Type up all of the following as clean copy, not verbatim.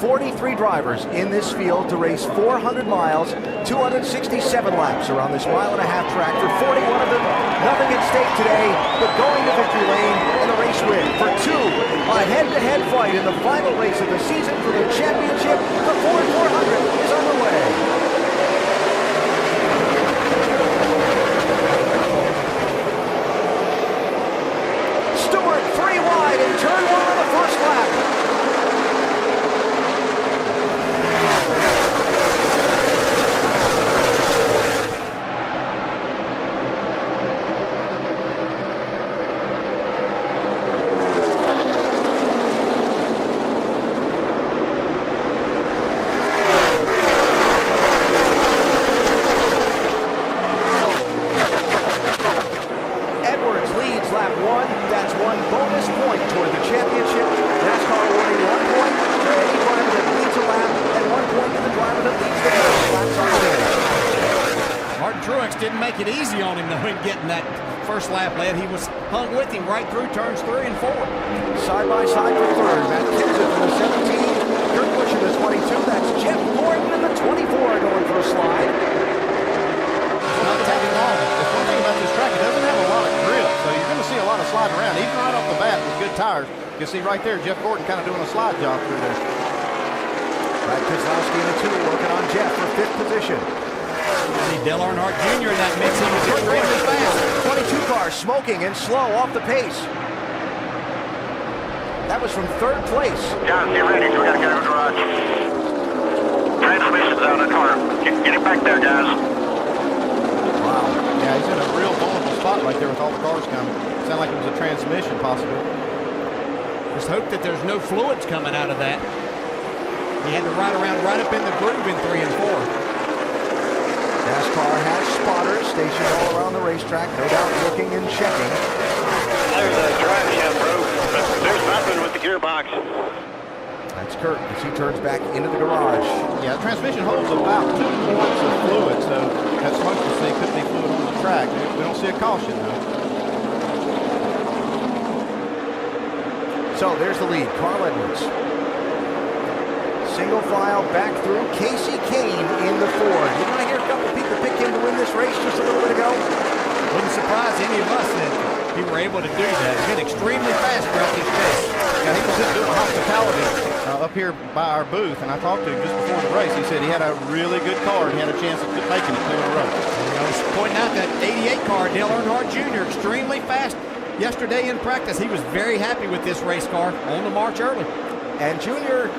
43 drivers in this field to race 400 miles, 267 laps around this mile-and-a-half track. For 41 of them, nothing at stake today but going to victory lane and the race win. For two, a head-to-head fight in the final race of the season for the championship. The Ford 400 is underway. Turn one on the first lap. Edwards leads lap one. That's one bonus point toward the championship. NASCAR awarding 1 point to any driver that leads a lap and 1 point to the driver that leads the most laps on the day. Martin Truex didn't make it easy on him, though, in getting that first lap led. He was hung with him right through turns 3 and 4. Side by side for third. Matt Kenseth in the 17. Kurt Busch in the 22. That's Jeff Gordon in the 24 going for a slide. It's not taking long. The one thing about this track, it doesn't have a lot of grip, so you're going to see a lot of sliding around. Even right off the bat with good tires, you can see right there Jeff Gordon kind of doing a slide job through there. Brad Keselowski in the 2 working on Jeff for 5th position. See Dale Earnhardt Jr. in that mix. He was extremely fast. 22 car smoking and slow off the pace. That was from 3rd place. Guys, get ready. We got to get to the garage. Transmission's out of the car. Get it back there, guys. Wow. Yeah, he's in a real vulnerable spot right there with all the cars coming. Sound like it was a transmission, possibly. Just hope that there's no fluids coming out of that. He had to ride around right up in the groove in 3 and 4. NASCAR has spotters stationed all around the racetrack, no doubt looking and checking. There's a drive shaft, bro. There's nothing with the gearbox. That's Kurt as he turns back into the garage. Yeah, the transmission holds about 2 points of fluid, so that's supposed to say could be fluid on the track. We don't see a caution, though. So there's the lead, Carl Edwards. Single file back through. Casey Kane in the Ford. Didn't I hear a couple people pick him to win this race just a little bit ago? Wouldn't surprise any of us that he were able to do that. He's been extremely fast throughout this race. Yeah, he was just doing hospitality up here by our booth, and I talked to him just before the race. He said he had a really good car and he had a chance of making it 2 in a row. I was pointing out that 88 car, Dale Earnhardt Jr., extremely fast yesterday in practice. He was very happy with this race car on the march early. And Junior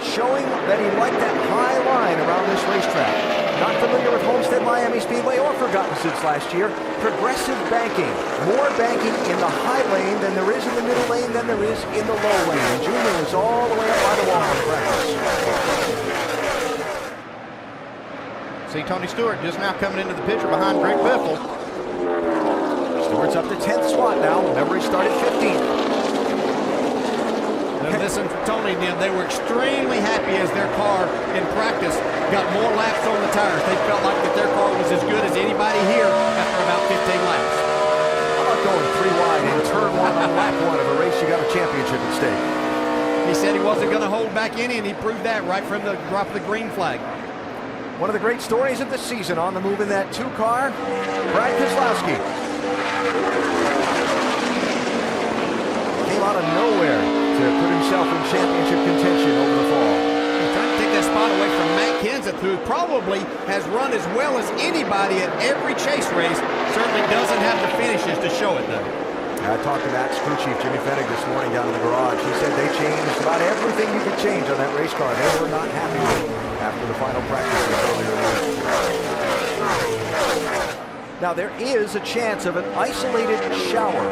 showing that he liked that high line around this racetrack. Not familiar with Homestead Miami Speedway or forgotten since last year. Progressive banking. More banking in the high lane than there is in the middle lane than there is in the low lane. And Junior is all the way up by the wall in practice. See Tony Stewart just now coming into the picture behind Greg Biffle. Stewart's up to 10th spot now. Remember, he started 15th. Listen to Tony and them. They were extremely happy as their car in practice got more laps on the tires. They felt like that their car was as good as anybody here after about 15 laps. How about going 3 wide in turn 1 on lap 1 of a race you got a championship at stake? He said he wasn't going to hold back any, and he proved that right from the drop of the green flag. One of the great stories of the season on the move in that 2 car, Brad Keselowski. Came out of nowhere to put himself in championship contention over the fall. He's trying to take that spot away from Matt Kenseth, who probably has run as well as anybody at every chase race. Certainly doesn't have the finishes to show it, though. I talked to Matt's crew chief, Jimmy Fennig, this morning down in the garage. He said they changed about everything you could change on that race car. They were not happy with it after the final practices earlier in the week. Now, there is a chance of an isolated shower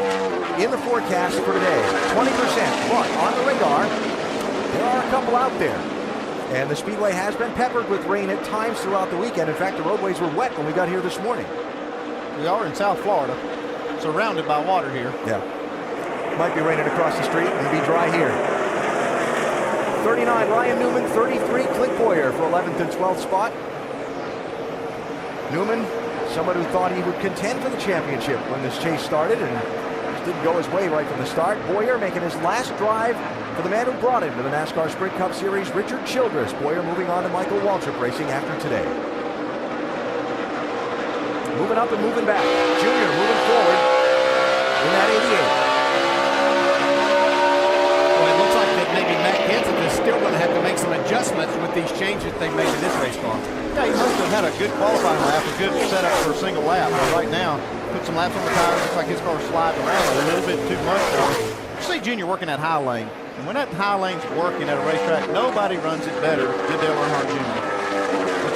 in the forecast for today. 20%, but on the radar, there are a couple out there. And the Speedway has been peppered with rain at times throughout the weekend. In fact, the roadways were wet when we got here this morning. We are in South Florida, surrounded by water here. Yeah. Might be raining across the street and be dry here. 39, Ryan Newman. 33, Clint Bowyer for 11th and 12th spot. Newman, someone who thought he would contend for the championship when this chase started, and just didn't go his way right from the start. Bowyer making his last drive For the man who brought him to the NASCAR Sprint Cup Series, Richard Childress. Boyer moving on to Michael Waltrip Racing after today. Moving up and moving back. Junior moving forward in that 88. Well, it looks like that maybe Matt Kenseth is still going to have to make some adjustments with these changes they've made to this race car. Yeah, he must have had a good qualifying lap, a good setup for a single lap. But right now, put some laps on the tires. Looks like his car's sliding around a little bit too much. You see Junior working that high lane. And when that high lane's working at a racetrack, nobody runs it better than Dale Earnhardt Jr.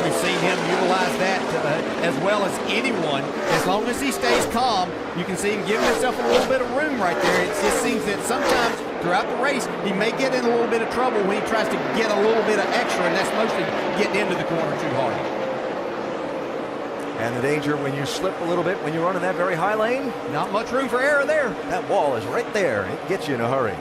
We've seen him utilize that as well as anyone. As long as he stays calm, you can see him giving himself a little bit of room right there. It just seems that sometimes throughout the race, he may get in a little bit of trouble when he tries to get a little bit of extra, and that's mostly getting into the corner too hard. And the danger when you slip a little bit when you run in that very high lane. Not much room for error there. That wall is right there. It gets you in a hurry.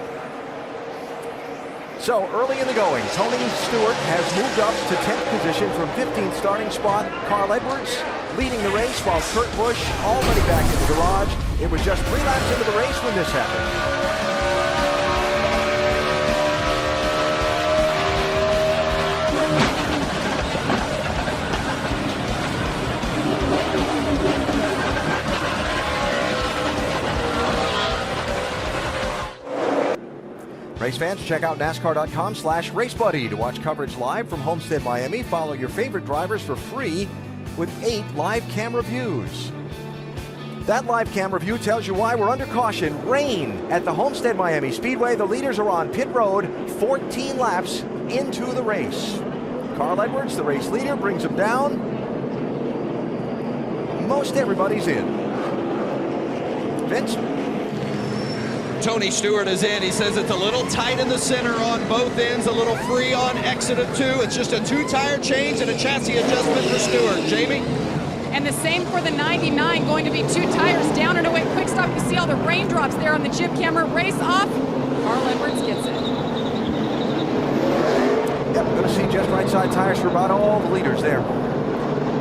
So early in the going, Tony Stewart has moved up to 10th position from 15th starting spot. Carl Edwards leading the race while Kurt Busch already back in the garage. It was just 3 laps into the race when this happened. Race fans, check out NASCAR.com/RaceBuddy to watch coverage live from Homestead, Miami. Follow your favorite drivers for free with 8 live camera views. That live camera view tells you why we're under caution. Rain at the Homestead Miami Speedway. The leaders are on pit road 14 laps into the race. Carl Edwards, the race leader, brings them down. Most everybody's in. Vince? Tony Stewart is in. He says it's a little tight in the center on both ends, a little free on exit of 2. It's just a 2-tire change and a chassis adjustment for Stewart. Jamie? And the same for the 99, going to be 2 tires down and away. Quick stop. You see all the raindrops there on the chip camera. Race off. Carl Edwards gets it. Yep, we're going to see just right side tires for about all the leaders there.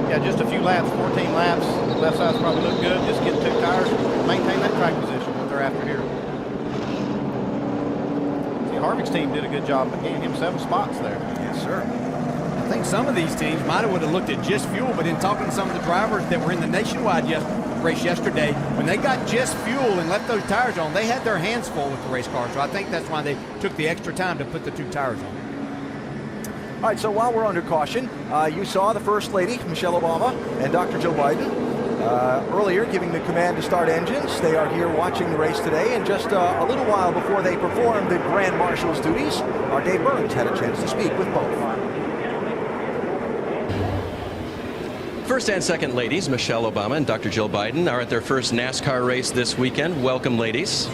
Yeah, just a few laps, 14 laps. Left side's probably look good. Just get 2 tires, maintain that track position, what they're after here. Harvick's team did a good job of gaining him 7 spots there. Yes, sir. I think some of these teams might have would have looked at just fuel, but in talking to some of the drivers that were in the Nationwide race yesterday, when they got just fuel and left those tires on, they had their hands full with the race car. So I think that's why they took the extra time to put the 2 tires on. All right, so while we're under caution, you saw the First Lady, Michelle Obama, and Dr. Joe Biden earlier giving the command to start engines. They are here watching the race today, and just a little while before they perform the Grand Marshal's duties, our Dave Burns had a chance to speak with both. First and second ladies, Michelle Obama and Dr. Jill Biden, are at their first NASCAR race this weekend. Welcome, ladies.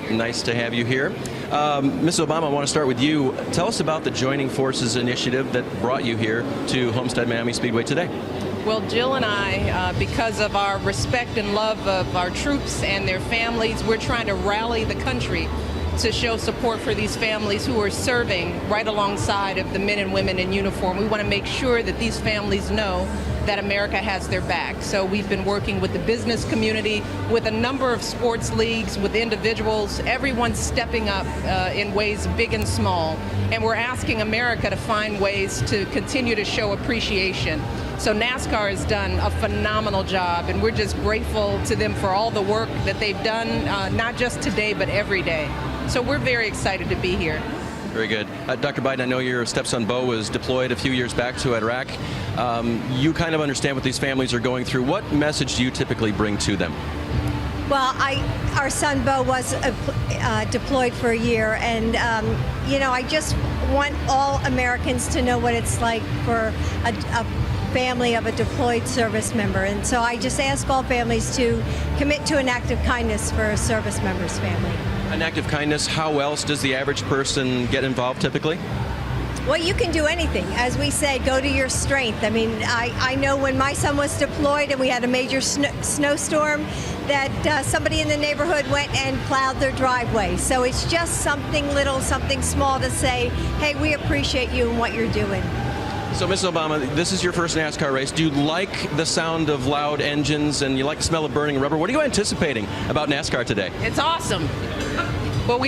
Nice to have you here. Ms. Obama, I want to start with you. Tell us about the Joining Forces initiative that brought you here to Homestead Miami Speedway today. Well, Jill and I, because of our respect and love of our troops and their families, we're trying to rally the country to show support for these families who are serving right alongside of the men and women in uniform. We want to make sure that these families know that America has their back. So we've been working with the business community, with a number of sports leagues, with individuals, everyone's stepping up in ways big and small. And we're asking America to find ways to continue to show appreciation. So NASCAR has done a phenomenal job, and we're just grateful to them for all the work that they've done, not just today, but every day. So we're very excited to be here. Very good. Dr. Biden, I know your stepson Bo was deployed a few years back to Iraq. You kind of understand what these families are going through. What message do you typically bring to them? Well, our son Bo was deployed for a year, and I just want all Americans to know what it's like for a family of a deployed service member. And so I just ask all families to commit to an act of kindness for a service member's family. An act of kindness, how else does the average person get involved typically? Well, you can do anything. As we say, go to your strength. I mean, I know when my son was deployed and we had a major snowstorm, that somebody in the neighborhood went and plowed their driveway. So it's just something little, something small to say, hey, we appreciate you and what you're doing. So, Ms. Obama, this is your first NASCAR race. Do you like the sound of loud engines and you like the smell of burning rubber? What are you anticipating about NASCAR today? It's awesome. Well,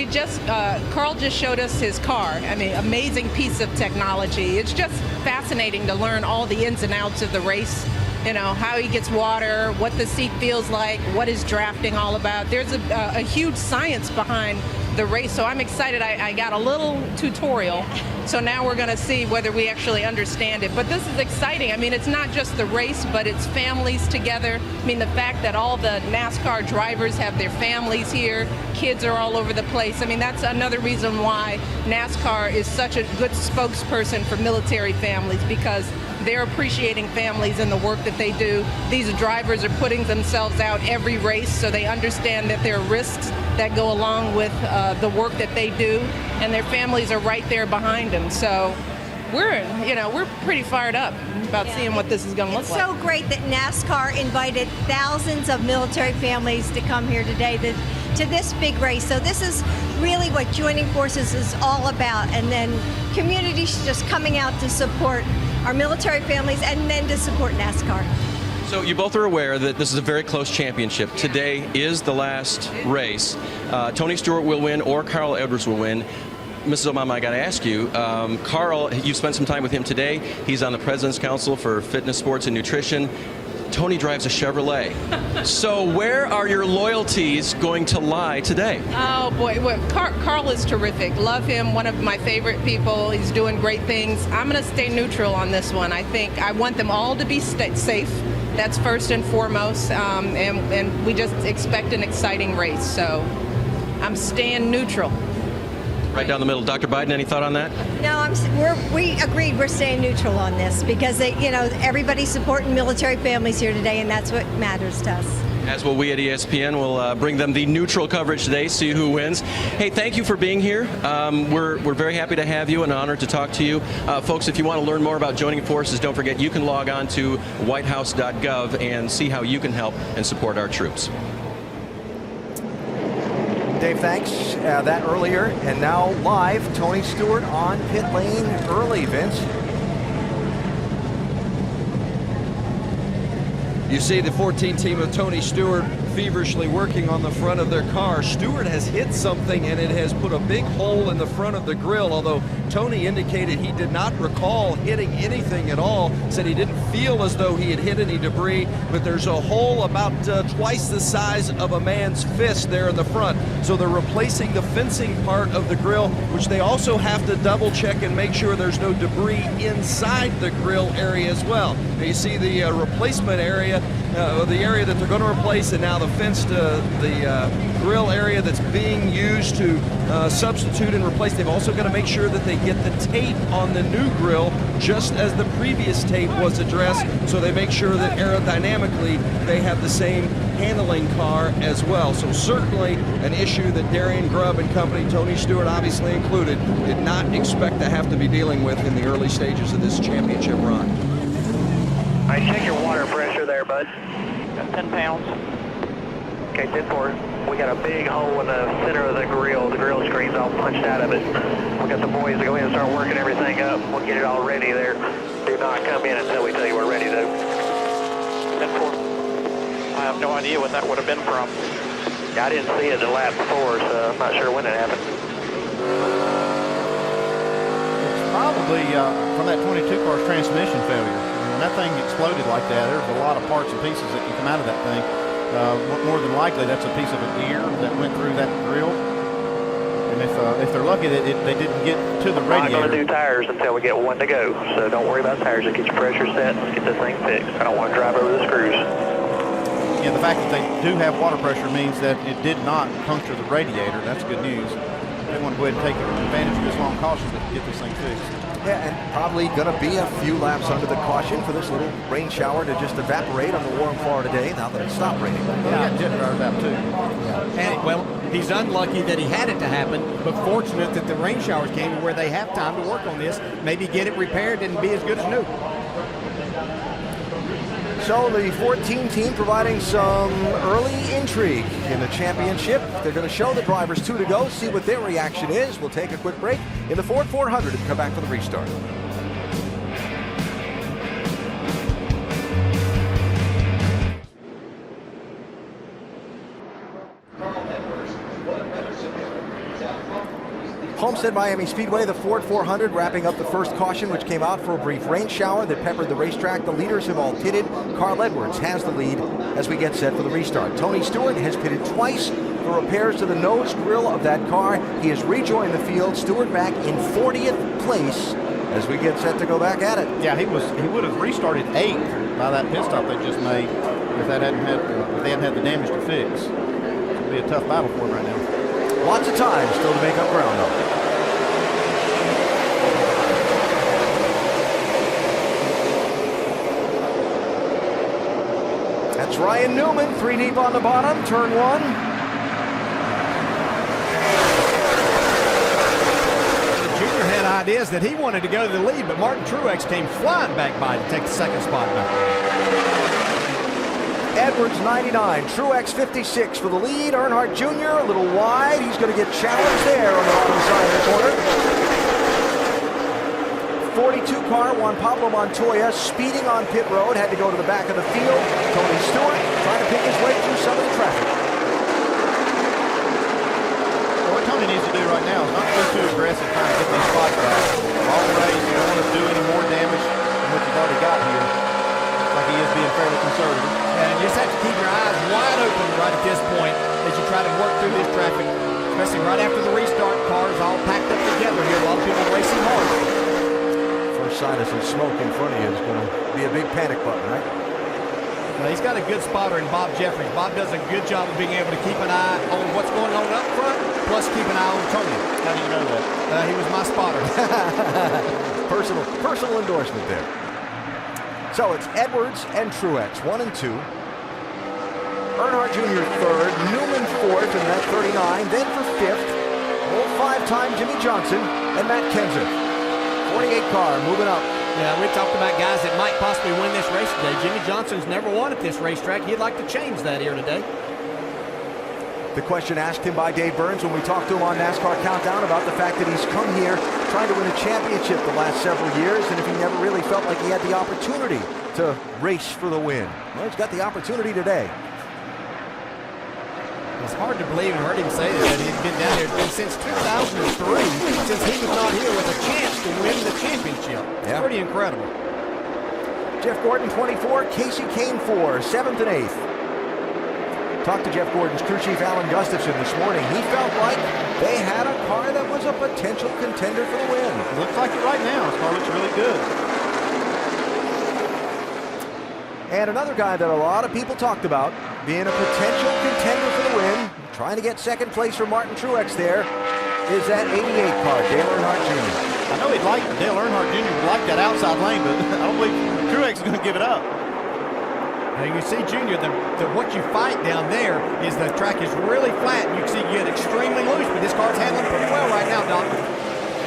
Carl just showed us his car. I mean, amazing piece of technology. It's just fascinating to learn all the ins and outs of the race. You know, how he gets water, what the seat feels like, what is drafting all about. There's a huge science behind the race, so I'm excited. I got a little tutorial, so now we're going to see whether we actually understand it. But this is exciting. I mean, it's not just the race, but it's families together. I mean, the fact that all the NASCAR drivers have their families here, kids are all over the place. I mean, that's another reason why NASCAR is such a good spokesperson for military families, because they're appreciating families and the work that they do. These drivers are putting themselves out every race, so they understand that there are risks that go along with the work that they do, and their families are right there behind them. So we're pretty fired up about seeing what this is going to look like. It's so great that NASCAR invited thousands of military families to come here today to this big race. So this is really what joining forces is all about, and then communities just coming out to support our military families and then to support NASCAR. So you both are aware that this is a very close championship. Today is the last race. Tony Stewart will win or Carl Edwards will win. Mrs. Obama, I got to ask you, Carl, you've spent some time with him today. He's on the President's Council for Fitness, Sports, and Nutrition. Tony drives a Chevrolet. So where are your loyalties going to lie today? Oh, boy. Well, Carl is terrific. Love him. One of my favorite people. He's doing great things. I'm going to stay neutral on this one. I think I want them all to be safe. That's first and foremost. And we just expect an exciting race. So I'm staying neutral. Right down the middle. Dr. Biden, any thought on that? No, we agreed we're staying neutral on this because everybody's supporting military families here today, and that's what matters to us. As will we at ESPN. We'll bring them the neutral coverage today, see who wins. Hey, thank you for being here. We're very happy to have you and honored to talk to you. Folks, if you want to learn more about joining forces, don't forget you can log on to whitehouse.gov and see how you can help and support our troops. Dave, thanks. That earlier, and now live, Tony Stewart on pit lane early, Vince. You see the 14 team of Tony Stewart feverishly working on the front of their car. Stewart has hit something and it has put a big hole in the front of the grill, although Tony indicated he did not recall hitting anything at all, said he didn't feel as though he had hit any debris, but there's a hole about twice the size of a man's fist there in the front. So they're replacing the fencing part of the grill, which they also have to double check and make sure there's no debris inside the grill area as well. Now you see the replacement area, the area that they're going to replace, and now the fenced grill area that's being used to substitute and replace. They've also got to make sure that they get the tape on the new grill just as the previous tape was addressed, so they make sure that aerodynamically they have the same handling car as well. So certainly an issue that Darian Grubb and company, Tony Stewart obviously included, did not expect to have to be dealing with in the early stages of this championship run. All right, check your water pressure there, bud. Got 10 pounds. Okay, 10-4. We got a big hole in the center of the grill. The grill screen's all punched out of it. We got the boys to go in and start working everything up. We'll get it all ready there. Do not come in until we tell you we're ready to. 10-4. I have no idea what that would have been from. I didn't see it the lap before, so I'm not sure when it happened. It's probably from that 22 car's transmission failure. When that thing exploded like that, there's a lot of parts and pieces that can come out of that thing. More than likely, that's a piece of a gear that went through that grill. And if they're lucky that they didn't get to the radiator. I'm not going to do tires until we get one to go, so don't worry about tires. Just get your pressure set. Let's get this thing fixed. I don't want to drive over the screws. Yeah, the fact that they do have water pressure means that it did not puncture the radiator. That's good news. They want to go ahead and take advantage of this long caution to get this thing fixed. Yeah, and probably going to be a few laps under the caution for this little rain shower to just evaporate on the warm Florida day now that it's stopped raining. Yeah, jet drivers out too. And, well, he's unlucky that he had it to happen, but fortunate that the rain showers came to where they have time to work on this, maybe get it repaired and be as good as new. So the 14 team providing some early intrigue in the championship. They're going to show the drivers 2 to go, see what their reaction is. We'll take a quick break in the Ford 400 and come back for the restart. Homestead Miami Speedway, the Ford 400 wrapping up the first caution, which came out for a brief rain shower that peppered the racetrack. The leaders have all pitted. Carl Edwards has the lead as we get set for the restart. Tony Stewart has pitted twice for repairs to the nose grill of that car. He has rejoined the field. Stewart back in 40th place as we get set to go back at it. Yeah, he would have restarted 8th by that pit stop they just made if they hadn't had the damage to fix. It'll be a tough battle for him right now. Lots of time still to make up ground, though. That's Ryan Newman, 3 deep on the bottom, turn 1. The junior had ideas that he wanted to go to the lead, but Martin Truex came flying back by to take the second spot back. Edwards 99, Truex 56 for the lead. Earnhardt Jr. a little wide. He's going to get challenged there on the bottom side of the corner. 42 car, Juan Pablo Montoya speeding on pit road, had to go to the back of the field. Tony Stewart trying to pick his way through some of the traffic. Well, what Tony needs to do right now is not go too aggressive trying to get these spots back. All the race, you don't want to do any more damage than what you've already got here. Like he is being fairly conservative. And you just have to keep your eyes wide open right at this point as you try to work through this traffic, especially right after the restart. Cars all packed up together here. A lot of people racing hard. First sign of some smoke in front of you is going to be a big panic button, right? Well, he's got a good spotter in Bob Jeffries. Bob does a good job of being able to keep an eye on what's going on up front, plus keep an eye on Tony. How do you know that? He was my spotter. Personal endorsement there. So it's Edwards and Truex, 1 and 2. Earnhardt Jr. 3rd, Newman 4th in that 39. Then for 5th, old 5-time Jimmy Johnson and Matt Kenseth. 48 car moving up. Yeah, we talked about guys that might possibly win this race today. Jimmy Johnson's never won at this racetrack. He'd like to change that here today. The question asked him by Dave Burns when we talked to him on NASCAR Countdown about the fact that he's come here trying to win a championship the last several years, and if he never really felt like he had the opportunity to race for the win. Well, he's got the opportunity today. It's hard to believe, and heard him say that he's been down here. It's been since 2003, since he was not here with a chance to win the championship. It's pretty incredible. Jeff Gordon, 24, Casey Kane, 4, 7th and 8th. Talked to Jeff Gordon's crew chief Alan Gustafson this morning. He felt like they had a car that was a potential contender for the win. It looks like it right now. This car looks really good. And another guy that a lot of people talked about being a potential contender for the win, trying to get second place for Martin Truex there, is that 88 car, Dale Earnhardt Jr. I know Dale Earnhardt Jr. would like that outside lane, but I don't believe Truex is going to give it up. Now you see, Junior, what you fight down there is the track is really flat. You can see you get extremely loose, but this car's handling pretty well right now, Doc.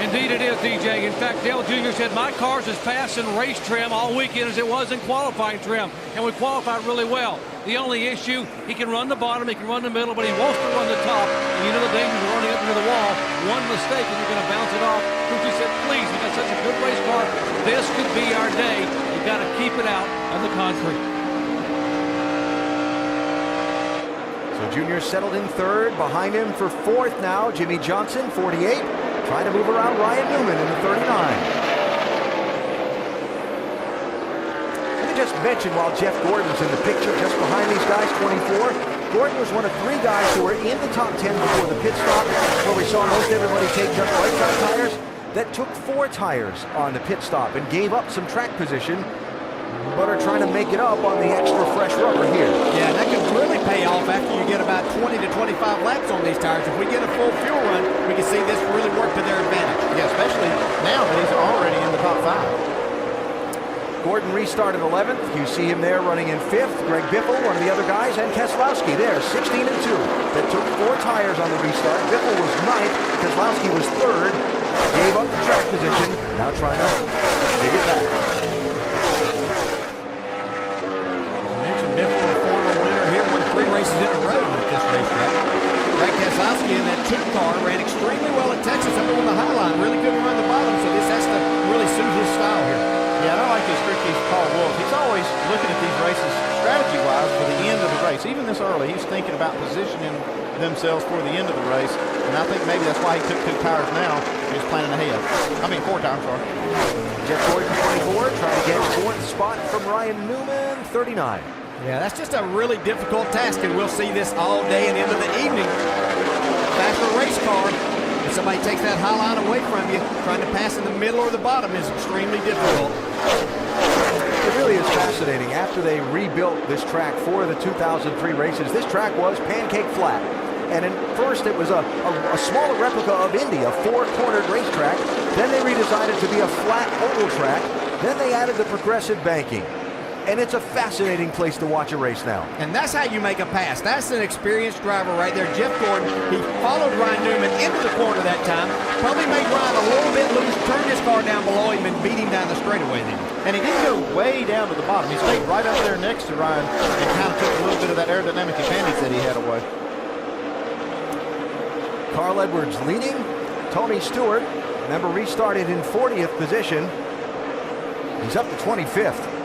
Indeed it is, DJ. In fact, Dale Jr. said, my car's as fast in race trim all weekend as it was in qualifying trim, and we qualified really well. The only issue, he can run the bottom, he can run the middle, but he wants to run the top, and you know the danger of running up into the wall. One mistake and you're going to bounce it off. Coochie said, please, we got such a good race car. This could be our day. You've got to keep it out on the concrete. Junior settled in 3rd. Behind him for 4th now, Jimmy Johnson, 48. Trying to move around Ryan Newman in the 39. Let me just mention while Jeff Gordon's in the picture just behind these guys, 24. Gordon was one of 3 guys who were in the top 10 before the pit stop, where we saw most everybody take just right side tires, that took 4 tires on the pit stop and gave up some track position, but are trying to make it up on the extra fresh rubber here. Yeah, that could really pay off after you get about 20 to 25 laps on these tires. If we get a full fuel run, we can see this really work to their advantage. Yeah, especially now that he's already in the top 5. Gordon restarted 11th. You see him there running in 5th. Greg Biffle, one of the other guys, and Keselowski there, 16 and 2. That took 4 tires on the restart. Biffle was 9th. Keselowski was 3rd. Gave up the track position. Now trying to dig it back. Races in a row with this racetrack. Greg Keselowski in that 2 car ran extremely well at Texas up over the high line. Really couldn't run the bottom, so this has to really suit his style here. Yeah, I like his crew chief, Paul Wolf. He's always looking at these races strategy-wise for the end of the race. Even this early, he's thinking about positioning themselves for the end of the race. And I think maybe that's why he took 2 tires now, is planning ahead. I mean, fourth time, sorry. Jeff Gordon, 24, trying to get fourth spot from Ryan Newman, 39. Yeah, that's just a really difficult task, and we'll see this all day and into the evening. Faster race car, if somebody takes that high line away from you, trying to pass in the middle or the bottom is extremely difficult. It really is fascinating. After they rebuilt this track for the 2003 races, this track was pancake flat. And at first it was a smaller replica of Indy, a four-cornered racetrack. Then they redesigned it to be a flat oval track. Then they added the progressive banking. And it's a fascinating place to watch a race now. And that's how you make a pass. That's an experienced driver right there. Jeff Gordon, he followed Ryan Newman into the corner that time. Probably made Ryan a little bit loose, turned his car down below him, and beat him down the straightaway then. And he didn't go way down to the bottom. He stayed right up there next to Ryan and kind of took a little bit of that aerodynamic advantage that he had away. Carl Edwards leading. Tony Stewart, remember, restarted in 40th position. He's up to 25th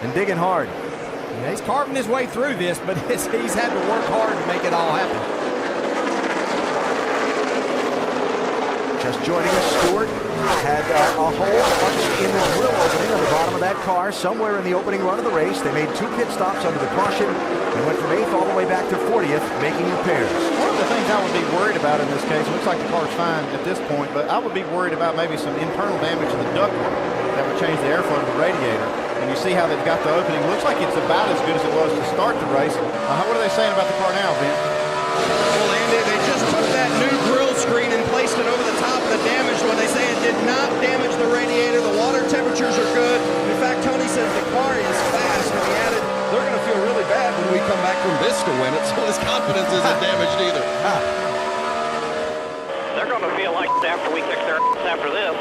and digging hard. Yeah, he's carving his way through this, but he's had to work hard to make it all happen. Just joining us, Stewart had a hole punched in the grill opening on the bottom of that car somewhere in the opening run of the race. They made 2 pit stops under the caution and went from 8th all the way back to 40th, making repairs. One of the things I would be worried about in this case, it looks like the car's fine at this point, but I would be worried about maybe some internal damage to the ductwork that would change the airflow to the radiator. And you see how they've got the opening. Looks like it's about as good as it was to start the race. What are they saying about the car now, Vince? Well, Andy, they just took that new grill screen and placed it over the top of the damaged one. They say it did not damage the radiator. The water temperatures are good. In fact, Tony says the car is fast, and he added, they're going to feel really bad when we come back from this to win it, so his confidence isn't damaged either. They're going to feel like after we kick their ass after this.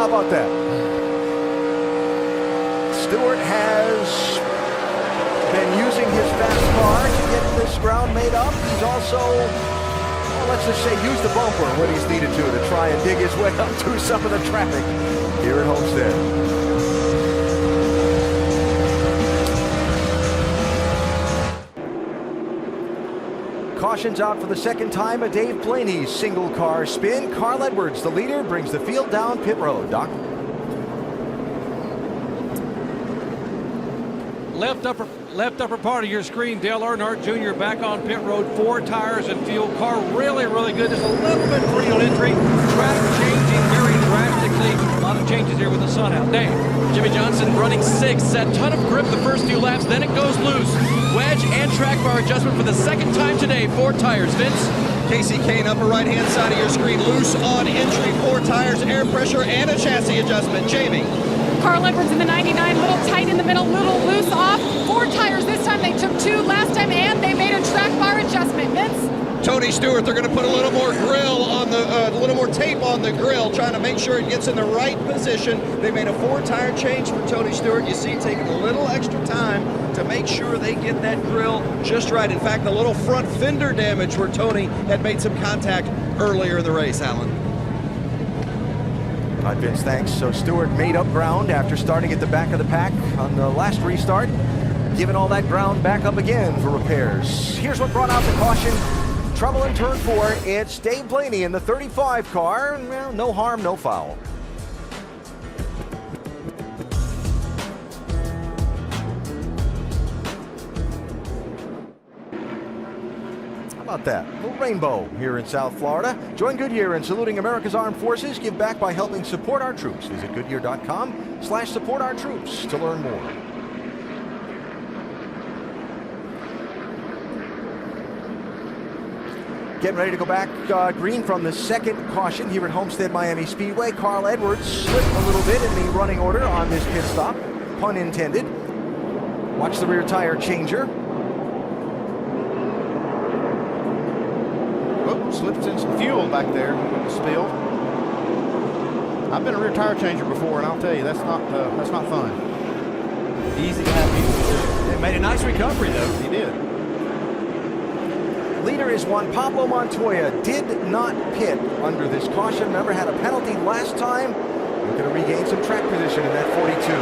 How about that? Stewart has been using his fast car to get this ground made up. He's also, well, let's just say, used the bumper when he's needed to try and dig his way up to some of the traffic here at Homestead. Cautions out for the second time, a Dave Blaney single car spin. Carl Edwards, the leader, brings the field down pit road. Doc? Left upper part of your screen, Dale Earnhardt Jr. back on pit road, 4 tires and fuel. Car really, really good. Just a little bit free on entry. Track changing very drastically. A lot of changes here with the sun out. Dave. Jimmy Johnson running 6th. Had a ton of grip the first few laps, then it goes loose. Wedge and track bar adjustment for the second time today. 4 tires. Vince? Casey Kane, upper right-hand side of your screen, loose on entry, 4 tires, air pressure, and a chassis adjustment. Jamie. Carl Edwards in the 99, little tight in the middle, little loose off. 4 tires this time. They took 2 last time, and they made a track bar adjustment. Vince? Tony Stewart, they're going to put a little more grill on the, a little more tape on the grill, trying to make sure it gets in the right position. They made a 4-tire change for Tony Stewart. You see, taking a little extra time to make sure they get that grill just right. In fact, the little front fender damage where Tony had made some contact earlier in the race, Alan. All right, Vince, thanks. So Stewart made up ground after starting at the back of the pack on the last restart, giving all that ground back up again for repairs. Here's what brought out the caution. Trouble in turn 4. It's Dave Blaney in the 35 car. Well, no harm, no foul. How about that? A little rainbow here in South Florida. Join Goodyear in saluting America's armed forces. Give back by helping support our troops. Visit Goodyear.com/support our troops to learn more. Getting ready to go back green from the second caution here at Homestead Miami Speedway. Carl Edwards slipped a little bit in the running order on this pit stop, pun intended. Watch the rear tire changer. Oh, slipped in some fuel back there, spilled. I've been a rear tire changer before, and I'll tell you, that's not fun. Easy to have people do. They made a nice recovery, though. He did. Leader is Juan Pablo Montoya. Did not pit under this caution. Remember, had a penalty last time. We're going to regain some track position in that 42.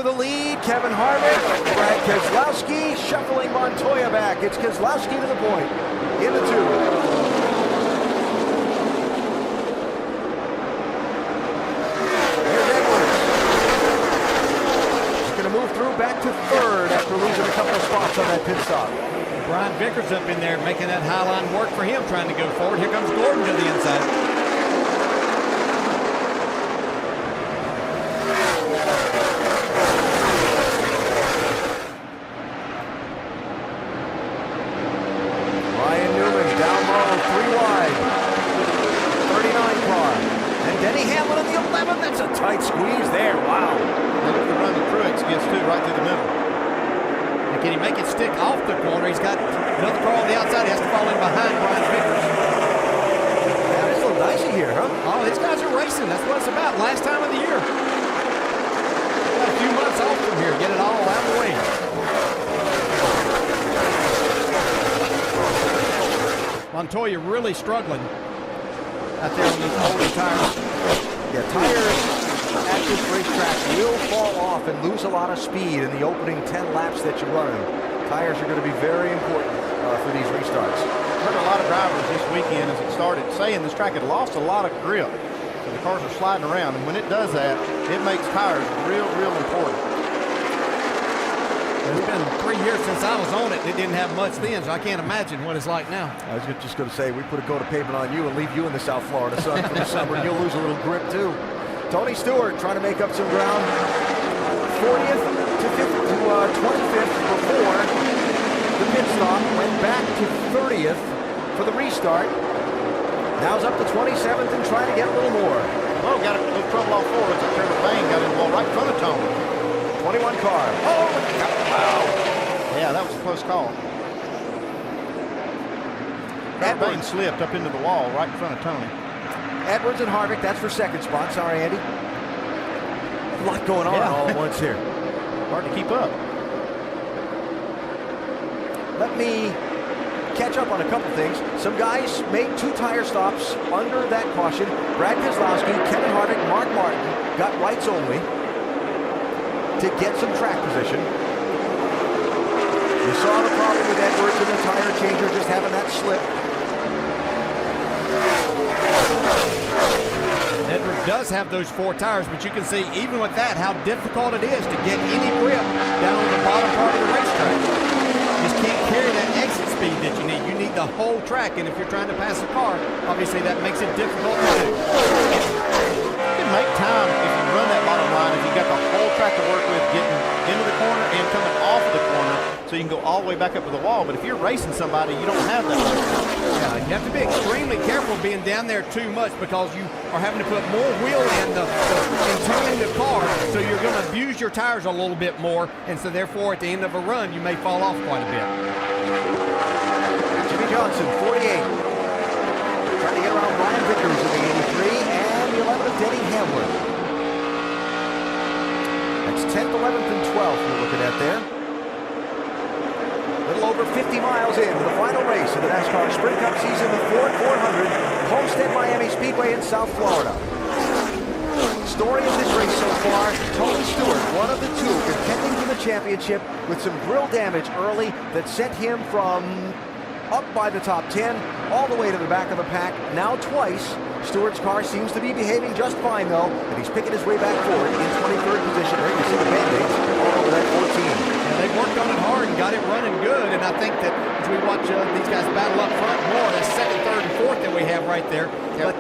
for the lead. Kevin Harvick, Brad Keselowski shuffling Montoya back. It's Keselowski to the point in the 2. Here's Edwards. He's going to move through back to 3rd after losing a couple of spots on that pit stop. Brian Vickers up in there making that high line work for him, trying to go forward. Here comes Gordon to the inside. Ryan Newman down low, 3 wide. 39 car. And Denny Hamlin in the 11. That's a tight squeeze there. Wow. And look at the run that Truex gets too, right through the middle. And can he make it stick off the corner? He's got another car on the outside. He has to fall in behind Brian Vickers. Yeah, it's a little dicey here, huh? Oh, these guys are racing. That's what it's about. Last time of the year. Got a few months off from here. Get it all out of the way. Montoya really struggling out there on these older tires. Yeah, tires at this racetrack will fall off and lose a lot of speed in the opening 10 laps that you're running. Tires are going to be very important for these restarts. I heard a lot of drivers this weekend as it started saying this track had lost a lot of grip. So the cars are sliding around, and when it does that, it makes tires real important. It's been 3 years since I was on it. It didn't have much then, so I can't imagine what it's like now. I was just going to say, we put a coat of pavement on you and leave you in the South Florida sun for the summer, and you'll lose a little grip too. Tony Stewart trying to make up some ground. 40th to 25th before the pit stop. Went back to 30th for the restart. Now it's up to 27th and trying to get a little more. Oh, got a little trouble off forwards. Trevor Bayne got in the wall right in front of Tony. 21 car. Oh, wow. Yeah, that was a close call. Trevor Bayne slipped up into the wall right in front of Tony. Edwards and Harvick, that's for second spot. Sorry, Andy. A lot going on all at once here. Hard to keep up. Let me catch up on a couple things. Some guys made 2 tire stops under that caution. Brad Keselowski, Kevin Harvick, Mark Martin got rights only to get some track position. You saw the problem with Edwards and the tire changer just having that slip. Edwards does have those 4 tires, but you can see even with that how difficult it is to get any grip down on the bottom part of the racetrack. Just can't carry that exit speed that you need. You need the whole track, and if you're trying to pass a car, obviously that makes it difficult to do. You can make time if you run that bottom line, if you got the whole track to work with, getting into the corner and coming off of the corner, so you can go all the way back up to the wall. But if you're racing somebody, you don't have that. Yeah, you have to be extremely careful being down there too much because you are having to put more wheel in in turning the car, so you're going to abuse your tires a little bit more, and so therefore at the end of a run you may fall off quite a bit. Jimmy Johnson, 48. Trying to get around Brian Vickers in the 83, and the 11th of Denny Hamlin. That's 10th, 11th, and 12th we're looking at there. A little over 50 miles into the final race of the NASCAR Sprint Cup season, the Ford 400, Homestead Miami Speedway in South Florida. Story of this race so far, Tony Stewart, one of the 2 contending for the championship with some grill damage early that sent him from up by the top 10 all the way to the back of the pack. Now twice, Stewart's car seems to be behaving just fine though, and he's picking his way back forward in 23rd position. There you see the Band-Aids all over that 14. Yeah, they worked on it hard and got it running good, and I think that as we watch these guys battle up front more, that's 2nd, 3rd, and 4th that we have right there. But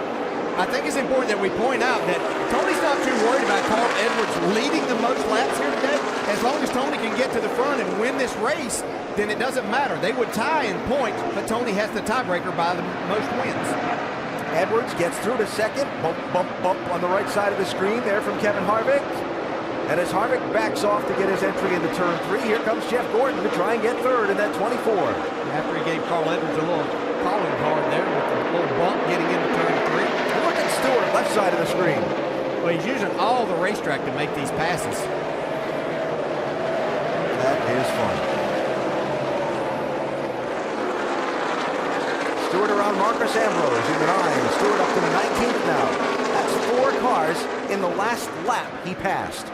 I think it's important that we point out that Tony's not too worried about Carl Edwards leading the most laps here today. As long as Tony can get to the front and win this race, then it doesn't matter. They would tie in points, but Tony has the tiebreaker by the most wins. Edwards gets through to 2nd. Bump, bump, bump on the right side of the screen there from Kevin Harvick. And as Harvick backs off to get his entry into turn 3, here comes Jeff Gordon to try and get 3rd in that 24. After he gave Carl Edwards a little calling card there with a little bump getting into turn 3. And look at Stewart, left side of the screen. Well, he's using all the racetrack to make these passes. That is fun. Stewart around Marcus Ambrose in the 9. Stewart up to the 19th now. That's 4 cars in the last lap he passed.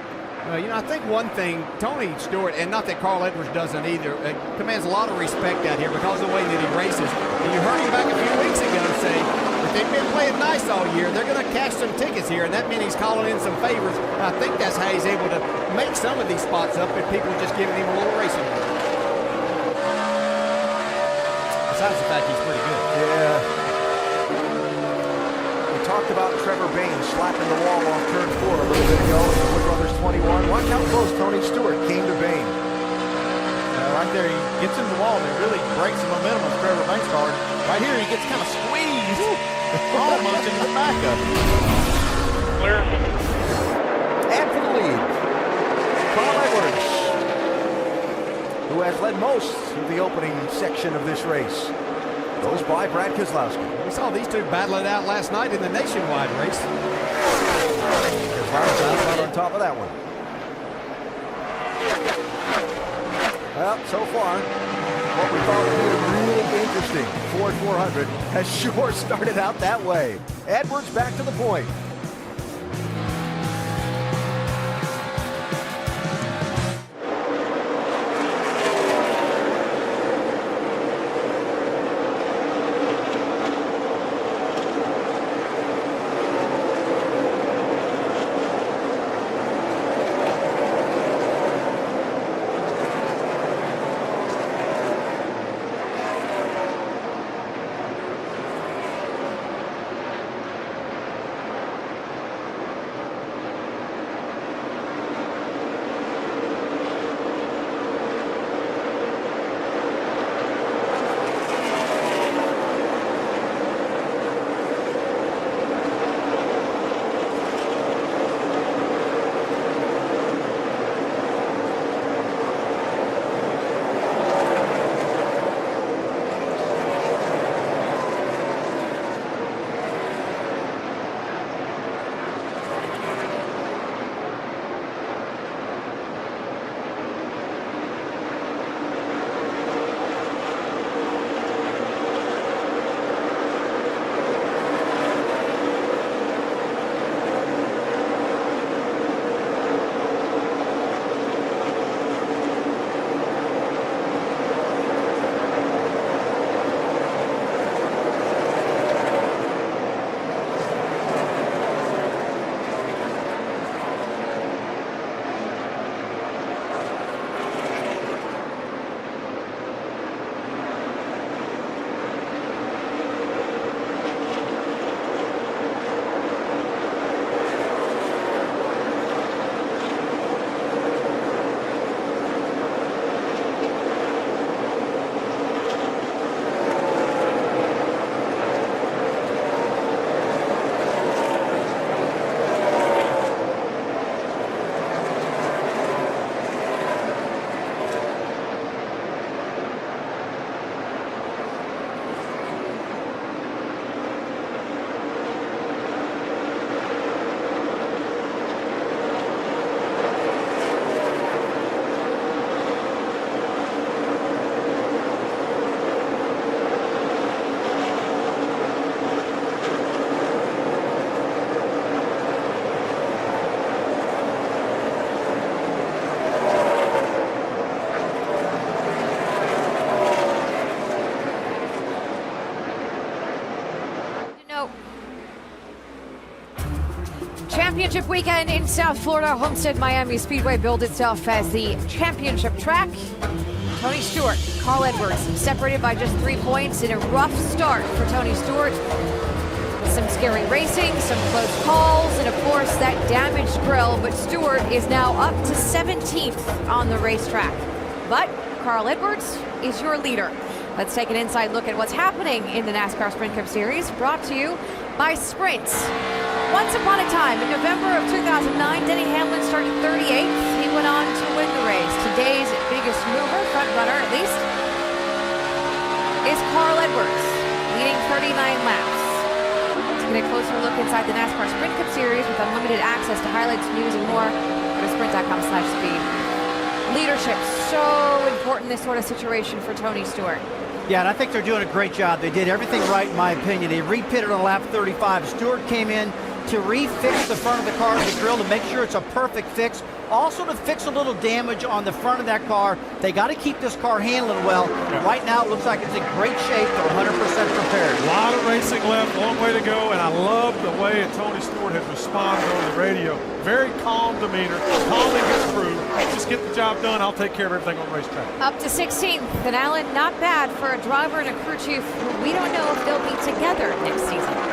Well, you know, I think one thing, Tony Stewart, and not that Carl Edwards doesn't either, commands a lot of respect out here because of the way that he races. And you heard him back a few weeks ago say that they've been playing nice all year. They're going to cash some tickets here, and that means he's calling in some favors. And I think that's how he's able to make some of these spots up, and people are just giving him a little racing. Besides the fact he's pretty good. Yeah. Talked about Trevor Bayne slapping the wall off turn 4 a little bit ago in the Wood Brothers 21. Watch how close Tony Stewart came to Bayne. Right there, he gets in the wall and it really breaks the momentum of Trevor Bayne's car. Right here, he gets kind of squeezed almost into the back of it. Clear. And for the lead, Carl Edwards, who has led most of the opening section of this race, goes by Brad Keselowski. We saw these two battle it out last night in the nationwide race. Keselowski's right on top of that one. Well, so far, what we thought would be really interesting Ford 400 has sure started out that way. Edwards back to the point. Championship weekend in South Florida. Homestead Miami Speedway billed itself as the championship track. Tony Stewart, Carl Edwards, separated by just 3 points in a rough start for Tony Stewart. Some scary racing, some close calls, and of course that damaged grille, but Stewart is now up to 17th on the racetrack. But Carl Edwards is your leader. Let's take an inside look at what's happening in the NASCAR Sprint Cup Series, brought to you by Sprint. Once upon a time, in November of 2009, Denny Hamlin started 38th. He went on to win the race. Today's biggest mover, front runner at least, is Carl Edwards, leading 39 laps. Let's get a closer look inside the NASCAR Sprint Cup Series with unlimited access to highlights, news, and more. Go to sprint.com/speed. Leadership, so important in this sort of situation for Tony Stewart. Yeah, and I think they're doing a great job. They did everything right, in my opinion. They repitted on lap 35. Stewart came in, to refix the front of the car, the grill, to make sure it's a perfect fix. Also to fix a little damage on the front of that car. They got to keep this car handling well. Right now it looks like it's in great shape. They're 100% prepared. A lot of racing left, long way to go, and I love the way Tony Stewart has responded over the radio. Very calm demeanor, calming his crew. Just get the job done. I'll take care of everything on the racetrack. Up to 16th, and Alan, not bad for a driver and a crew chief who we don't know if they'll be together next season.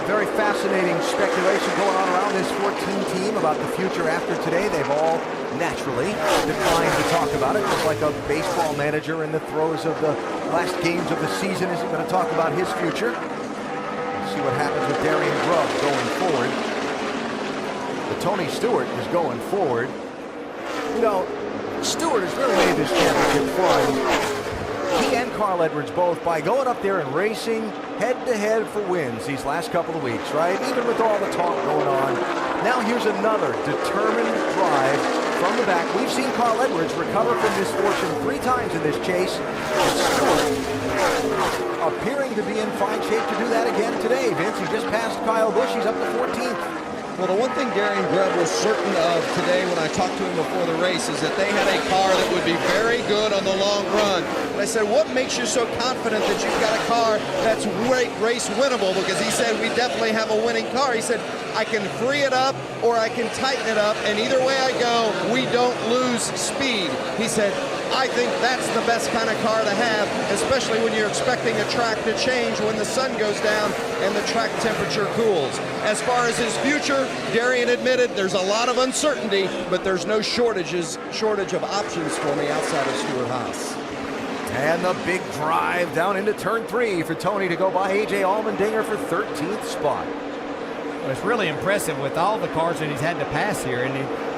Very fascinating speculation going on around this 14 team about the future after today. They've all naturally declined to talk about it, just like a baseball manager in the throes of the last games of the season isn't going to talk about his future. We'll see what happens with Darian Grubb going forward. But Tony Stewart is going forward. You know, Stewart has really made this championship fun. He and Carl Edwards both by going up there and racing head-to-head for wins these last couple of weeks, right? Even with all the talk going on. Now here's another determined drive from the back. We've seen Carl Edwards recover from misfortune 3 times in this chase. And Stewart appearing to be in fine shape to do that again today. Vince, he just passed Kyle Busch. He's up to 14th. Well, the one thing Darian Grubb was certain of today when I talked to him before the race is that they had a car that would be very good on the long run. And I said, what makes you so confident that you've got a car that's race winnable? Because he said, we definitely have a winning car. He said, I can free it up or I can tighten it up, and either way I go, we don't lose speed. He said, I think that's the best kind of car to have, especially when you're expecting a track to change when the sun goes down and the track temperature cools. As far as his future, Darian admitted there's a lot of uncertainty, but there's no shortage of options for me outside of Stewart Haas. And the big drive down into turn 3 for Tony to go by A.J. Allmendinger for 13th spot. Well, it's really impressive with all the cars that he's had to pass here, and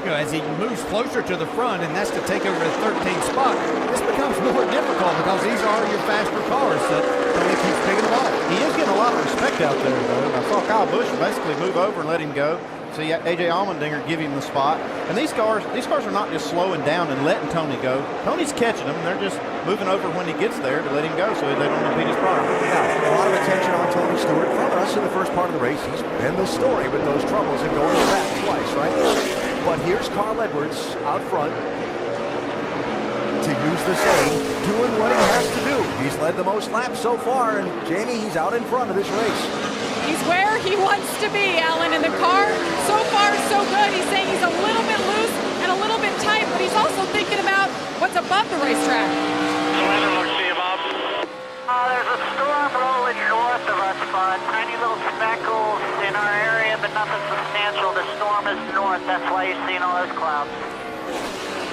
as he moves closer to the front, and that's to take over the 13th spot, this becomes more difficult because these are your faster cars that Tony keeps picking them off. He is getting a lot of respect out there, though. I saw Kyle Busch basically move over and let him go. See A.J. Allmendinger give him the spot. And these cars are not just slowing down and letting Tony go. Tony's catching them. They're just moving over when he gets there to let him go so they don't impede his progress. Now, a lot of attention on Tony Stewart from us in the first part of the race. He's been the story with those troubles and going back twice, right? But here's Carl Edwards out front, to use the saying, doing what he has to do. He's led the most laps so far, and Jamie, he's out in front of this race. He's where he wants to be, Alan, in the car. So far, so good. He's saying he's a little bit loose and a little bit tight, but he's also thinking about what's above the racetrack. There's a storm rolling north of us, bud. Tiny little speckles in our area, but nothing substantial. The storm is north. That's why you're seeing all those clouds.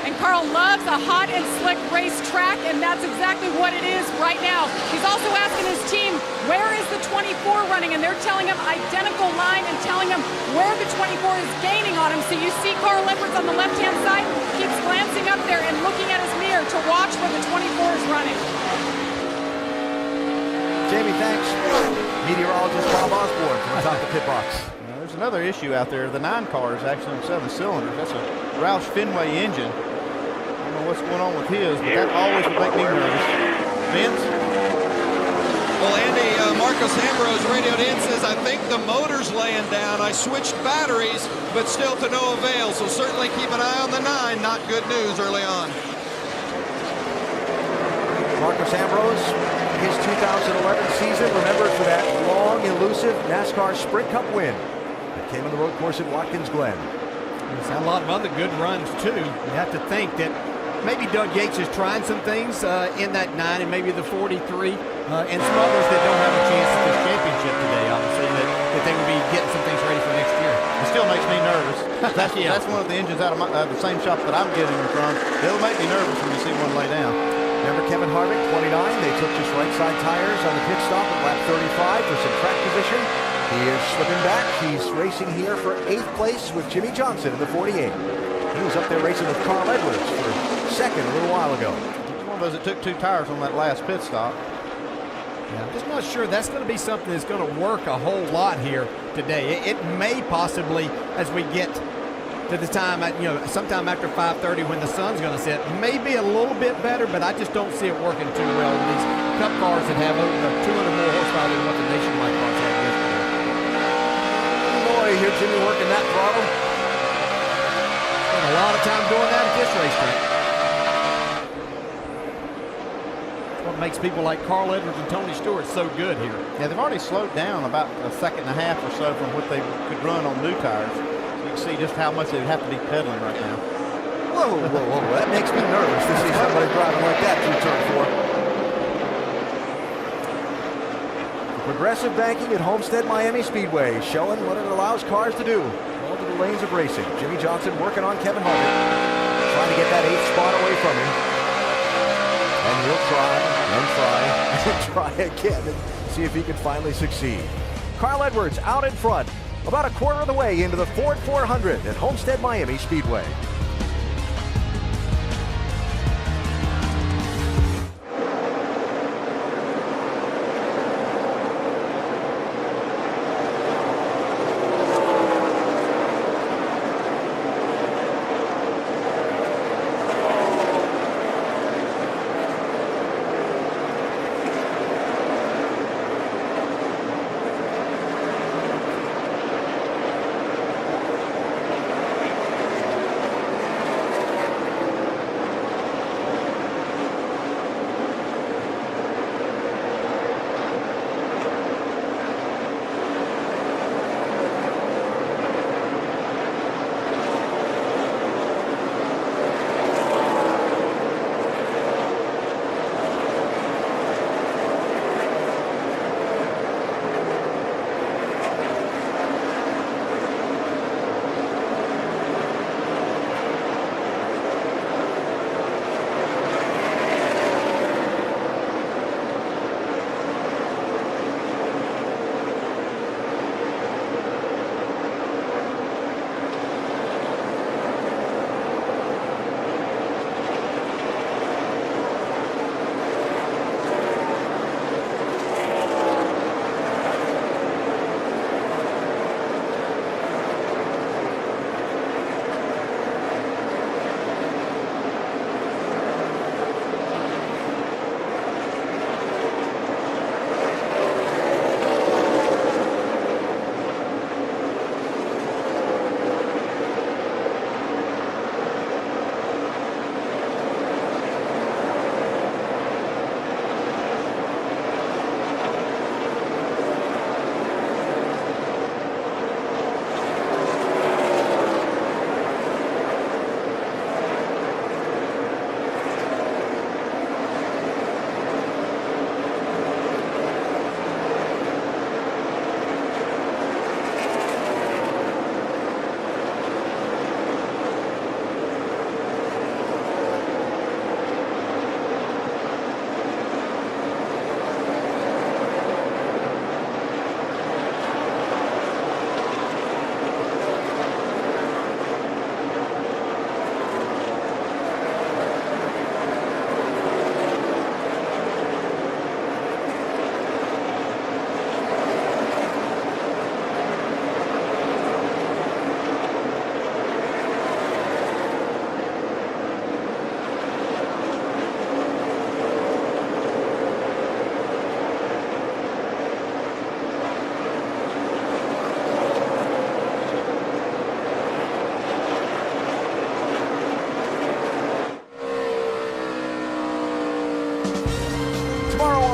And Carl loves a hot and slick racetrack, and that's exactly what it is right now. He's also asking his team, where is the 24 running? And they're telling him identical line and telling him where the 24 is gaining on him. So you see Carl Edwards on the left-hand side, keeps glancing up there and looking at his mirror to watch where the 24 is running. Jamie, thanks. Meteorologist Bob Osborne from atop the pit box. There's another issue out there. The 9 car is actually on 7 cylinders. That's a Roush Fenway engine. I don't know what's going on with his, but that always would make me nervous. Vince? Well, Andy, Marcos Ambrose radioed in, says, I think the motor's laying down. I switched batteries, but still to no avail. So certainly keep an eye on the 9. Not good news early on. Marcos Ambrose, his 2011 season, remembered for that long, elusive NASCAR Sprint Cup win that came on the road course at Watkins Glen. He's had a lot of other good runs, too. You have to think that maybe Doug Yates is trying some things in that 9 and maybe the 43 and some others that don't have a chance at this championship today, obviously, that they would be getting some things ready for next year. It still makes me nervous. That's one of the engines out of the same shop that I'm getting them from. It'll make me nervous when you see one lay down. Remember Kevin Harvick, 29. They took just right side tires on the pit stop at lap 35 for some track position. He is slipping back. He's racing here for 8th place with Jimmy Johnson in the 48. He was up there racing with Carl Edwards for 2nd a little while ago. He's one of those that took 2 tires on that last pit stop. Yeah, I'm just not sure that's going to be something that's going to work a whole lot here today. It may possibly, as we get to the time, sometime after 5:30 when the sun's going to set, maybe a little bit better, but I just don't see it working too well in these Cup cars that have over 200 more horsepower than what the Nationwide cars have yesterday. you hear Jimmy working that throttle? Spent a lot of time doing that at this racetrack. What makes people like Carl Edwards and Tony Stewart so good here. Yeah, they've already slowed down about a second and a half or so from what they could run on new tires. So you can see just how much they would have to be pedaling right now. Whoa, whoa, whoa, whoa. That makes me nervous to see somebody driving like that through turn 4. Progressive banking at Homestead Miami Speedway, showing what it allows cars to do. All to the lanes of racing. Jimmy Johnson working on Kevin Harvick, trying to get that 8th spot away from him. And he'll try and try and try again and see if he can finally succeed. Carl Edwards out in front, about a quarter of the way into the Ford 400 at Homestead Miami Speedway.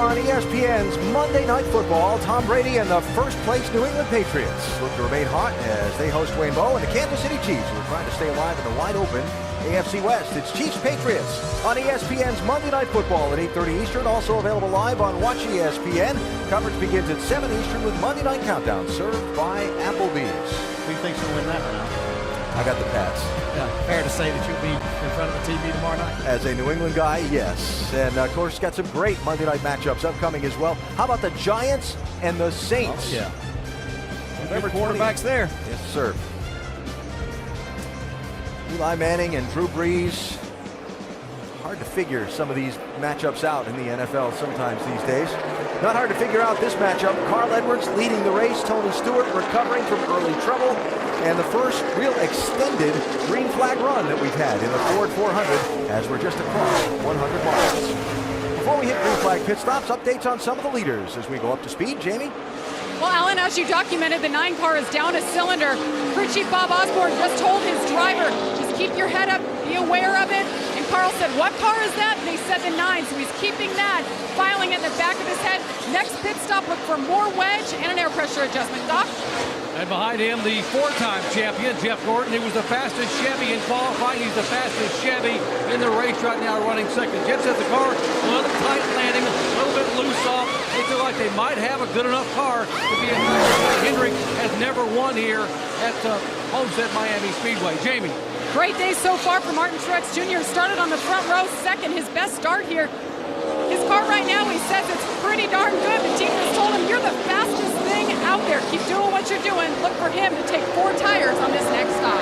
On ESPN's Monday Night Football, Tom Brady and the first-place New England Patriots look to remain hot as they host Wayne Bowe and the Kansas City Chiefs, who are trying to stay alive in the wide-open AFC West. It's Chiefs-Patriots on ESPN's Monday Night Football at 8:30 Eastern, also available live on Watch ESPN. Coverage begins at 7 Eastern with Monday Night Countdown, served by Applebee's. Who do you think's going to win that right now? I got the Pats. Yeah, fair to say that you'll be in front of the TV tomorrow night? As a New England guy, yes. And, of course, got some great Monday night matchups upcoming as well. How about the Giants and the Saints? Oh, yeah. Remember, quarterbacks there. Yes, sir. Eli Manning and Drew Brees. Hard to figure some of these matchups out in the NFL sometimes these days. Not hard to figure out this matchup. Carl Edwards leading the race. Tony Stewart recovering from early trouble. And the first real extended green flag run that we've had in the Ford 400 as we're just across 100 miles. Before we hit green flag pit stops, updates on some of the leaders as we go up to speed. Jamie? Well, Alan, as you documented, the 9 car is down a cylinder. Crew Chief Bob Osborne just told his driver, just keep your head up, be aware of it. And Carl said, what car is that? And they said the 9, so he's keeping that, filing it in the back of his head. Next pit stop, look for more wedge and an air pressure adjustment. Doc? And behind him, the 4-time champion, Jeff Gordon. He was the fastest Chevy in qualifying. He's the fastest Chevy in the race right now, running second. Jeff says the car, a little tight landing, a little bit loose off. They feel like they might have a good enough car to be a Hendrick has never won here at Homestead Miami Speedway. Jamie. Great day so far for Martin Truex Jr. Started on the front row, second, his best start here. His car right now, he says it's pretty darn good. The team has told him, you're the fastest thing out there. Keep doing what you're doing. Look for him to take 4 tires on this next stop.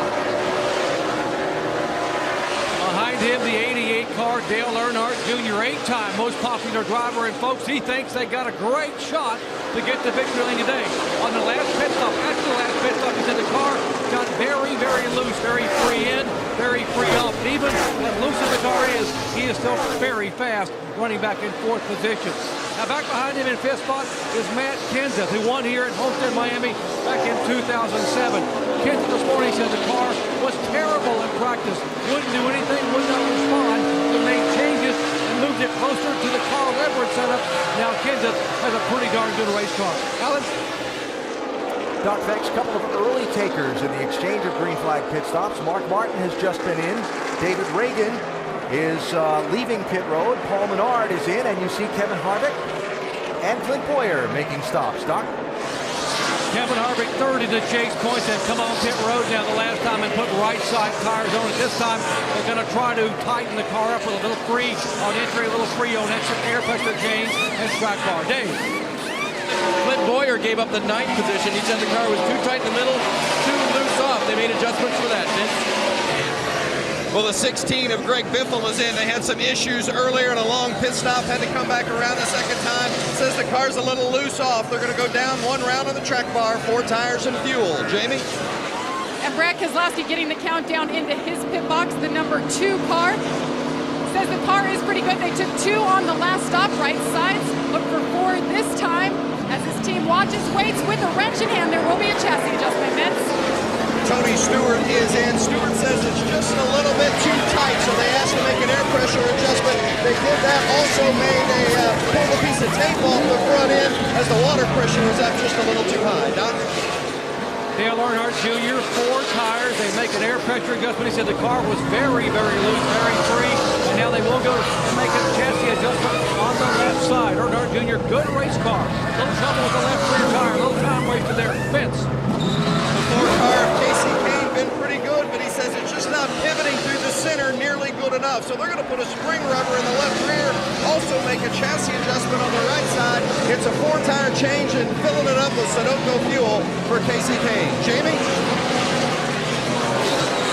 Behind him, the 88 car, Dale Earnhardt Jr., 8-time most popular driver. And folks, he thinks they got a great shot to get the victory lane today. On the last pit stop, after the last pit stop, he said the car got very, very loose, very free in, very free off. And even as loose as the car is, he is still very fast, running back in 4th position. Now back behind him in 5th spot is Matt Kenseth, who won here at Homestead Miami back in 2007. Kenseth this morning said the car was terrible in practice. Wouldn't do anything, would not respond. So made changes and moved it closer to the Carl Edwards setup. Now Kenseth has a pretty darn good race car. Alan? Doc, thanks. A couple of early takers in the exchange of green flag pit stops. Mark Martin has just been in. David Reagan is leaving pit road. Paul Menard is in, and you see Kevin Harvick and Clint Boyer making stops. Doc? Kevin Harvick third in the chase points and come on pit road now the last time and put right side tires on it. This time they're going to try to tighten the car up with a little free on entry, a little free on exit, air pressure change, and track bar. Dave. Clint Boyer gave up the 9th position. He said the car was too tight in the middle, too loose off. They made adjustments for that, Vince. Well, the 16 of Greg Biffle is in. They had some issues earlier in a long pit stop, had to come back around a second time. Says the car's a little loose off. They're going to go down 1 round on the track bar, 4 tires and fuel. Jamie? And Brad Keselowski getting the countdown into his pit box, the number 2 car. Says the car is pretty good. They took 2 on the last stop, right sides. Look for 4 this time. As his team watches, waits with a wrench in hand. There will be a chassis adjustment, Vince. Tony Stewart is in. Stewart says it's just a little bit too tight, so they asked to make an air pressure adjustment. They did that. Also made pulled a piece of tape off the front end as the water pressure was up just a little too high. Doc? Dale Earnhardt Jr., 4 tires. They make an air pressure adjustment. He said the car was very, very loose, very free. And now they will go and make a chassis adjustment on the left side. Earnhardt Jr., good race car. Little trouble with the left rear tire. A little time wasted there. Vince. The 4 car of Casey Kane been pretty good, but he says it's just not pivoting through the center nearly good enough. So they're going to put a spring rubber in the left rear. Also make a chassis adjustment on the right side. It's a 4-tire change and filling it up with Sunoco fuel for Casey Kane. Jamie?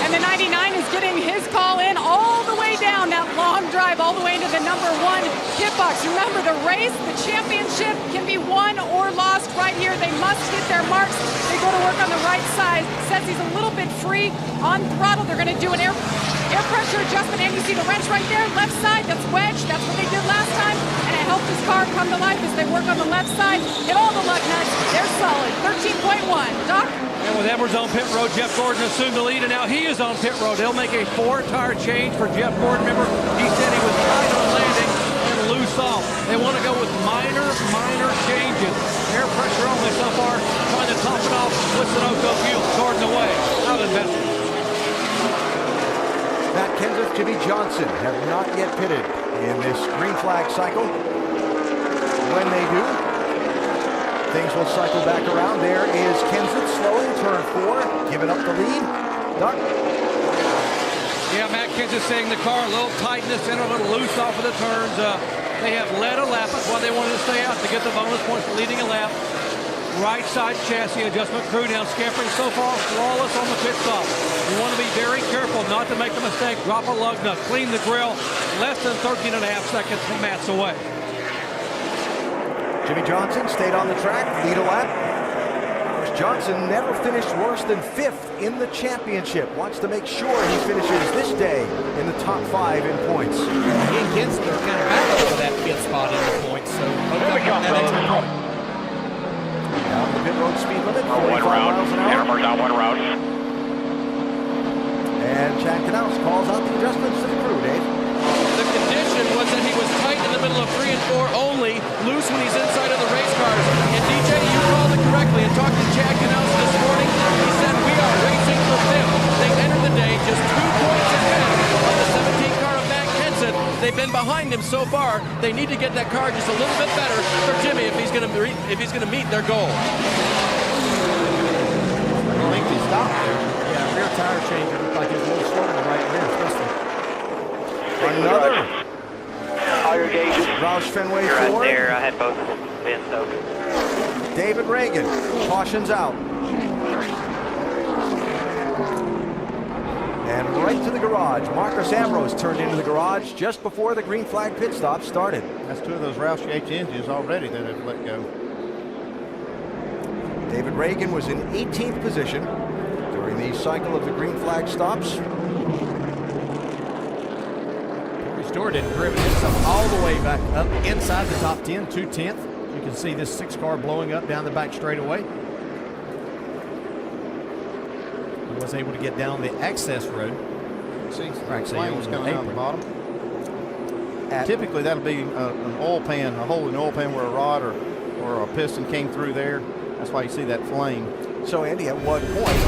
And the 99 is getting his call in all the way down that long drive, all the way into the number 1 pit box. Remember, the race, the championship can be won or lost right here. They must hit their marks. They go to work on the right side. Says he's a little bit free on throttle. They're going to do an air pressure adjustment, and you see the wrench right there, left side. That's wedge. That's what they did last time, and it helped his car come to life as they work on the left side. Hit all the lug nuts. They're solid. 13.1. Doc? And with Edwards on pit road, Jeff Gordon assumed the lead, and now he is on pit road. They'll make a 4-tire change for Jeff Gordon. Remember, he said he was tight on landing and loose off. They want to go with minor changes. Air pressure only so far, trying to top it off with Sunoco fuel. Gordon away. Out of investment. Matt Kenseth, Jimmy Johnson have not yet pitted in this green flag cycle. When they do, things will cycle back around. There is Kenseth slowing, turn 4, giving up the lead. Doc? Yeah, Matt Kenseth saying the car a little tight in the center, a little loose off of the turns. They have led a lap. That's why they wanted to stay out to get the bonus points for leading a lap. Right side chassis adjustment. Crew now scampering so far flawless on the pit stop. You want to be very careful not to make a mistake. Drop a lug nut. Clean the grill. Less than 13.5 seconds from Matt's away. Jimmy Johnson stayed on the track, lead a lap. Of course, Johnson never finished worse than 5th in the championship. Wants to make sure he finishes this day in the top 5 in points. He and Gensler are kind of battling for that 5th spot in the points, so hope that extra point. Down the pit road speed limit, 45 miles an hour. Hammer's on one route. And Chad Knaus calls out the adjustments to the crew, Dave. The condition was that he was tight in the middle of 3 and 4 only, loose when he's inside of the race cars. And DJ, you called it correctly and talked to Chad Knaus this morning. He said, we are racing for fifth. They entered the day just 2 points ahead of the 17 car of Matt Kenseth. They've been behind him so far. They need to get that car just a little bit better for Jimmy if he's going to meet their goal. I think he stopped there. Yeah, rear tire change. It looked like it was a little slow in the right rear, especially. Another. All your gauges. Roush Fenway You're right Ford. there. I had both of them in, so. David Reagan. Cautions out. And right to the garage. Marcus Ambrose turned into the garage just before the green flag pit stop started. That's 2 of those Roush Yates engines already that have let go. David Reagan was in 18th position during the cycle of the green flag stops. Stewart had driven himself all the way back up inside the top 10, 2/10. You can see this 6 car blowing up down the back straightaway. He was able to get down the access road. See, Actually, flames coming out the bottom. At Typically, that'll be an oil pan, a hole in the oil pan where a rod or a piston came through there. That's why you see that flame. So, Andy, at what point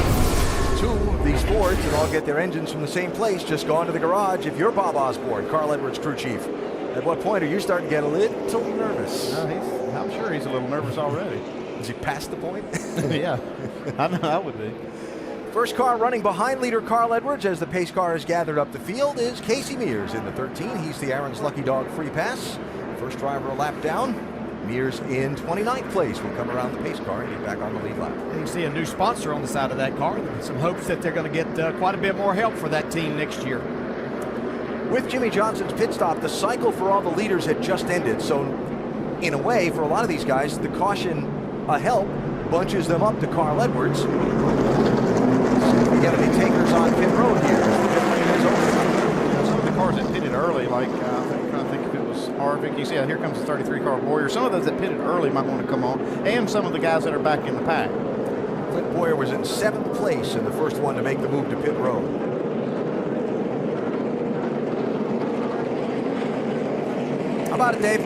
2 of these Fords that all get their engines from the same place just go into the garage? If you're Bob Osborne, Carl Edwards crew chief, at what point are you starting to get a little nervous? I'm sure he's a little nervous already. Is he past the point? Yeah, I know I would be. First car running behind leader Carl Edwards as the pace car is gathered up the field is Casey Mears in the 13. He's the Aaron's Lucky Dog free pass. First driver a lap down. Mears in 29th place will come around the pace car and get back on the lead lap. You can see a new sponsor on the side of that car. Some hopes that they're going to get quite a bit more help for that team next year. With Jimmy Johnson's pit stop, the cycle for all the leaders had just ended. So, in a way, for a lot of these guys, the caution help bunches them up to Carl Edwards. We got any takers on pit road here. The pit lane is open. Some of the cars that pitted early, like I'm trying to think if it was Harvick. You see, here comes the 33 car Boyer. Some of those that pitted early might want to come on, and some of the guys that are back in the pack. Clint Boyer was in 7th place and the first one to make the move to pit road. How about it, Dave?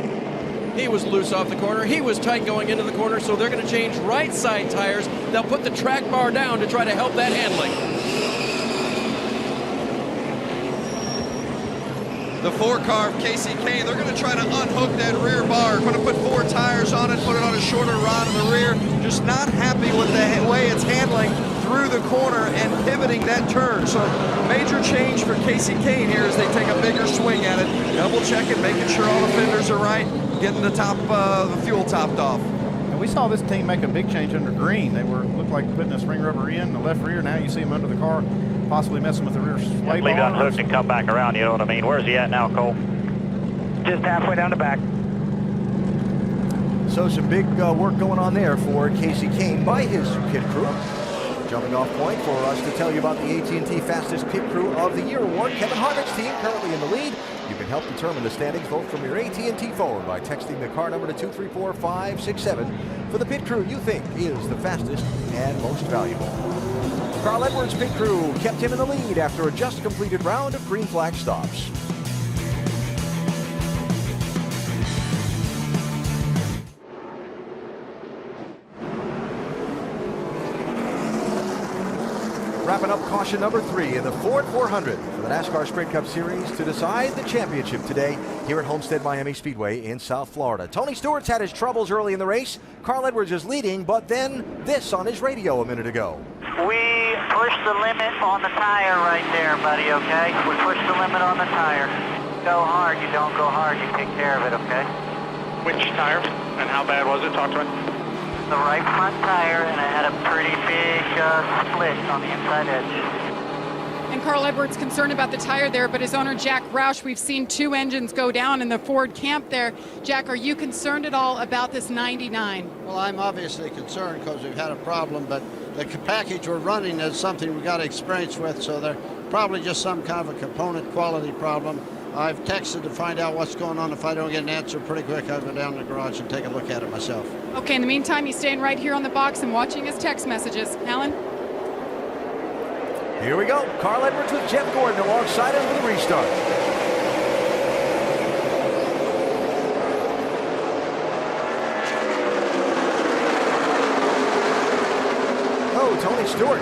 He was loose off the corner. He was tight going into the corner, so they're going to change right side tires. They'll put the track bar down to try to help that handling. The 4 car of Casey Kane, they're going to try to unhook that rear bar. Going to put 4 tires on it, put it on a shorter rod in the rear. Just not happy with the way it's handling through the corner and pivoting that turn. So major change for Casey Kane here as they take a bigger swing at it. Double checking, making sure all the fenders are right, getting the top, the fuel topped off. And we saw this team make a big change under green. They looked like putting a spring rubber in the left rear. Now you see them under the car, possibly messing with the rear sway Leave it bar. unhooked and come back around, you know what I mean? Where's he at now, Cole? Just halfway down the back. So some big work going on there for Casey Kane by his pit crew. Jumping off point for us to tell you about the AT&T Fastest Pit Crew of the Year award. Kevin Harvick's team currently in the lead. You can help determine the standings. Vote from your AT&T phone by texting the car number to 234567 for the pit crew you think is the fastest and most valuable. Carl Edwards' pit crew kept him in the lead after a just completed round of green flag stops. Wrapping up caution number 3 in the Ford 400 for the NASCAR Sprint Cup Series to decide the championship today here at Homestead Miami Speedway in South Florida. Tony Stewart's had his troubles early in the race. Carl Edwards is leading, but then this on his radio a minute ago. We pushed the limit on the tire right there, buddy, okay? We pushed the limit on the tire. Go hard, you don't go hard, you take care of it, okay? Which tire? And how bad was it? Talk to me. The right front tire, and it had a pretty big split on the inside edge. And Carl Edwards concerned about the tire there, but his owner, Jack Roush, we've seen 2 engines go down in the Ford camp there. Jack, are you concerned at all about this 99? Well, I'm obviously concerned because we've had a problem, but the package we're running is something we've got experience with, so they're probably just some kind of a component quality problem. I've texted to find out what's going on. If I don't get an answer pretty quick, I'll go down to the garage and take a look at it myself. Okay, in the meantime, he's staying right here on the box and watching his text messages. Alan? Here we go. Carl Edwards with Jeff Gordon alongside him for the restart. Oh, Tony Stewart.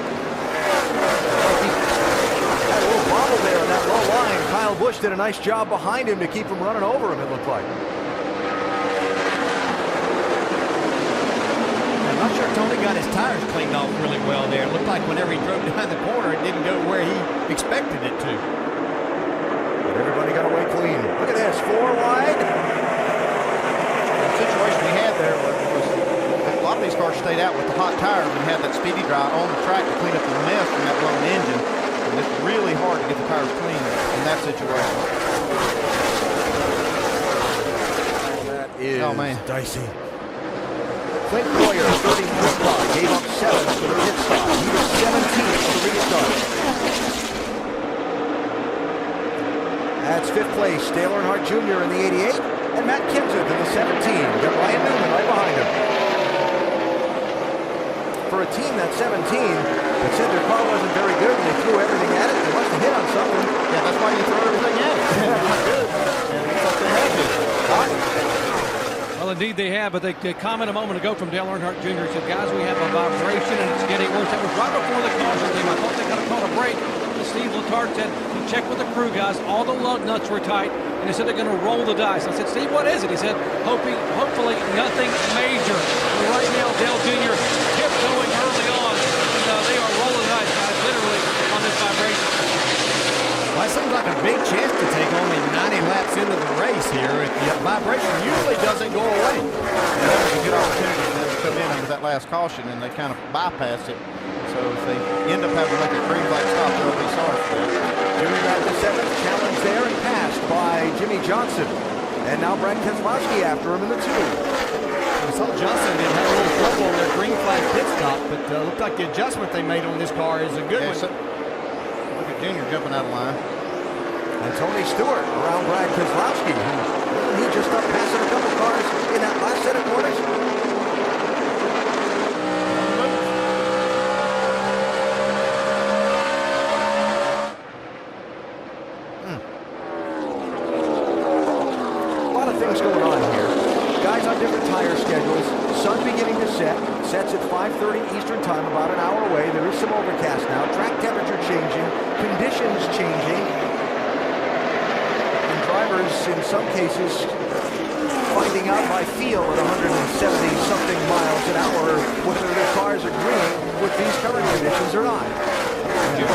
Had a little bobble there on that low line. Kyle Busch did a nice job behind him to keep him running over him, it looked like. I'm not sure Tony got his tires cleaned off really well there. It looked like whenever he drove down the corner, it didn't go where he expected it to. But everybody got away clean. Look at this, 4 wide. The situation we had there was a lot of these cars stayed out with the hot tires and had that speedy dry on the track to clean up the mess from that blown engine. And it's really hard to get the tires clean in that situation. That is dicey. Clint Boyer, 34th car, gave up 7 for the pit stop. He was 17th for the restart. That's 5th place, Dale Earnhardt Jr. in the 88, and Matt Kenseth in the 17. Got Ryan Newman right behind him. For a team that's 17, that said their car wasn't very good and they threw everything at it, they must have hit on something. Yeah, that's why you throw everything at it. Not good. And it looks like they have it. Well, indeed they have, but they comment a moment ago from Dale Earnhardt Jr. He said, guys, we have a vibration and it's getting worse. That was right before the caution team. I thought they could have caught a break. But Steve Letarte said he checked with the crew guys. All the lug nuts were tight, and he said they're going to roll the dice. I said, Steve, what is it? He said, hopefully nothing major. But right now, Dale Jr. tiptoeing early on, and they are rolling the dice, guys, literally on this vibration. Well, it seems like a big chance to take only 90 laps into the race here. If the vibration usually doesn't go away. Yeah, that was a good opportunity for them to come in under that last caution, and they kind of bypassed it. So if they end up having to make a green flag stop, they'll be sorry for that. Junior got the 7th challenge there and passed by Jimmy Johnson. And now Brad Keselowski after him in the 2. We saw Johnson did have a little trouble on their green flag pit stop, but looked like the adjustment they made on this car is a good one. So, look at Junior jumping out of line. And Tony Stewart around Brad Keselowski, who he just up passing a couple cars in that last set of corners. A lot of things going on here. Guys on different tire schedules. Sun beginning to set. Sets at 5:30 Eastern time, about an hour away. There is some overcast now. Track temperature changing. Conditions changing. Drivers, in some cases, finding out by feel at 170-something miles an hour whether their cars are agreeing with these current conditions or not. He's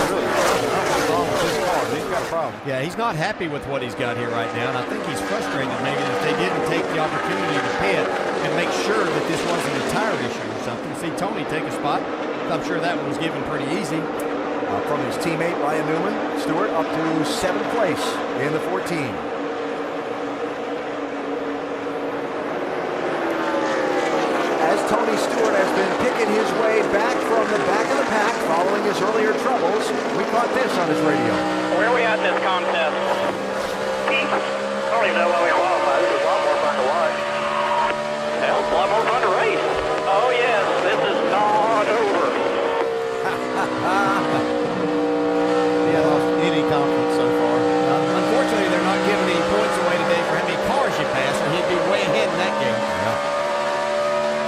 got a problem. Yeah, he's not happy with what he's got here right now, and I think he's frustrated maybe that they didn't take the opportunity to pit and make sure that this wasn't a tire issue or something. See Tony take a spot. I'm sure that one was given pretty easy. From his teammate Ryan Newman, Stewart up to 7th place in the 14. As Tony Stewart has been picking his way back from the back of the pack following his earlier troubles, we caught this on his radio. Where are we at in this contest? I don't even know why we qualified. This is a lot more fun to watch. Hell, it's a lot more fun to race. Oh yes, this is not over. Yeah, lost any confidence so far. Unfortunately, they're not giving any points away today for how many cars you pass, or he'd be way ahead in that game.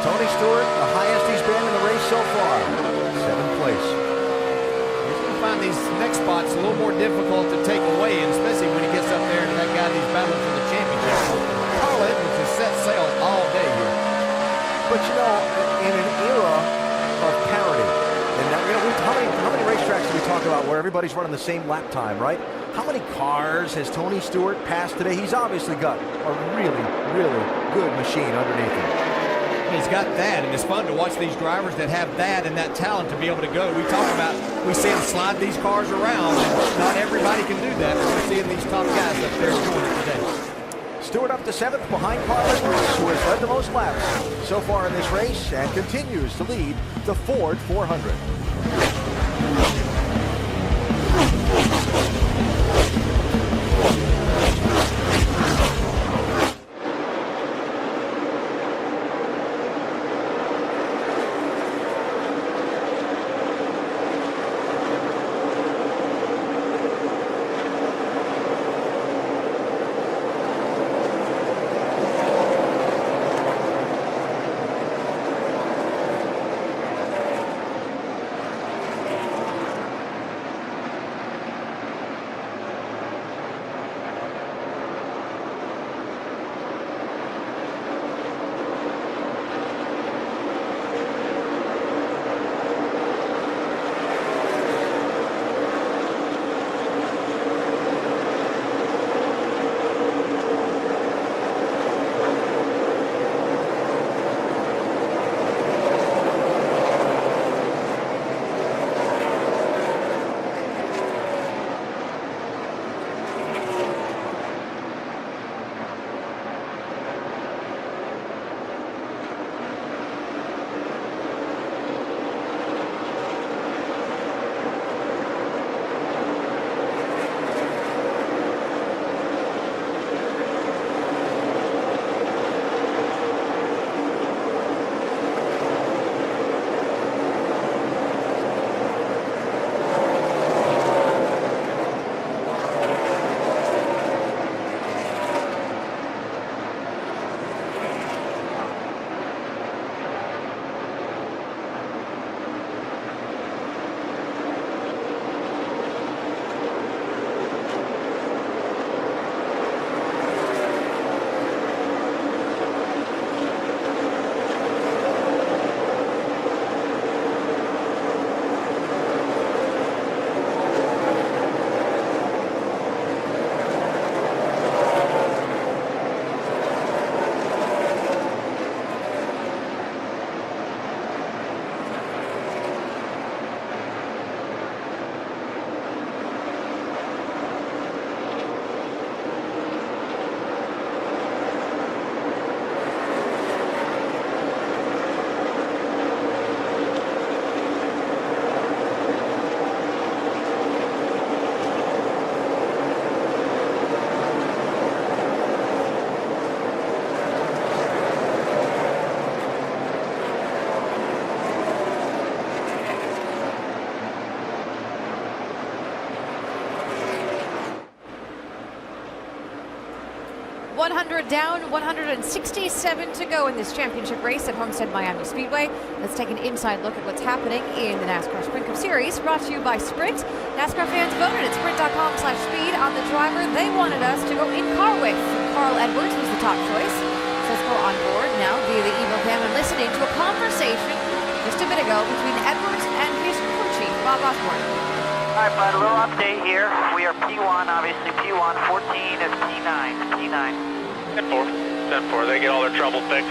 Tony Stewart, the highest he's been in the race so far, 7th place. He's going to find these next spots a little more difficult to take away, and especially when he gets up there and that guy he's battling for the championship. Carl Edwards has set sail all day here. But you know, in an era of parity, and now, you know, how many racetracks do we talk about where everybody's running the same lap time, right? How many cars has Tony Stewart passed today? He's obviously got a really, really good machine underneath him. He's got that, and it's fun to watch these drivers that have that and that talent to be able to go. We talk about, we see them slide these cars around, and not everybody can do that, but we're seeing these top guys up there doing it today. Stewart up to 7th behind Carl Edwards, who has led the most laps so far in this race and continues to lead the Ford 400. 100 down, 167 to go in this championship race at Homestead Miami Speedway. Let's take an inside look at what's happening in the NASCAR Sprint Cup Series, brought to you by Sprint. NASCAR fans voted at sprint.com/speed on the driver they wanted us to go in car with. Carl Edwards was the top choice. Let's go on board now via the Evo Cam and listening to a conversation just a bit ago between Edwards and his crew chief, Bob Osborne. All right, bud, a little update here. We are P1, obviously P1, 14 is P9, P9. 10-4, 10-4, they get all their trouble fixed.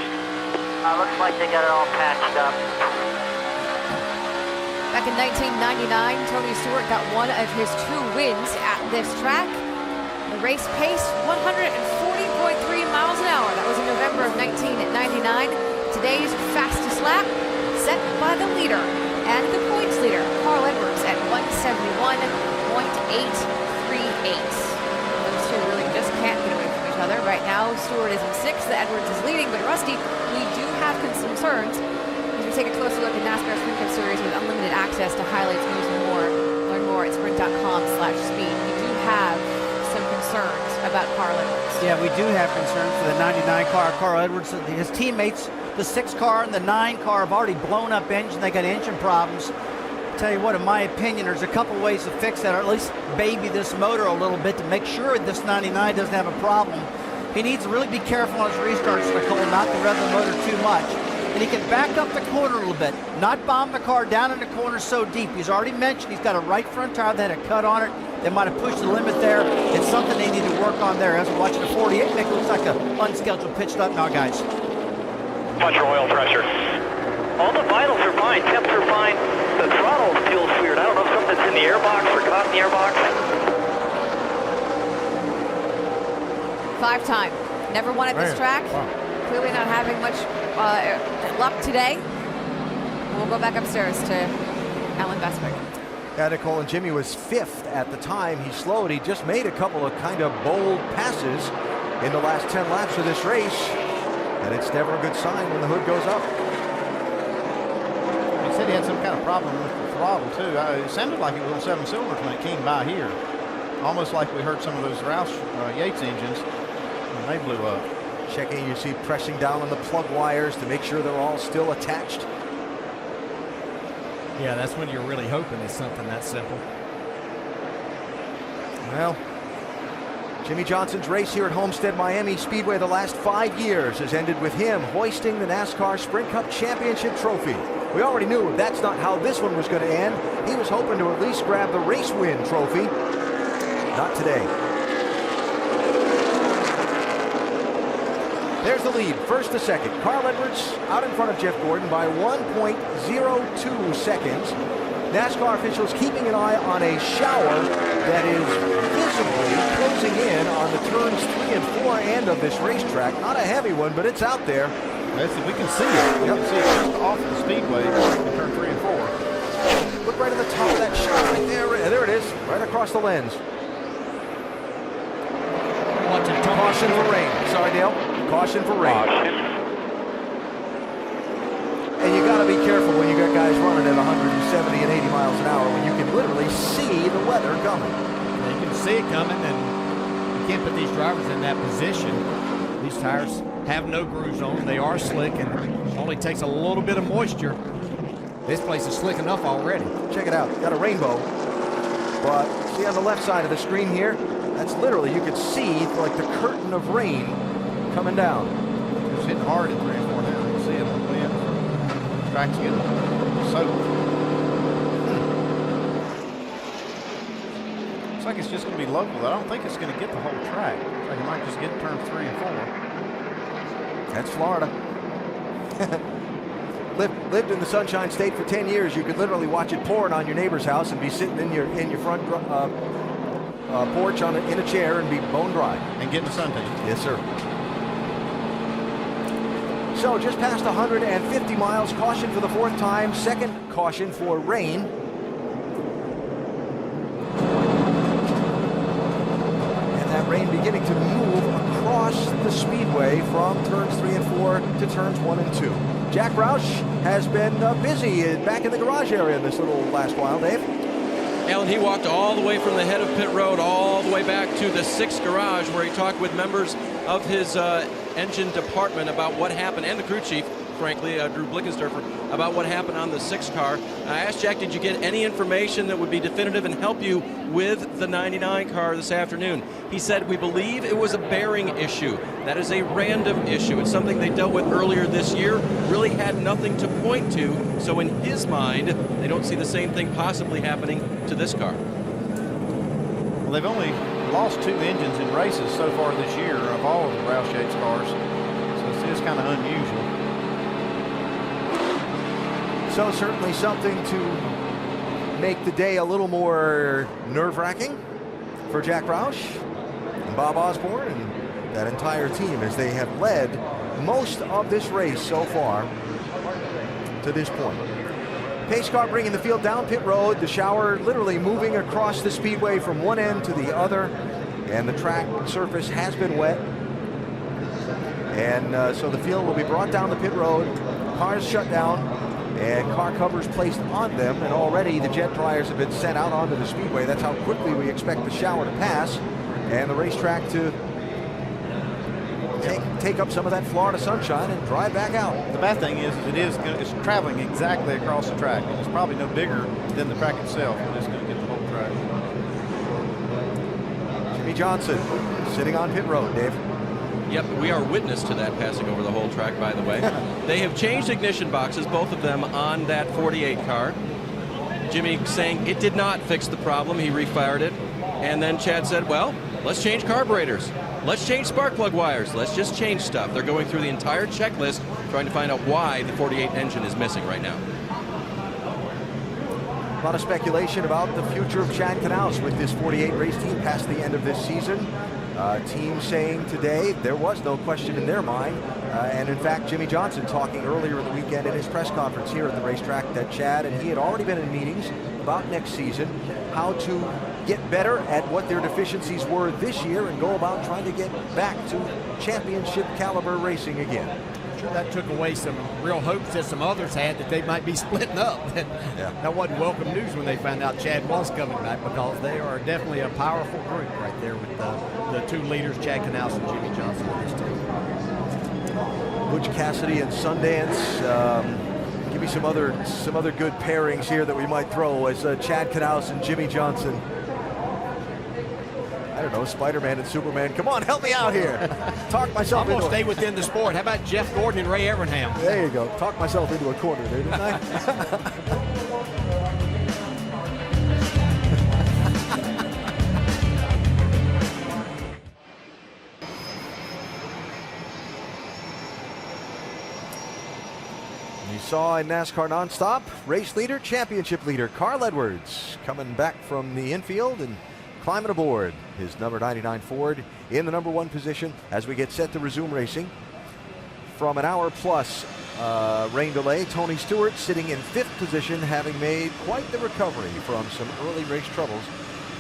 Looks like they got it all patched up. Back in 1999, Tony Stewart got one of his 2 wins at this track. The race paced 140.3 miles an hour. That was in November of 1999. Today's fastest lap set by the leader and the points leader, Carl Edwards, at 171.838. Those two really just can't get away from each other. Right now, Stewart is in 6th, Edwards is leading, but Rusty, we do have concerns as we take a closer look at NASCAR Sprint Cup Series with unlimited access to highlights, news, and more. Learn more at sprint.com/speed. We do have some concerns about Carl Edwards. Yeah, we do have concerns for the 99 car. Carl Edwards, his teammates, the 6 car and the 9 car have already blown up engine. They got engine problems. Tell you what, in my opinion, there's a couple ways to fix that, or at least baby this motor a little bit to make sure this 99 doesn't have a problem. He needs to really be careful on his restarts, Nicole, not to rev the motor too much. And he can back up the corner a little bit, not bomb the car down in the corner so deep. He's already mentioned he's got a right front tire that had a cut on it. They might have pushed the limit there. It's something they need to work on there. As we're watching the 48, it looks like an unscheduled pit stop now, guys. Watch your oil pressure. All the vitals are fine, temps are fine. The throttle feels weird. I don't know if something's in the airbox or caught in the airbox. 5-time. Never won at this track. Wow. Clearly not having much luck today. We'll go back upstairs to Alan Bestwick. Yeah, Nicole, and Jimmy was 5th at the time. He slowed. He just made a couple of kind of bold passes in the last 10 laps of this race. And it's never a good sign when the hood goes up. He said he had some kind of problem with the throttle, too. It sounded like it was on 7 cylinders when it came by here. Almost like we heard some of those Roush Yates engines when they blew up. Checking, you see pressing down on the plug wires to make sure they're all still attached. Yeah, that's when you're really hoping it's something that simple. Well, Jimmy Johnson's race here at Homestead Miami Speedway the last 5 years has ended with him hoisting the NASCAR Sprint Cup Championship trophy. We already knew that's not how this one was going to end. He was hoping to at least grab the race win trophy. Not today. There's the lead, 1st to 2nd. Carl Edwards out in front of Jeff Gordon by 1.02 seconds. NASCAR officials keeping an eye on a shower that is visibly closing in on the turns 3 and 4 end of this racetrack. Not a heavy one, but it's out there. We can see it. We can see it just off the speedway in turn 3 and 4. Look right at the top of that shot right there. There it is, right across the lens. Caution for rain. Sorry, Dale. Caution for rain. And you got to be careful when you got guys running at 170 and 80 miles an hour when you can literally see the weather coming. You can see it coming, and you can't put these drivers in that position. These tires have no grooves on them. They are slick, and it only takes a little bit of moisture. This place is slick enough already. Check it out. Got a rainbow. But see on the left side of the screen here, that's literally, you could see like the curtain of rain coming down. It's hitting hard in 3 and 4 now. You can see it on the wind. The track's getting soaked. Looks like it's just going to be local. I don't think it's going to get the whole track. Looks like it might just get turn 3 and 4. That's Florida. Lived in the Sunshine State for 10 years. You could literally watch it pouring on your neighbor's house and be sitting in your front porch in a chair and be bone dry. And getting a suntan. Yes, sir. So just past 150 miles, caution for the 4th time, 2nd caution for rain. And that rain beginning to move across the speedway from turns 3 and 4 to turns 1 and 2. Jack Roush has been busy back in the garage area this little last while, Dave. Alan, he walked all the way from the head of pit road all the way back to the 6th garage where he talked with members of his engine department about what happened, and the crew chief, frankly, Drew Blickensderfer, about what happened on the 6 car. I asked Jack, did you get any information that would be definitive and help you with the 99 car this afternoon? He said, we believe it was a bearing issue. That is a random issue. It's something they dealt with earlier this year, really had nothing to point to. So in his mind, they don't see the same thing possibly happening to this car. Well, they've only lost 2 engines in races so far this year of all of the Roush Yates cars. So it's kind of unusual. So certainly something to make the day a little more nerve-wracking for Jack Roush and Bob Osborne and that entire team, as they have led most of this race so far to this point. Pace car bringing the field down pit road, the shower literally moving across the speedway from one end to the other, and the track surface has been wet. And so the field will be brought down the pit road, cars shut down, and car covers placed on them, and already the jet dryers have been sent out onto the speedway. That's how quickly we expect the shower to pass and the racetrack to take up some of that Florida sunshine and dry back out. The bad thing is it's traveling exactly across the track, and it's probably no bigger than the track itself. It's going to get the whole track. Jimmie Johnson sitting on pit road, Dave. Yep, we are witness to that passing over the whole track, by the way. They have changed ignition boxes, both of them on that 48 car. Jimmy saying it did not fix the problem. He refired it. And then Chad said, well, let's change carburetors. Let's change spark plug wires. Let's just change stuff. They're going through the entire checklist, trying to find out why the 48 engine is missing right now. A lot of speculation about the future of Chad Knaus with this 48 race team past the end of this season. Team saying today there was no question in their mind, and in fact Jimmie Johnson talking earlier in the weekend in his press conference here at the racetrack that Chad and he had already been in meetings about next season, how to get better at what their deficiencies were this year and go about trying to get back to championship caliber racing again. Sure, that took away some real hopes that some others had that they might be splitting up. That wasn't welcome news when they found out Chad was coming back, because they are definitely a powerful group right there with the 2 leaders, Chad Knaus and Jimmie Johnson on this team. Butch Cassidy and Sundance. Give me some other good pairings here that we might throw as Chad Knaus and Jimmie Johnson. I don't know, Spider-Man and Superman. Come on, help me out here. Talk myself I'm going to into stay within the sport. How about Jeff Gordon and Ray Evernham? There you go. Talk myself into a corner there, didn't I? You saw in NASCAR Nonstop, race leader, championship leader, Carl Edwards coming back from the infield and climbing aboard his number 99 Ford in the number 1 position as we get set to resume racing. From an hour plus rain delay, Tony Stewart sitting in 5th position, having made quite the recovery from some early race troubles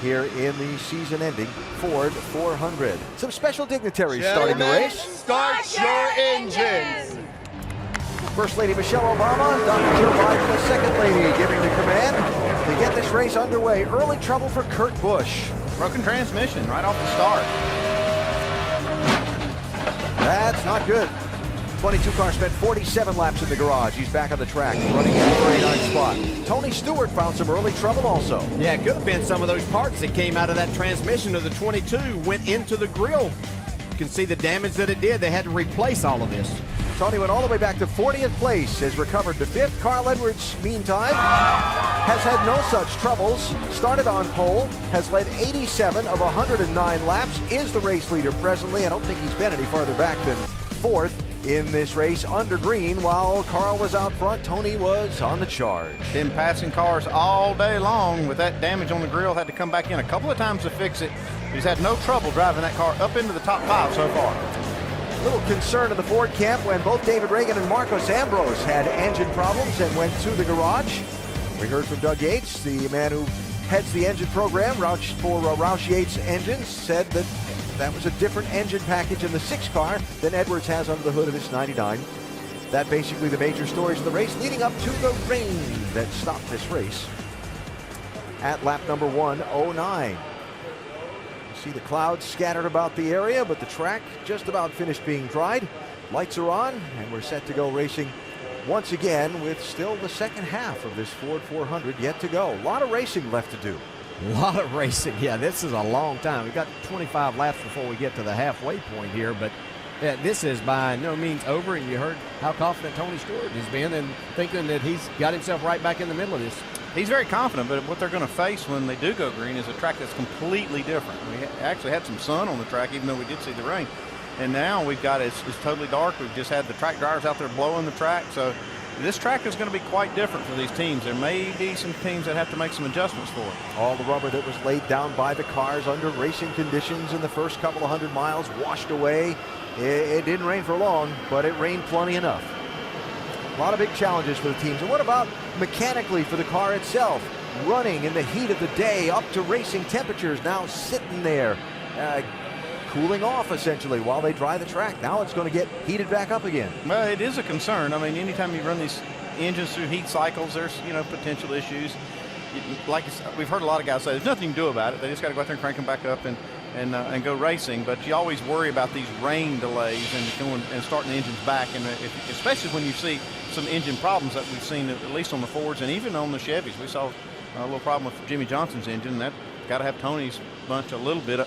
here in the season-ending Ford 400. Some special dignitaries starting the race. Start your engines! First Lady Michelle Obama, Dr. Jill Biden, the Second Lady, giving the command to get this race underway. Early trouble for Kurt Busch. Broken transmission right off the start. That's not good. 22 car spent 47 laps in the garage. He's back on the track, running in the 39th spot. Tony Stewart found some early trouble also. Yeah, it could have been some of those parts that came out of that transmission of the 22 went into the grill. You can see the damage that it did. They had to replace all of this. Tony went all the way back to 40th place, has recovered to 5th. Carl Edwards, meantime, has had no such troubles. Started on pole, has led 87 of 109 laps, is the race leader presently. I don't think he's been any farther back than 4th in this race under green. While Carl was out front, Tony was on the charge. Been passing cars all day long with that damage on the grill. Had to come back in a couple of times to fix it. He's had no trouble driving that car up into the top 5 so far. Little concern in the Ford camp when both David Reagan and Marcos Ambrose had engine problems and went to the garage. We heard from Doug Yates, the man who heads the engine program for Roush Yates Engines, said that that was a different engine package in the 6 car than Edwards has under the hood of his 99. That basically the major stories of the race leading up to the rain that stopped this race. at lap number 109. You see the clouds scattered about the area, but the track just about finished being dried. Lights are on, and we're set to go racing once again with still the second half of this Ford 400 yet to go. A lot of racing left to do. A lot of racing. Yeah, this is a long time. We've got 25 laps before we get to the halfway point here, but this is by no means over, and you heard how confident Tony Stewart has been and thinking that he's got himself right back in the middle of this. He's very confident, but what they're going to face when they do go green is a track that's completely different. We actually had some sun on the track, even though we did see the rain. And now we've got it's totally dark. We've just had the track drivers out there blowing the track. So this track is going to be quite different for these teams. There may be some teams that have to make some adjustments for it. All the rubber that was laid down by the cars under racing conditions in the first couple of 100 miles washed away. It didn't rain for long, but it rained plenty enough. A lot of big challenges for the teams. And what about mechanically for the car itself? Running in the heat of the day up to racing temperatures, now sitting there, cooling off essentially while they dry the track. Now it's going to get heated back up again. Well, it is a concern. I mean, anytime you run these engines through heat cycles, there's, potential issues. Like we've heard a lot of guys say, there's nothing you can do about it. They just got to go out there and crank them back up and go racing. But you always worry about these rain delays and starting the engines back, and especially when you see some engine problems that we've seen at least on the Fords and even on the Chevys. We saw a little problem with Jimmy Johnson's engine, and that got to have Tony's bunch a little bit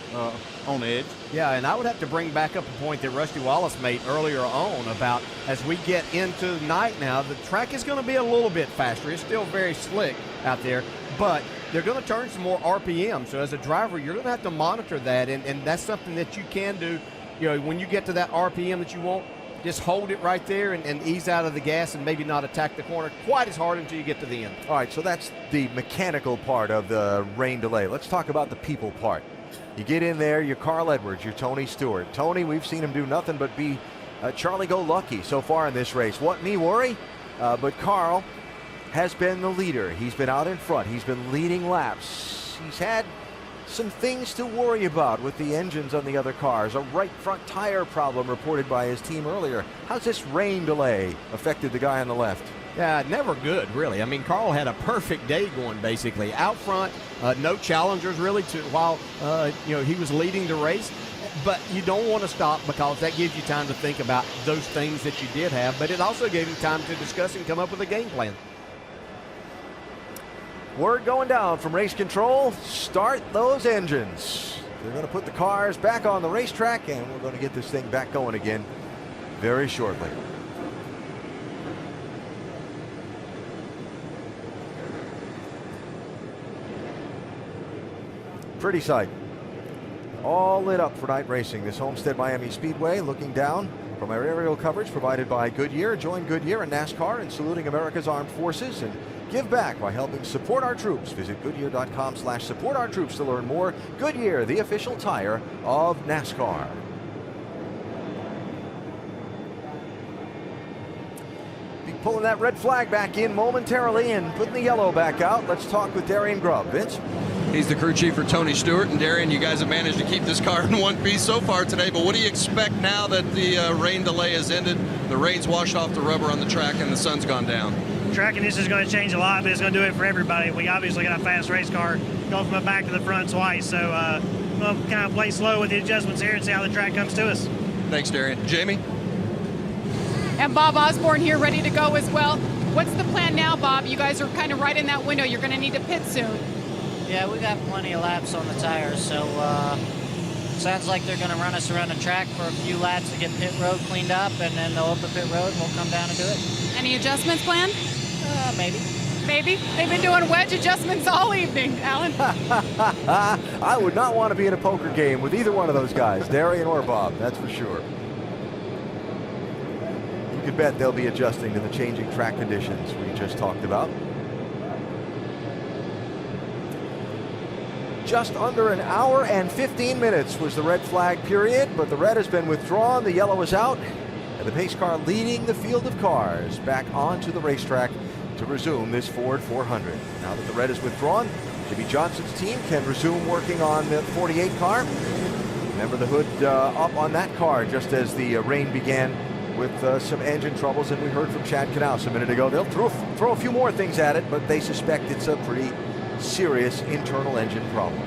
on edge. Yeah, and I would have to bring back up a point that Rusty Wallace made earlier on about as we get into night now, the track is going to be a little bit faster. It's still very slick out there, but they're going to turn some more RPM. So as a driver, you're going to have to monitor that, and that's something that you can do. When you get to that RPM that you want, just hold it right there and ease out of the gas and maybe not attack the corner quite as hard until you get to the end. All right, so that's the mechanical part of the rain delay. Let's talk about the people part. You get in there, you're Carl Edwards, you're Tony Stewart. Tony, we've seen him do nothing but be Charlie-go-lucky so far in this race. What me worry? But Carl has been the leader. He's been out in front. He's been leading laps. He's had some things to worry about with the engines on the other cars. A right front tire problem reported by his team earlier. How's this rain delay affected the guy on the left? Yeah, never good, really. I mean, Carl had a perfect day going, basically. Out front, no challengers, really, while he was leading the race. But you don't want to stop because that gives you time to think about those things that you did have. But it also gave you time to discuss and come up with a game plan. Word going down from race control, start those engines. They're going to put the cars back on the racetrack, and we're going to get this thing back going again very shortly. Pretty sight. All lit up for night racing. This Homestead Miami Speedway, looking down from our aerial coverage provided by Goodyear. Join Goodyear and NASCAR in saluting America's armed forces and give back by helping support our troops. Visit Goodyear.com/support our troops to learn more. Goodyear, the official tire of NASCAR. Be pulling that red flag back in momentarily and putting the yellow back out. Let's talk with Darian Grubb. Vince? He's the crew chief for Tony Stewart. And Darian, you guys have managed to keep this car in one piece so far today, but what do you expect now that the rain delay has ended, the rain's washed off the rubber on the track, and the sun's gone down? Track conditions is going to change a lot, but it's going to do it for everybody. We obviously got a fast race car, go from the back to the front twice, so we'll kind of play slow with the adjustments here and see how the track comes to us. Thanks, Darian. Jamie? And Bob Osborne here, ready to go as well. What's the plan now, Bob? You guys are kind of right in that window. You're going to need to pit soon. Yeah, we got plenty of laps on the tires, so sounds like they're going to run us around the track for a few laps to get pit road cleaned up, and then they'll open pit road and we'll come down and do it. Any adjustments planned? Maybe. Maybe? They've been doing wedge adjustments all evening, Alan. I would not want to be in a poker game with either one of those guys, Darian or Bob, that's for sure. You could bet they'll be adjusting to the changing track conditions we just talked about. Just under an hour and 15 minutes was the red flag period, but the red has been withdrawn, the yellow is out, and the pace car leading the field of cars back onto the racetrack to resume this Ford 400. Now that the red is withdrawn, Jimmy Johnson's team can resume working on the 48 car. Remember the hood up on that car just as the rain began with some engine troubles, and we heard from Chad Knaus a minute ago. They'll throw a few more things at it, but they suspect it's a pretty serious internal engine problem.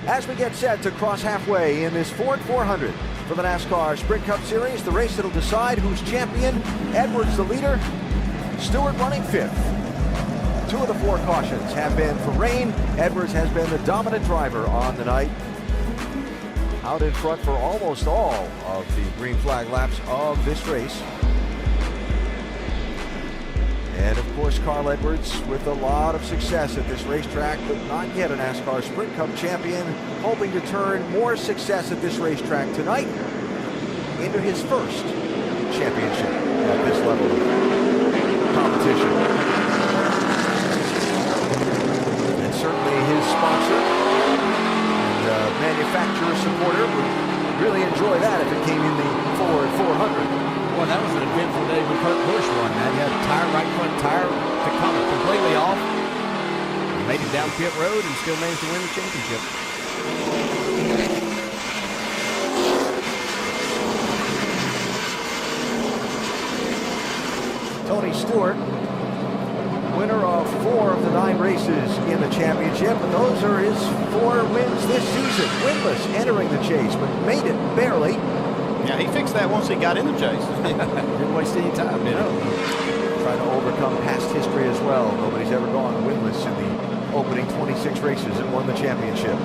As we get set to cross halfway in this Ford 400 for the NASCAR Sprint Cup Series, the race that'll decide who's champion. Edwards the leader, Stewart running 5th. 2 of the 4 cautions have been for rain. Edwards has been the dominant driver on the night, out in front for almost all of the green flag laps of this race. And of course, Carl Edwards with a lot of success at this racetrack, but not yet a NASCAR Sprint Cup champion, hoping to turn more success at this racetrack tonight into his first championship at this level of competition. And certainly his sponsor and manufacturer supporter would really enjoy that if it came in the Ford 400. Well, that was an eventful day when Kurt Busch won that. He had a right front tire to come completely off. Made it down pit road and still managed to win the championship. Tony Stewart, winner of 4 of the 9 races in the championship, and those are his 4 wins this season. Winless entering the chase, but made it barely. Yeah, he fixed that once he got in the chase. Didn't waste any time, did he? Trying to overcome past history as well. Nobody's ever gone winless in the opening 26 races and won the championship.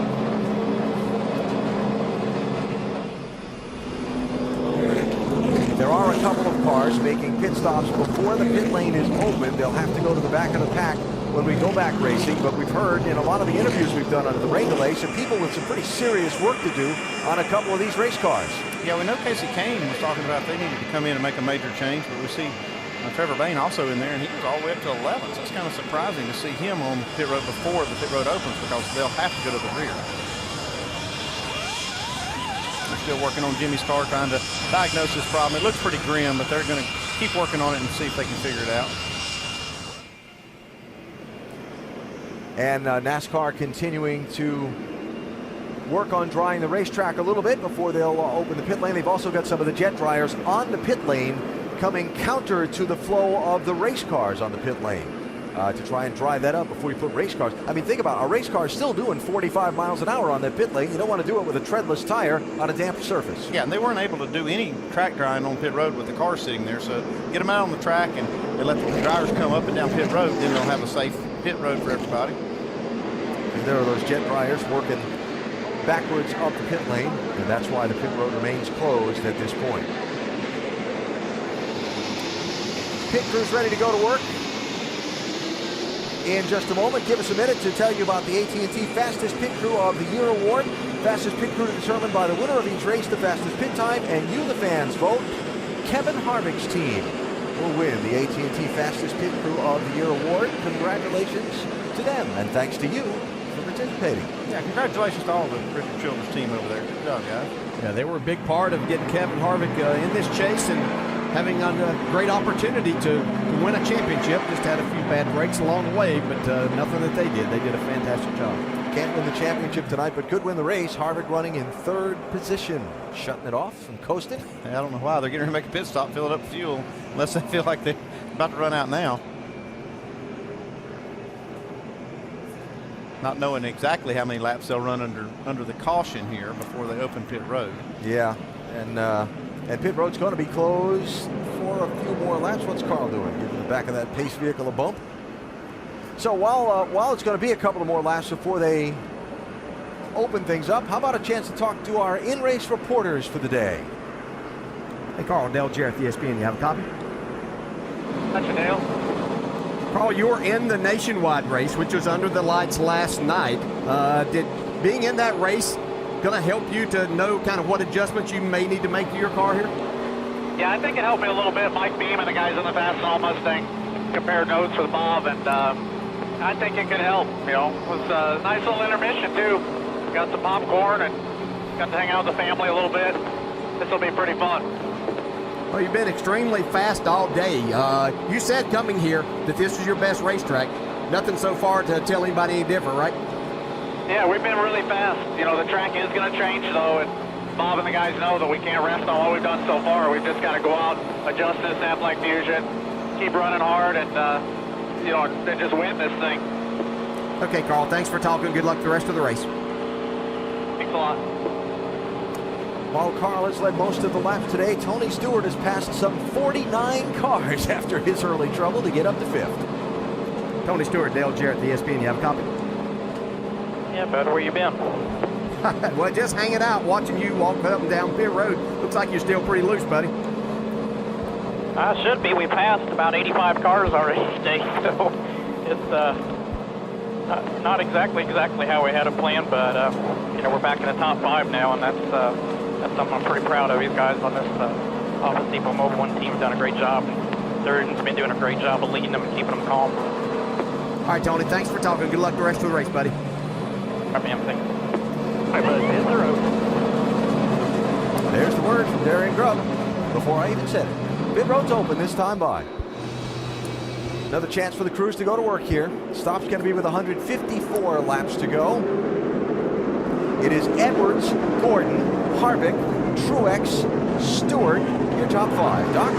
There are a couple of cars making pit stops before the pit lane is open. They'll have to go to the back of the pack when we go back racing, but we've heard in a lot of the interviews we've done under the rain delay some people with some pretty serious work to do on a couple of these race cars. Yeah, we know Casey Kane was talking about they needed to come in and make a major change, but we see Trevor Bayne also in there, and he was all the way up to 11, so it's kind of surprising to see him on pit road before the pit road opens because they'll have to go to the rear. They're still working on Jimmy's car, trying to diagnose this problem. It looks pretty grim, but they're going to keep working on it and see if they can figure it out. And NASCAR continuing to work on drying the racetrack a little bit before they'll open the pit lane. They've also got some of the jet dryers on the pit lane coming counter to the flow of the race cars on the pit lane to try and dry that up before you put race cars. I mean, think about it. A race car is still doing 45 miles an hour on that pit lane. You don't want to do it with a treadless tire on a damp surface. Yeah, and they weren't able to do any track drying on pit road with the car sitting there. So get them out on the track and they let the drivers come up and down pit road. Then they'll have a safe pit road for everybody. And there are those jet dryers working backwards up the pit lane, and that's why the pit road remains closed at this point. Pit crew's ready to go to work in just a moment. Give us a minute to tell you about the AT&T Fastest Pit Crew of the Year Award. Fastest Pit Crew determined by the winner of each race, the fastest pit time, and you, the fans, vote. Kevin Harvick's team will win the AT&T Fastest Pit Crew of the Year Award. Congratulations to them, and thanks to you for participating. Yeah, congratulations to all the Richard Childress team over there. Good job, guys. Yeah, they were a big part of getting Kevin Harvick in this chase and having a great opportunity to win a championship. Just had a few bad breaks along the way, but nothing that they did. They did a fantastic job. Can't win the championship tonight, but could win the race. Harvick running in 3rd position, shutting it off and coasting. I don't know why. They're getting ready to make a pit stop, fill it up with fuel, unless they feel like they're about to run out now. Not knowing exactly how many laps they'll run under the caution here before they open pit road. Yeah, and pit road's going to be closed for a few more laps. What's Carl doing? Giving the back of that pace vehicle a bump. So while it's going to be a couple of more laps before they open things up, how about a chance to talk to our in-race reporters for the day? Hey, Carl, Dale Jarrett, ESPN. You have a copy? That's you, Dale. Carl, you were in the Nationwide race, which was under the lights last night. Did being in that race going to help you to know kind of what adjustments you may need to make to your car here? Yeah, I think it helped me a little bit. Mike Beam and the guys in the Fastenal Mustang compared notes with Bob, and I think it could help. You know, it was a nice little intermission too. Got some popcorn and got to hang out with the family a little bit. This will be pretty fun. Well, you've been extremely fast all day. You said coming here that this was your best racetrack. Nothing so far to tell anybody any different, right? Yeah, we've been really fast. You know, the track is going to change, though, and Bob and the guys know that we can't rest on what we've done so far. We've just got to go out, adjust this Snap-like Fusion, keep running hard and, and just win this thing. Okay, Carl, thanks for talking. Good luck the rest of the race. Thanks a lot. While Carl has led most of the lap today, Tony Stewart has passed some 49 cars after his early trouble to get up to 5th. Tony Stewart, Dale Jarrett, the ESPN. You have a copy? Yeah, bud, where you been? Well, just hanging out, watching you walk up and down pit road. Looks like you're still pretty loose, buddy. I should be. We passed about 85 cars already today, so it's not exactly how we had it planned, but we're back in the top 5 now, and that's something I'm pretty proud of. These guys on this Office Depot Mobil 1 team have done a great job. Durden's been doing a great job of leading them and keeping them calm. All right, Tony, thanks for talking. Good luck the rest of the race, buddy. All right, man, thanks. All right, bud, hit the road. There's the word from Darian Grubb before I even said it. Pit road's open this time by. Another chance for the crews to go to work here. Stop's going to be with 154 laps to go. It is Edwards, Gordon, Harvick, Truex, Stewart, your top 5. Doc?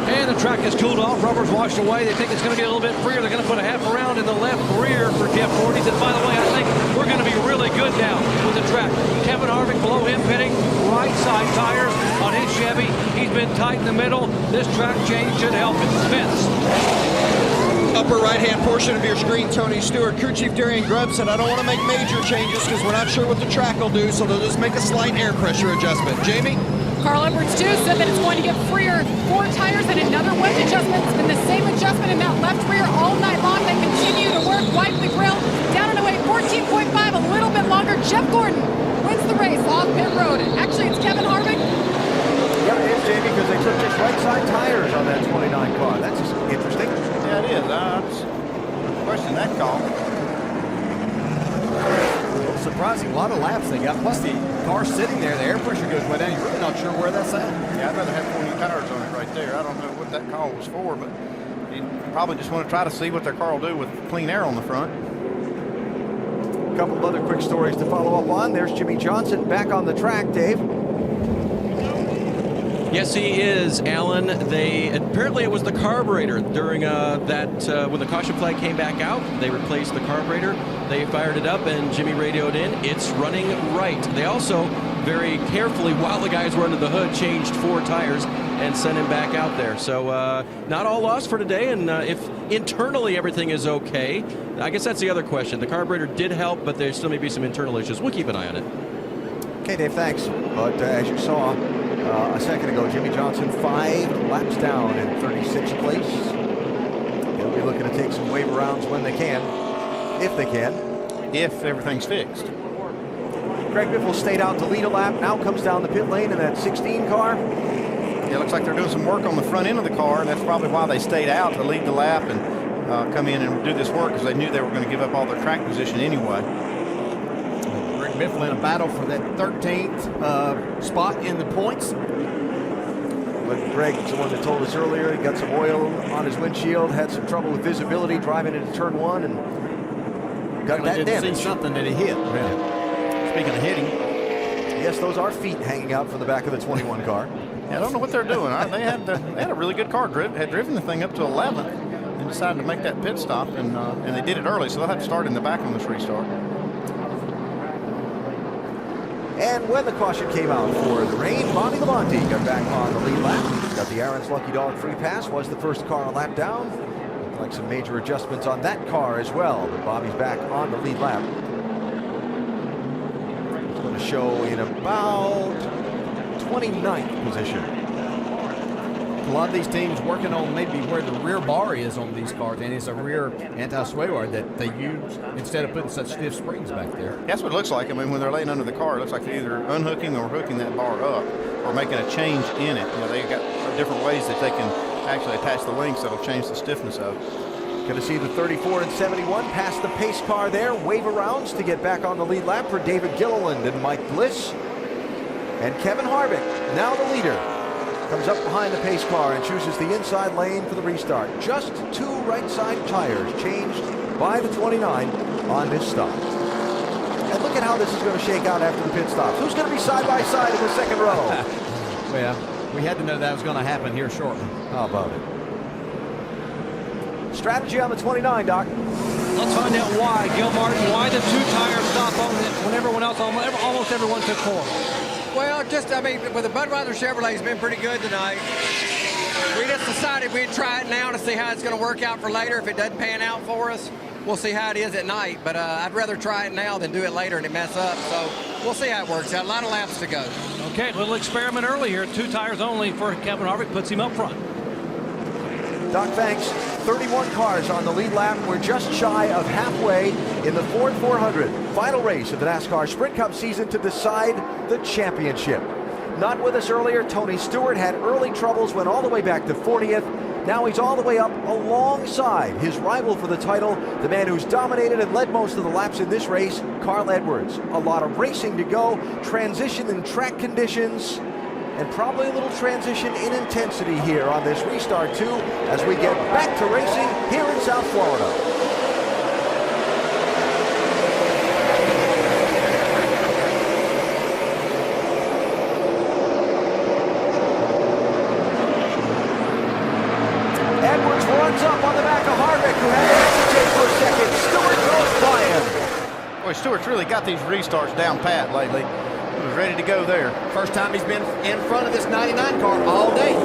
And the track has cooled off. Rubber's washed away. They think it's going to get a little bit freer. They're going to put a half around in the left rear for Jeff Gordon. He said, by the way, I think we're going to be really good now with the track. Kevin Harvick below him pitting right side tires on his Chevy. He's been tight in the middle. This track change should help him. Vince. Upper right-hand portion of your screen, Tony Stewart. Crew Chief Darian Grubb said, I don't want to make major changes because we're not sure what the track will do, so they'll just make a slight air pressure adjustment. Jamie? Carl Edwards, too, said that it's going to get freer. 4 tires and another wedge adjustment. It's been the same adjustment in that left rear all night long. They continue to work, wipe the grill. Down and away, 14.5, a little bit longer. Jeff Gordon wins the race off pit road. Actually, it's Kevin Harvick. Yep, it is, Jamie, because they took just right side tires on that 29 car. That's just interesting. Yeah, it is. I question that call. Surprising, a lot of laps they got. Plus the car sitting there, the air pressure goes way down. You're really not sure where that's at. Yeah, I'd rather have 20 tires on it right there. I don't know what that call was for, but you probably just want to try to see what their car will do with clean air on the front. A couple of other quick stories to follow up on. There's Jimmy Johnson back on the track, Dave. Yes, he is, Alan. Apparently it was the carburetor during when the caution flag came back out. They replaced the carburetor. They fired it up, and Jimmy radioed in. It's running right. They also very carefully, while the guys were under the hood, changed 4 tires and sent him back out there. So not all lost for today. And if internally everything is okay, I guess that's the other question. The carburetor did help, but there still may be some internal issues. We'll keep an eye on it. Okay, Dave, thanks. But as you saw a second ago, Jimmy Johnson 5 laps down in 36th place. They'll be looking to take some wave rounds when they can, if they can. If everything's fixed. Greg Biffle stayed out to lead a lap, now comes down the pit lane in that 16 car. Yeah, it looks like they're doing some work on the front end of the car, and that's probably why they stayed out to lead the lap and come in and do this work, because they knew they were going to give up all their track position anyway. Biffle in a battle for that 13th spot in the points. But Greg's the one that told us earlier he got some oil on his windshield, had some trouble with visibility driving into turn 1, and got that damage. See something that he hit. Yeah. Speaking of hitting, yes, those are feet hanging out from the back of the 21 car. Yeah, I don't know what they're doing. They had a really good car. Had driven the thing up to 11th and decided to make that pit stop, and they did it early, so they'll have to start in the back on this restart. And when the caution came out for the rain, Bobby Labonte got back on the lead lap. Got the Aaron's Lucky Dog free pass, was the first car a lap down. Looked like some major adjustments on that car as well, but Bobby's back on the lead lap. It's going to show in about 29th position. a lot of these teams working on maybe where the rear bar is on these cars, and it's a rear anti-sway bar that they use instead of putting such stiff springs back there. That's what it looks like. I mean, when they're laying under the car, it looks like they're either unhooking or hooking that bar up or making a change in it. You know, they've got different ways that they can actually attach the links that'll change the stiffness of it. Going to see the 34 and 71 past the pace car there. Wave arounds to get back on the lead lap for David Gilliland and Mike Bliss. And Kevin Harvick, now the leader, comes up behind the pace car and chooses the inside lane for the restart. Just two right side tires changed by the 29 on this stop. And look at how this is going to shake out after the pit stops. Who's going to be side by side in the second row? Well, we had to know that was going to happen here shortly. How about it? Strategy on the 29, Doc. Let's find out why. Gil Martin, why the two tires stop on it when everyone else, almost everyone took 4? Well, with the Budweiser Chevrolet, it's been pretty good tonight. We just decided we'd try it now to see how it's going to work out for later. If it doesn't pan out for us, we'll see how it is at night. But I'd rather try it now than do it later and it mess up. So we'll see how it works out. A lot of laps to go. Okay, little experiment early here. 2 tires only for Kevin Harvick, puts him up front. Doc, thanks. 31 cars on the lead lap. We're just shy of halfway in the Ford 400. Final race of the NASCAR Sprint Cup season to decide the championship. Not with us earlier, Tony Stewart had early troubles, went all the way back to 40th. Now he's all the way up alongside his rival for the title, the man who's dominated and led most of the laps in this race, Carl Edwards. A lot of racing to go, transition in track conditions, and probably a little transition in intensity here on this restart too, as we get back to racing here in South Florida. Edwards runs up on the back of Harvick, who had to hesitate for a second. Stewart goes flying. Boy, Stewart's really got these restarts down pat lately. He was ready to go there. First time he's been in front of this 99 car all day. 3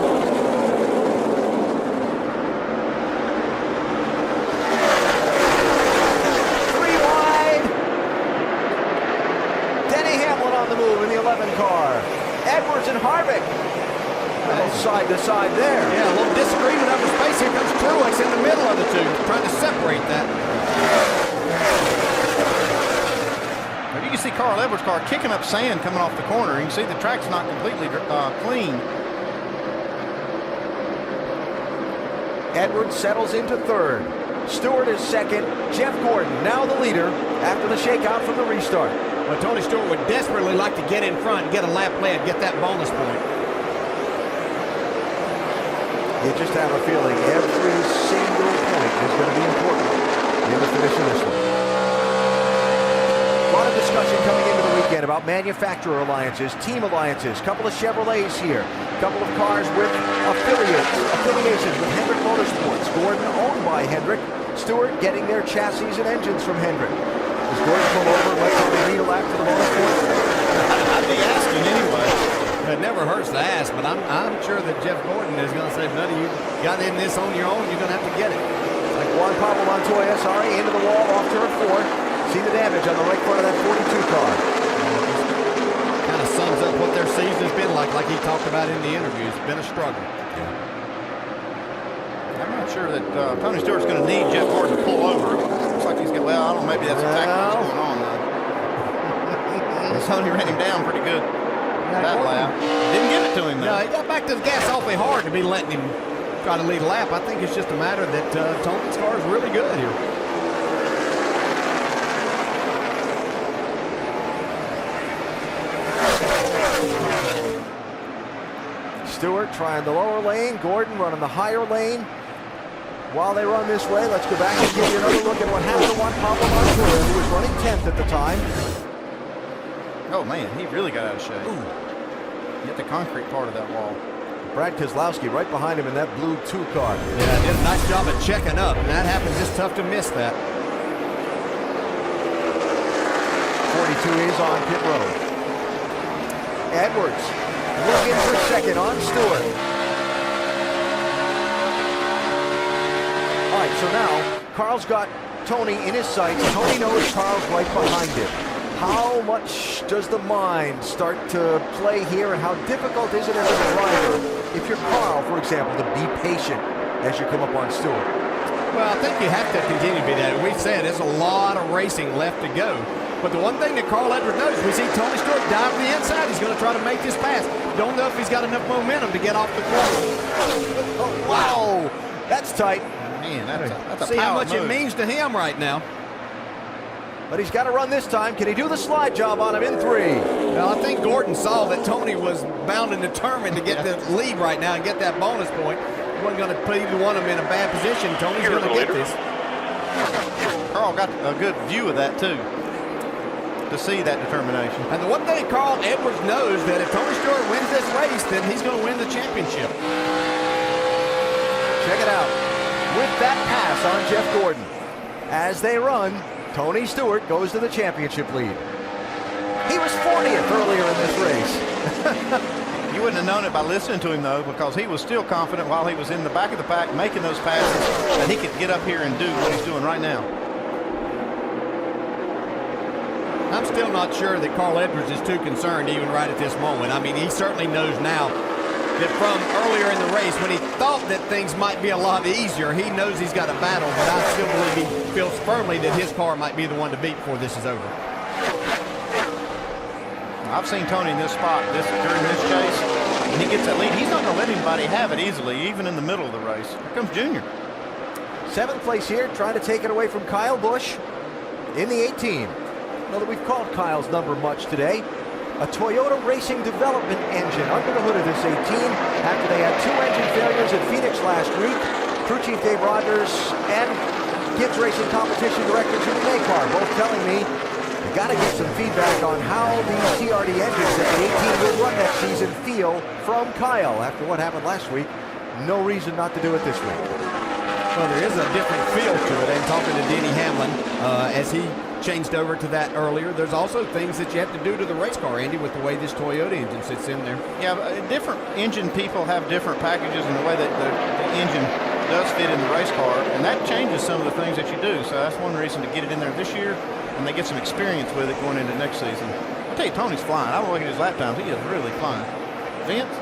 wide. Denny Hamlin on the move in the 11 car. Edwards and Harvick. Side to side there. Yeah, a little disagreement over space. Here comes Truex in the middle of the two, trying to separate that. But you can see Carl Edwards' car kicking up sand coming off the corner. You can see the track's not completely clean. Edwards settles into third. Stewart is second. Jeff Gordon, now the leader after the shakeout from the restart. Well, Tony Stewart would desperately like to get in front and get a lap led, get that bonus point. You just have a feeling every single point is going to be important in the finish of this one. A lot of discussion coming into the weekend about manufacturer alliances, team alliances, couple of Chevrolets here, couple of cars with affiliations with Hendrick Motorsports. Gordon owned by Hendrick, Stewart getting their chassis and engines from Hendrick. Does Gordon pull over and let Tony lead a lap to the Motorsports? I'd be asking anyway. It never hurts to ask, but I'm sure that Jeff Gordon is going to say, buddy, you got in this on your own, you're going to have to get it. Like Juan Pablo Montoya, sorry, into the wall off turn 4. See the damage on the right front of that 42 car. Kind of sums up what their season's been like he talked about in the interview. It's been a struggle. I'm not sure that Tony Stewart's going to need Jeff Gordon to pull over. Looks like he's going, well, I don't know, maybe that's exactly what's going on though. Tony ran him down pretty good. That lap. Didn't give it to him, though. No, he got back to the gas awfully hard to be letting him try to lead a lap. I think it's just a matter that Tony's car is really good here. Stewart trying the lower lane, Gordon running the higher lane. While they run this way, let's go back and give you another look at what happened to Juan Pablo Montoya, who was running 10th at the time. Oh, man, he really got out of shape. Hit the concrete part of that wall. Brad Keselowski right behind him in that blue 2 car. Yeah, did a nice job of checking up, and that happens. It's tough to miss that. 42 is on pit road. Edwards looking for second on Stewart. All right, so now Carl's got Tony in his sights. Tony knows Carl's right behind him. How much does the mind start to play here, and how difficult is it as a driver, if you're Carl, for example, to be patient as you come up on Stewart? Well, I think you have to continue to be that. We've said there's a lot of racing left to go. But the one thing that Carl Edwards knows, we see Tony Stewart dive to the inside. He's going to try to make this pass. Don't know if he's got enough momentum to get off the corner. Oh, wow, that's tight. Man, that's a see how power much move. it means to him right now. But he's got to run this time. Can he do the slide job on him in 3? Well, I think Gordon saw that Tony was bound and determined to get the lead right now and get that bonus point. He wasn't going to put either one of them in a bad position. Tony's going to get this. Carl got a good view of that, too, to see that determination. And the one thing Carl Edwards knows, that if Tony Stewart wins this race, then he's going to win the championship. Check it out. With that pass laps on Jeff Gordon. As they run, Tony Stewart goes to the championship lead. He was 40th earlier in this race. You wouldn't have known it by listening to him, though, because he was still confident while he was in the back of the pack making those passes that he could get up here and do what he's doing right now. I'm still not sure that Carl Edwards is too concerned even right at this moment. I mean, he certainly knows now that from earlier in the race when he thought that things might be a lot easier, he knows he's got a battle, but I still believe he feels firmly that his car might be the one to beat before this is over. I've seen Tony in this spot during this chase. When he gets that lead, he's not going to let anybody have it easily, even in the middle of the race. Here comes Junior. 7th place here, trying to take it away from Kyle Busch in the 18. Know that we've called Kyle's number much today. A Toyota Racing Development engine under the hood of this 18 after they had 2 engine failures at Phoenix last week. Crew Chief Dave Rogers and Gibbs Racing Competition Director Jimmy Maycar both telling me you got to get some feedback on how these TRD engines that the 18 will run that season feel from Kyle. After what happened last week, no reason not to do it this week. Well, there is a different feel to it. And talking to Denny Hamlin as he changed over to that earlier, there's also things that you have to do to the race car, Andy, with the way this Toyota engine sits in there. Yeah, different engine people have different packages and the way that the engine does fit in the race car, and that changes some of the things that you do. So that's one reason to get it in there this year, and they get some experience with it going into next season. I'll tell you, Tony's flying. I don't look at his lap times. He is really flying. Vince?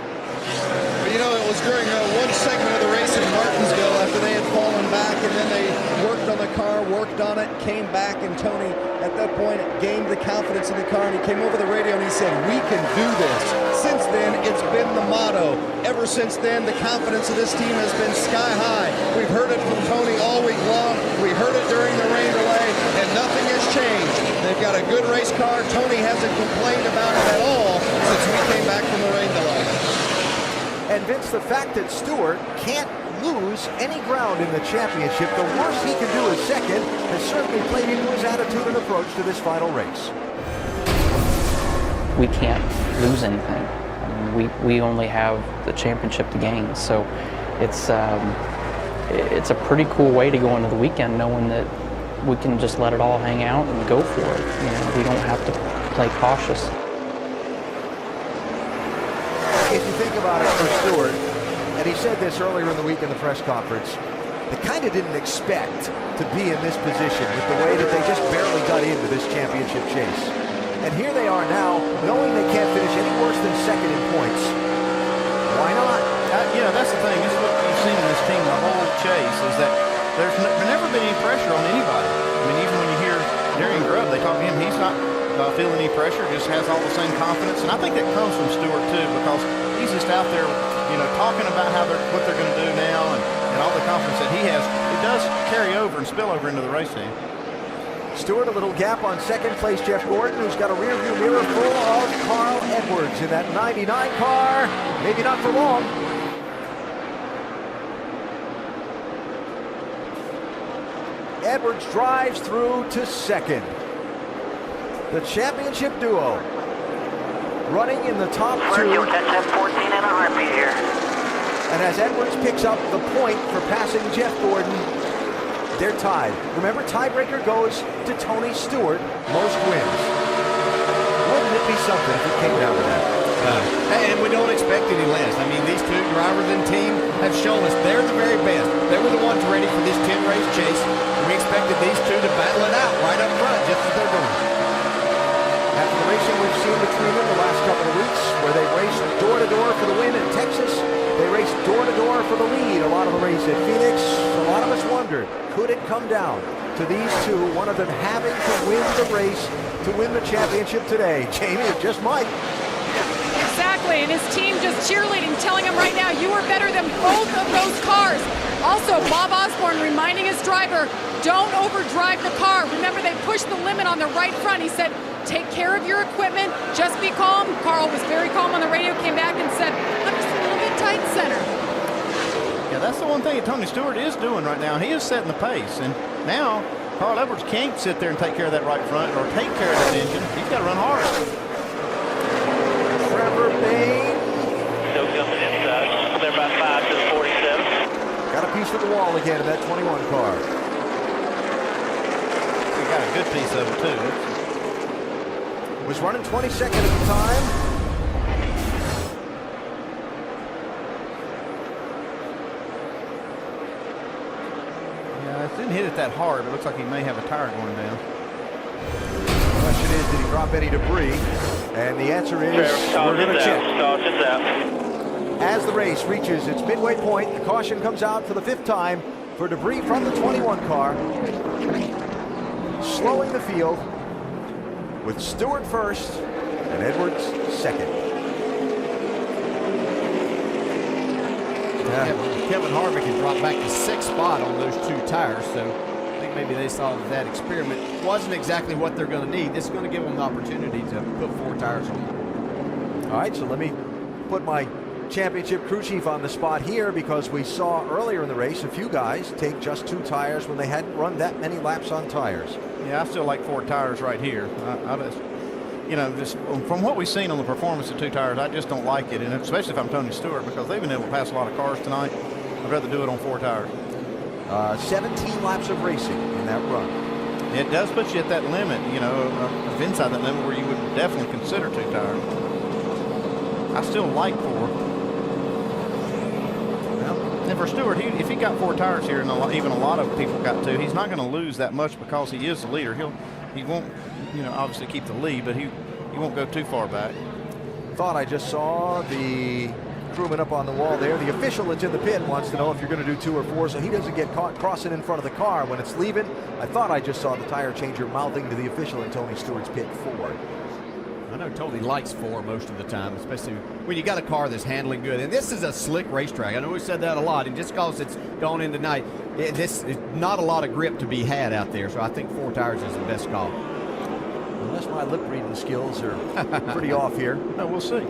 But you know, it was during one segment of the race in Martinsville after they had fallen back, and then they worked on the car, worked on it, came back, and Tony, at that point, gained the confidence in the car, and he came over the radio and he said, "We can do this." Since then, it's been the motto. Ever since then, the confidence of this team has been sky high. We've heard it from Tony all week long. We heard it during the rain delay, and nothing has changed. They've got a good race car. Tony hasn't complained about it at all since we came back from the rain delay. And Vince, the fact that Stewart can't lose any ground in the championship, the worst he can do is second, has certainly played into his attitude and approach to this final race. We can't lose anything. I mean, we only have the championship to gain. So it's a pretty cool way to go into the weekend, knowing that we can just let it all hang out and go for it. You know, we don't have to play cautious. If you think about it for Stewart, and he said this earlier in the week in the press conference, they kind of didn't expect to be in this position with the way that they just barely got into this championship chase. And here they are now, knowing they can't finish any worse than second in points. Why not? You know, that's the thing. This is what you've seen in this team the whole chase, is that there's never been any pressure on anybody. I mean, even when you hear Darian Grubb, they talk to him, he's not feeling any pressure, just has all the same confidence. And I think that comes from Stewart, too, because he's just out there, you know, talking about what they're going to do now and all the confidence that he has. It does carry over and spill over into the race team. Stewart, a little gap on second place Jeff Gordon, who's got a rear view mirror full of Carl Edwards in that 99 car. Maybe not for long. Edwards drives through to second. The championship duo running in the top two. You'll catch that 14 in a heartbeat here. And as Edwards picks up the point for passing Jeff Gordon, they're tied. Remember, tiebreaker goes to Tony Stewart, most wins. Wouldn't it be something if it came down to that? And we don't expect any less. I mean, these two drivers and team have shown us they're the very best. They were the ones ready for this 10-race chase. And we expected these two to battle it out right up front, just as they're doing. After the racing we've seen between them the last couple of weeks, where they raced door-to-door for the win in Texas, they raced door-to-door for the lead a lot of the race at Phoenix. A lot of us wondered, could it come down to these two, one of them having to win the race to win the championship today? Jamie, it just might. Exactly, and his team just cheerleading, telling him right now, you are better than both of those cars. Also, Bob Osborne reminding his driver, don't overdrive the car. Remember, they pushed the limit on the right front. He said, take care of your equipment, just be calm. Carl was very calm on the radio, came back and said, I'm just a little bit tight center. Yeah, that's the one thing that Tony Stewart is doing right now. He is setting the pace, and now Carl Edwards can't sit there and take care of that right front or take care of that engine. He's got to run hard. Trevor Bayne. Still coming inside. They're about 5 to the 47. Got a piece of the wall again in that 21 car. We got a good piece of it, too. Was running 22nd at the time. Yeah, it didn't hit it that hard. It looks like he may have a tire going down. The question is, did he drop any debris? And the answer is, we're going to check. As the race reaches its midway point, the caution comes out for the 5th time for debris from the 21 car. Slowing the field with Stewart first and Edwards second. Kevin Harvick had dropped back to 6th spot on those 2 tires, so I think maybe they saw that experiment wasn't exactly what they're going to need. This is going to give them the opportunity to put 4 tires on. All right, so let me put my championship crew chief on the spot here, because we saw earlier in the race a few guys take just 2 tires when they hadn't run that many laps on tires. Yeah, I still like 4 tires right here. I just, you know, just from what we've seen on the performance of 2 tires, I just don't like it, and especially if I'm Tony Stewart, because they've been able to pass a lot of cars tonight. I'd rather do it on 4 tires. 17 laps of racing in that run. It does put you at that limit, you know, of inside that limit where you would definitely consider 2 tires. I still like 4. And for Stewart, if he got 4 tires here, and even a lot of people got 2, he's not going to lose that much because he is the leader. He won't, you know, obviously keep the lead, but he won't go too far back. Thought I just saw the crewman up on the wall there. The official that's in the pit wants to know if you're going to do 2 or 4, so he doesn't get caught crossing in front of the car when it's leaving. I thought I just saw the tire changer mouthing to the official in Tony Stewart's pit 4. I know Tony likes 4 most of the time, especially when you got a car that's handling good. And this is a slick racetrack. I know we've said that a lot. And just because it's gone in tonight, this is not a lot of grip to be had out there. So I think 4 tires is the best call. Unless my lip reading skills are pretty off here. No, we'll see.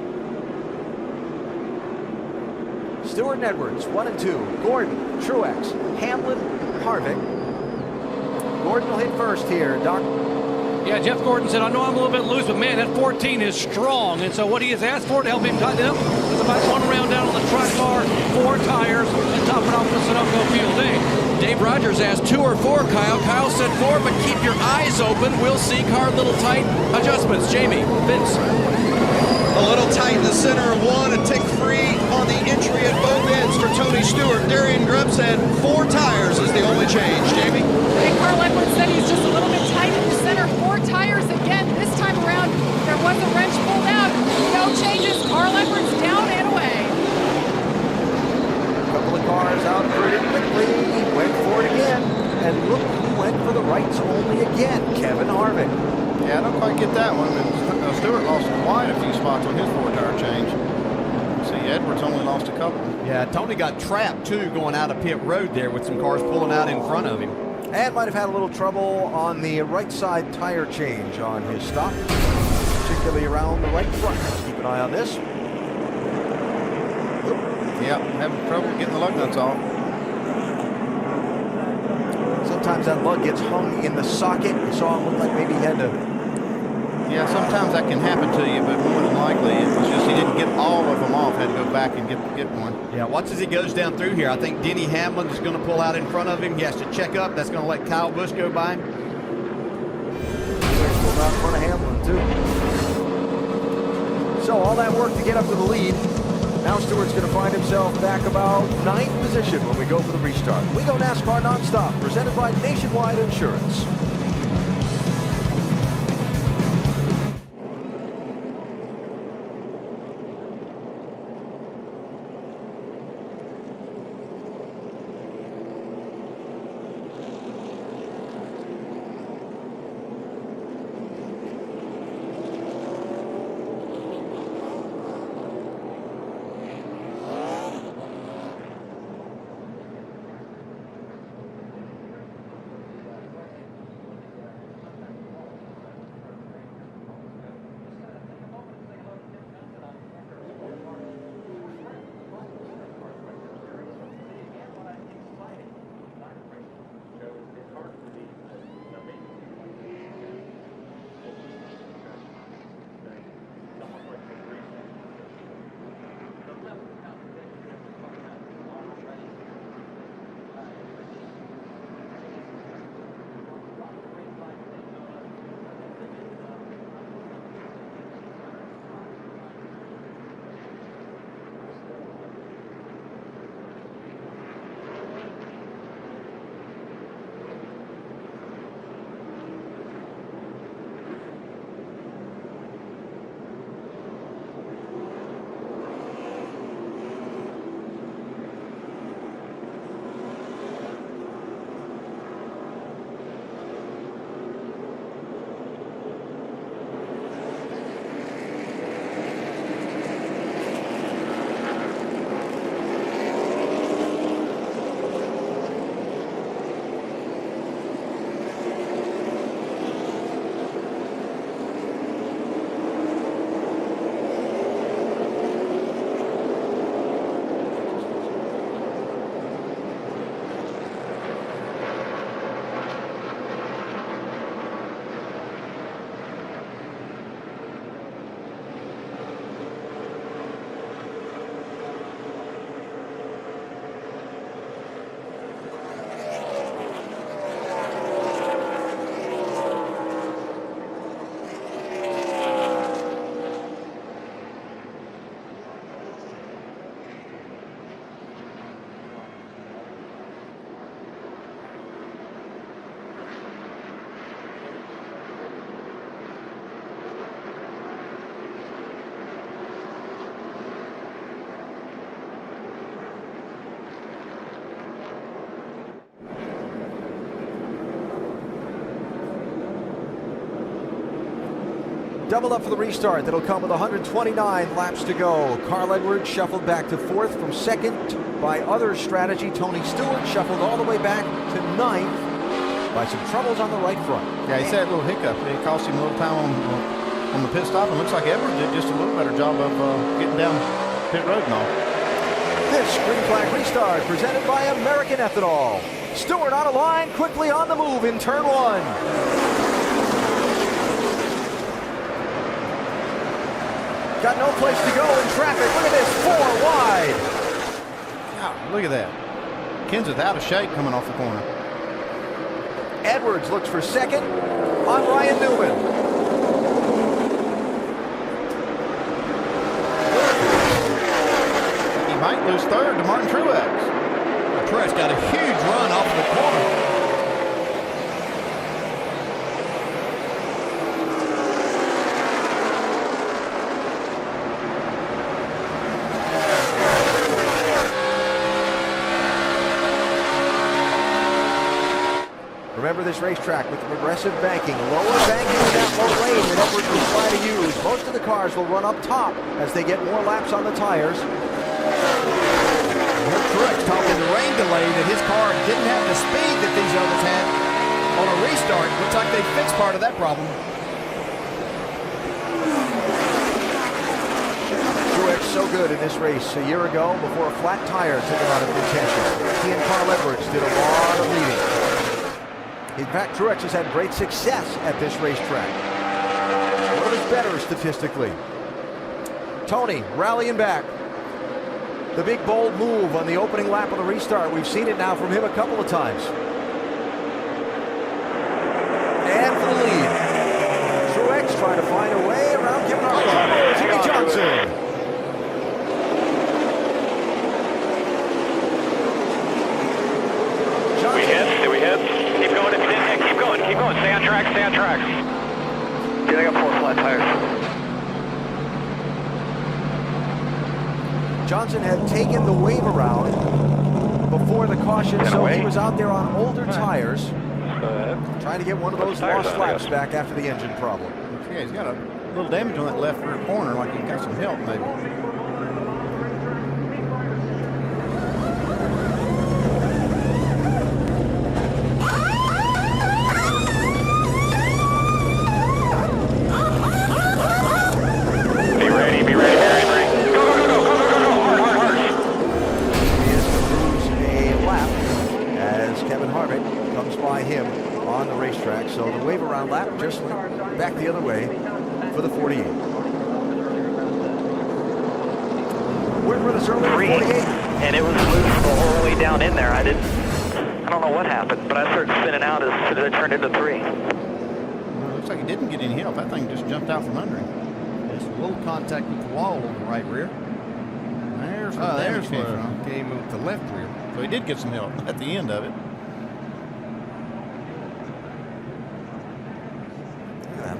Stewart and Edwards, 1 and 2. Gordon, Truex, Hamlin, Harvick. Gordon will hit first here. Doc. Yeah, Jeff Gordon said, I know I'm a little bit loose, but man, that 14 is strong. And so what he has asked for to help him tighten it up is about 1 round down on the track bar, 4 tires, and top it off with the Sunoco Field day. Dave Rogers asked 2 or 4, Kyle. Kyle said 4, but keep your eyes open. We'll see car little tight adjustments. Jamie, Vince. A little tight in the center of 1 and tick free on the entry at both ends for Tony Stewart. Darian Grubb said 4 tires is the only change. Jamie? And Carl Edwards said he's just a little bit tight in the center. 4 tires again. This time around, there was a wrench pulled out. No changes. Carl Edwards down and away. A couple of cars out pretty quickly. He went for it again. And look who went for the rights only again. Kevin Harvick. Yeah, I don't quite get that one. And Stewart lost quite a few spots on his 4-tire change. See, Edwards only lost a couple. Yeah, Tony got trapped, too, going out of pit road there with some cars pulling out in front of him. And might have had a little trouble on the right side tire change on his stop, particularly around the right front. Let's keep an eye on this. Yeah, having trouble getting the lug nuts off. Sometimes that lug gets hung in the socket. You saw him look like maybe he had to. Yeah, sometimes that can happen to you, but more than likely it was just he didn't get all of them off. Had to go back and get one. Yeah, watch as he goes down through here. I think Denny Hamlin is going to pull out in front of him. He has to check up. That's going to let Kyle Busch go by him. Pulled out in front of Hamlin, too. So all that work to get up to the lead. Now Stewart's going to find himself back about 9th position when we go for the restart. We go NASCAR nonstop, presented by Nationwide Insurance. Double up for the restart. That'll come with 129 laps to go. Carl Edwards shuffled back to 4th from 2nd by other strategy. Tony Stewart shuffled all the way back to 9th by some troubles on the right front. Yeah, he said a little hiccup. It cost him a little time on the pit stop. And looks like Edwards did just a little better job of getting down pit road and all. This green flag restart presented by American Ethanol. Stewart on a line, quickly on the move in turn 1. Got no place to go in traffic. Look at this, 4 wide. Wow, look at that. Kenseth out of shape coming off the corner. Edwards looks for 2nd on Ryan Newman. He might lose 3rd to Martin Truex. Truex got a huge run off the corner. Remember this racetrack with the progressive banking, lower banking in that low lane that Edwards will try to use. Most of the cars will run up top as they get more laps on the tires. Truex talking the rain delay that his car didn't have the speed that these others had on a restart. Looks like they fixed part of that problem. Truex so good in this race a year ago before a flat tire took him out of contention. He and Carl Edwards did a lot of leading. In fact, Truex has had great success at this racetrack. One of his better statistically. Tony rallying back. The big bold move on the opening lap of the restart. We've seen it now from him a couple of times. And for the lead. Truex trying to find a way around Kevin Harvick. Jimmie Johnson. Do we hit? Keep going if you didn't hit. Keep going. Stay on track. Dude, I got 4 flat tires. Johnson had taken the wave around before the caution, so he was out there on older tires, trying to get one of those lost laps back after the engine problem. Yeah, he's got a little damage on that left rear corner, like he got some help maybe. So the wave around lap just went back the other way for the 48. Word for this early 48. And it was loose the whole way down in there. I don't know what happened, but I started spinning out as soon as it turned into 3. Well, looks like he didn't get any help. That thing just jumped out from under him. Just a little contact with the wall on the right rear. There's where it came with the left rear. So he did get some help at the end of it.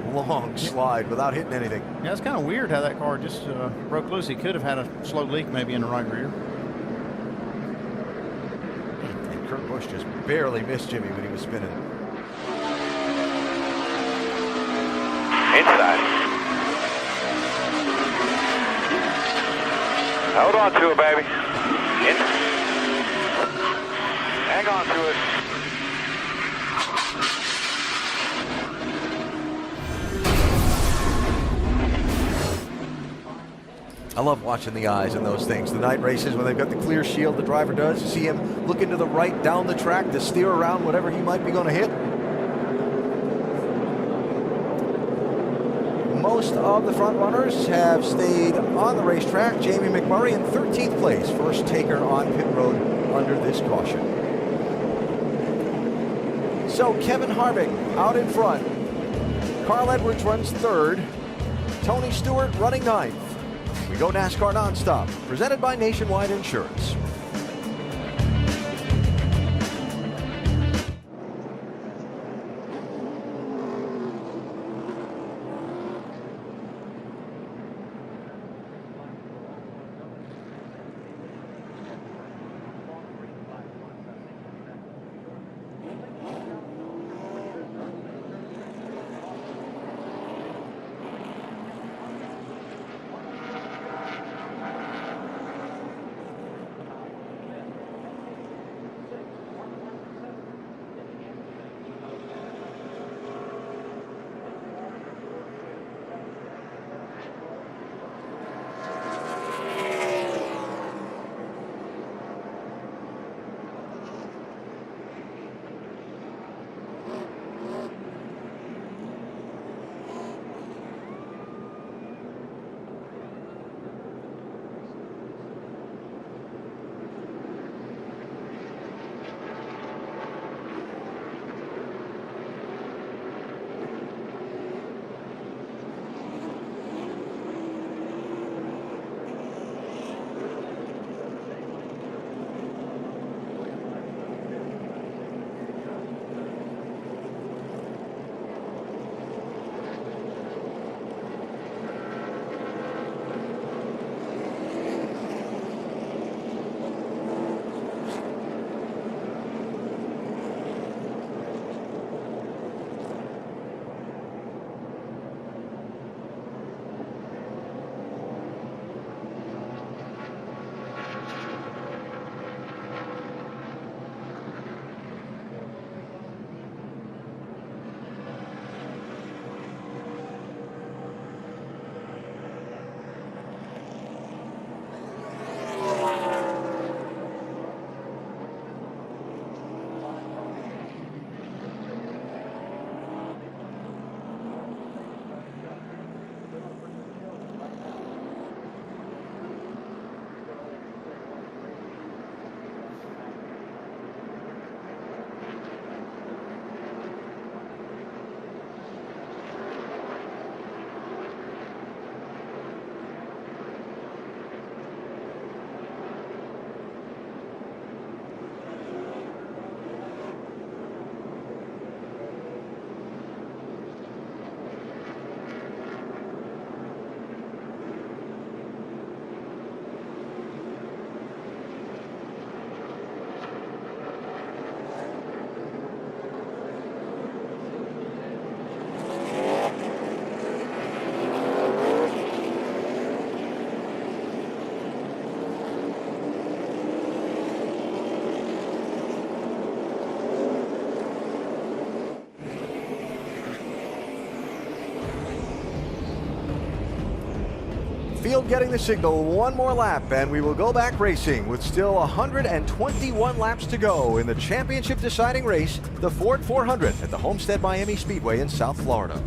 Long slide without hitting anything. Yeah, it's kind of weird how that car just broke loose. He could have had a slow leak maybe in the right rear. And Kurt Busch just barely missed Jimmy when he was spinning. Inside. Hold on to it, baby. Hang on to it. I love watching the eyes in those things. The night races, when they've got the clear shield, the driver does. You see him looking to the right down the track to steer around whatever he might be going to hit. Most of the front runners have stayed on the racetrack. Jamie McMurray in 13th place, first taker on pit road under this caution. So Kevin Harvick out in front. Carl Edwards runs 3rd. Tony Stewart running 9th. We go NASCAR Nonstop, presented by Nationwide Insurance. field getting the signal. One more lap, and we will go back racing with still 121 laps to go in the championship deciding race, the Ford 400 at the Homestead Miami Speedway in South Florida.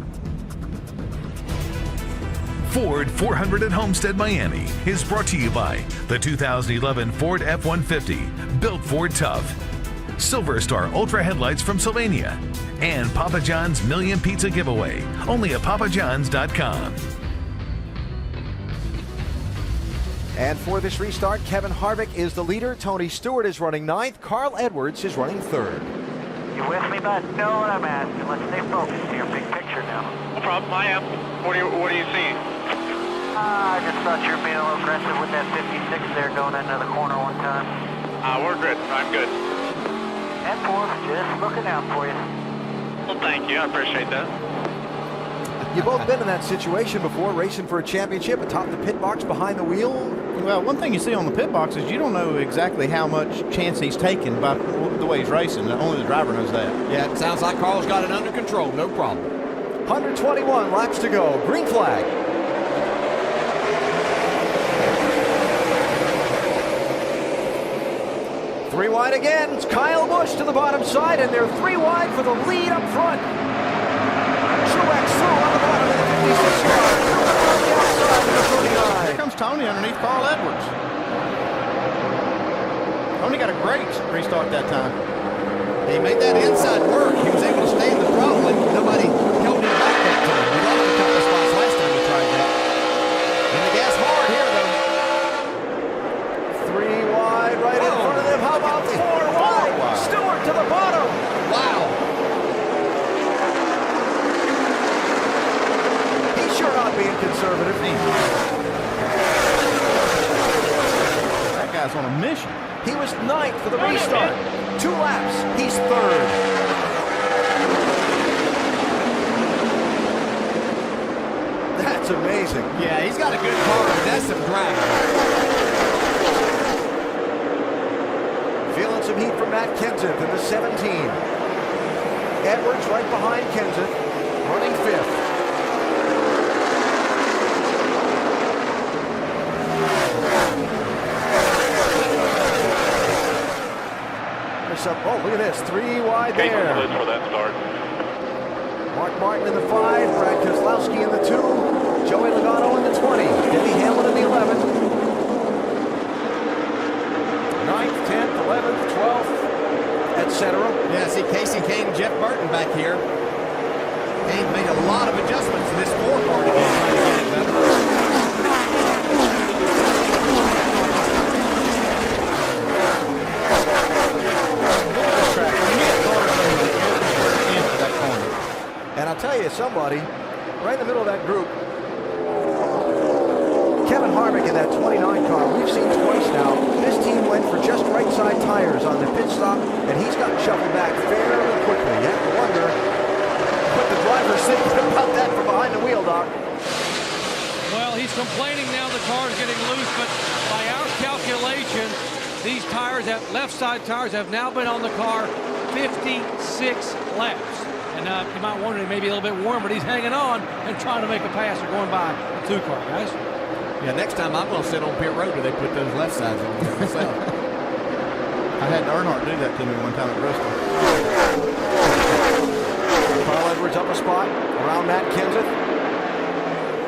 Ford 400 at Homestead Miami is brought to you by the 2011 Ford F-150, built Ford tough, Silver Star Ultra headlights from Sylvania, and Papa John's Million Pizza Giveaway, only at papajohns.com. And for this restart, Kevin Harvick is the leader. Tony Stewart is running 9th. Carl Edwards is running 3rd. You with me, bud? Know what I'm asking. Let's stay focused here. Big picture now. No problem. I am. What are you seeing? I just thought you were being a little aggressive with that 56 there going into the corner one time. We're good. I'm good. And fourth, just looking out for you. Well, thank you. I appreciate that. You've both been in that situation before, racing for a championship atop the pit box behind the wheel. Well, one thing you see on the pit box is you don't know exactly how much chance he's taking by the way he's racing. Only the driver knows that. Yeah, it sounds like Carl's got it under control. No problem. 121 laps to go. Green flag. Three wide again. It's Kyle Busch to the bottom side, and they're 3 wide for the lead up front. Truex through on the bottom of the 56 yard. On the outside of the 39. Here comes Tony underneath Carl Edwards. Tony got a great restart that time. He made that inside work. He was able to stay in the throttle, and nobody held him back that time. He lost a couple of spots last time he tried that. And the gas hard here, though. 3 wide right in front of them. How about 4 wide? Stewart to the bottom. Wow. He's sure not being conservative. That guy's on a mission. He was 9th for the restart. 2 laps. He's 3rd. That's amazing. Yeah, he's got a good car, but that's some drag. Feeling some heat from Matt Kenseth in the 17. Edwards right behind Kenseth, running 5th. Oh, look at this. 3 wide there. For that start. Mark Martin in the 5, Brad Keselowski in the 2, Joey Logano in the 20, Denny Hamlin in the 11, 9th, 10th, 11th, 12th, etc. Yeah, see Casey Kane and Jeff Burton back here. Kane made a lot of adjustments to this 4 car to get it better. And I'll tell you, somebody right in the middle of that group, Kevin Harvick in that 29 car, we've seen twice now. This team went for just right side tires on the pit stop, and he's gotten shuffled back fairly quickly. You have to wonder what the driver's thinking about that from behind the wheel, Doc. Well, he's complaining now the car's getting loose, but by our calculation, these tires, left side tires, have now been on the car 56 laps. And you might wonder, he may be a little bit warm, but he's hanging on and trying to make a pass or going by the 2 car, guys. Yeah, next time I'm going to sit on pit road where they put those left sides on there myself. I had Earnhardt do that to me one time at Bristol. Carl Edwards up a spot around Matt Kenseth.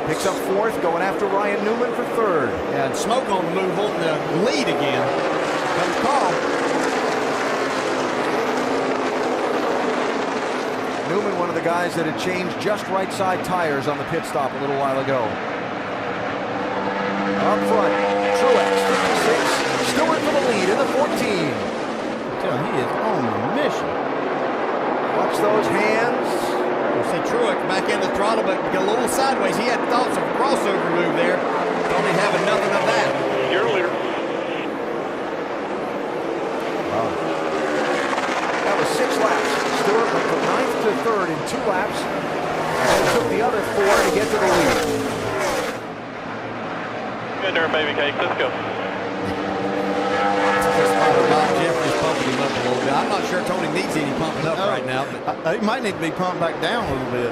Picks up 4th, going after Ryan Newman for 3rd. Yeah, and Smoke on the move on the lead again. Comes Carl. Newman, one of the guys that had changed just right side tires on the pit stop a little while ago. Up front, Truex, 56. Stewart for the lead in the 14. He is on a mission. Watch those hands. You see Truex back in the throttle, but a little sideways. He had thoughts of a crossover move there. Only having nothing of that. You're a leader. Wow. That was 6 laps. Stewart went from 9th to 3rd in 2 laps, and then took the other 4 to get to the lead. Good there, baby cake. Let's go. Bob Jeffries pumping him up a little bit. I'm not sure Tony needs any pumping up right now, but he might need to be pumped back down a little bit.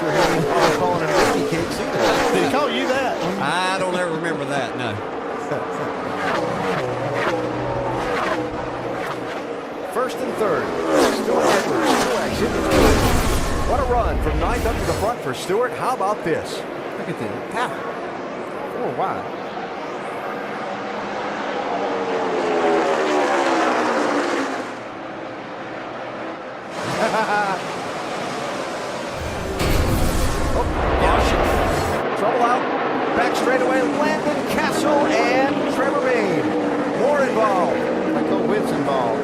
sure he ain't probably calling him baby cakes either. Did he call you that? I don't ever remember that, no. First and third. Stuart Edwards, 2X in the lead. What a run from ninth up to the front for Stewart. How about this? Look at that. 4 wide. Trouble out. Back straightaway. Landon Castle and Trevor Bayne. More involved. Michael Witt's involved.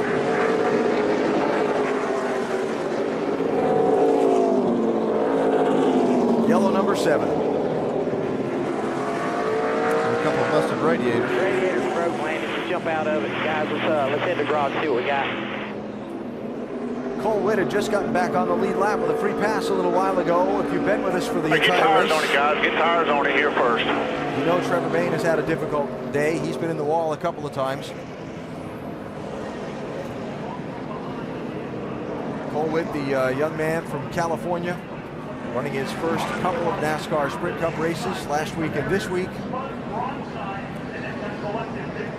Yellow number 7. A couple of busted radiators. Radiator's broke, Landon. Just jump out of it. Guys, let's head to garage, see what we got. Cole Witt had just gotten back on the lead lap with a free pass a little while ago. If you've been with us for the Get entire tires race, on it, guys. Get tires on it here first. you know Trevor Bayne has had a difficult day. He's been in the wall a couple of times. Cole Witt, the young man from California, running his first couple of NASCAR Sprint Cup races last week and this week.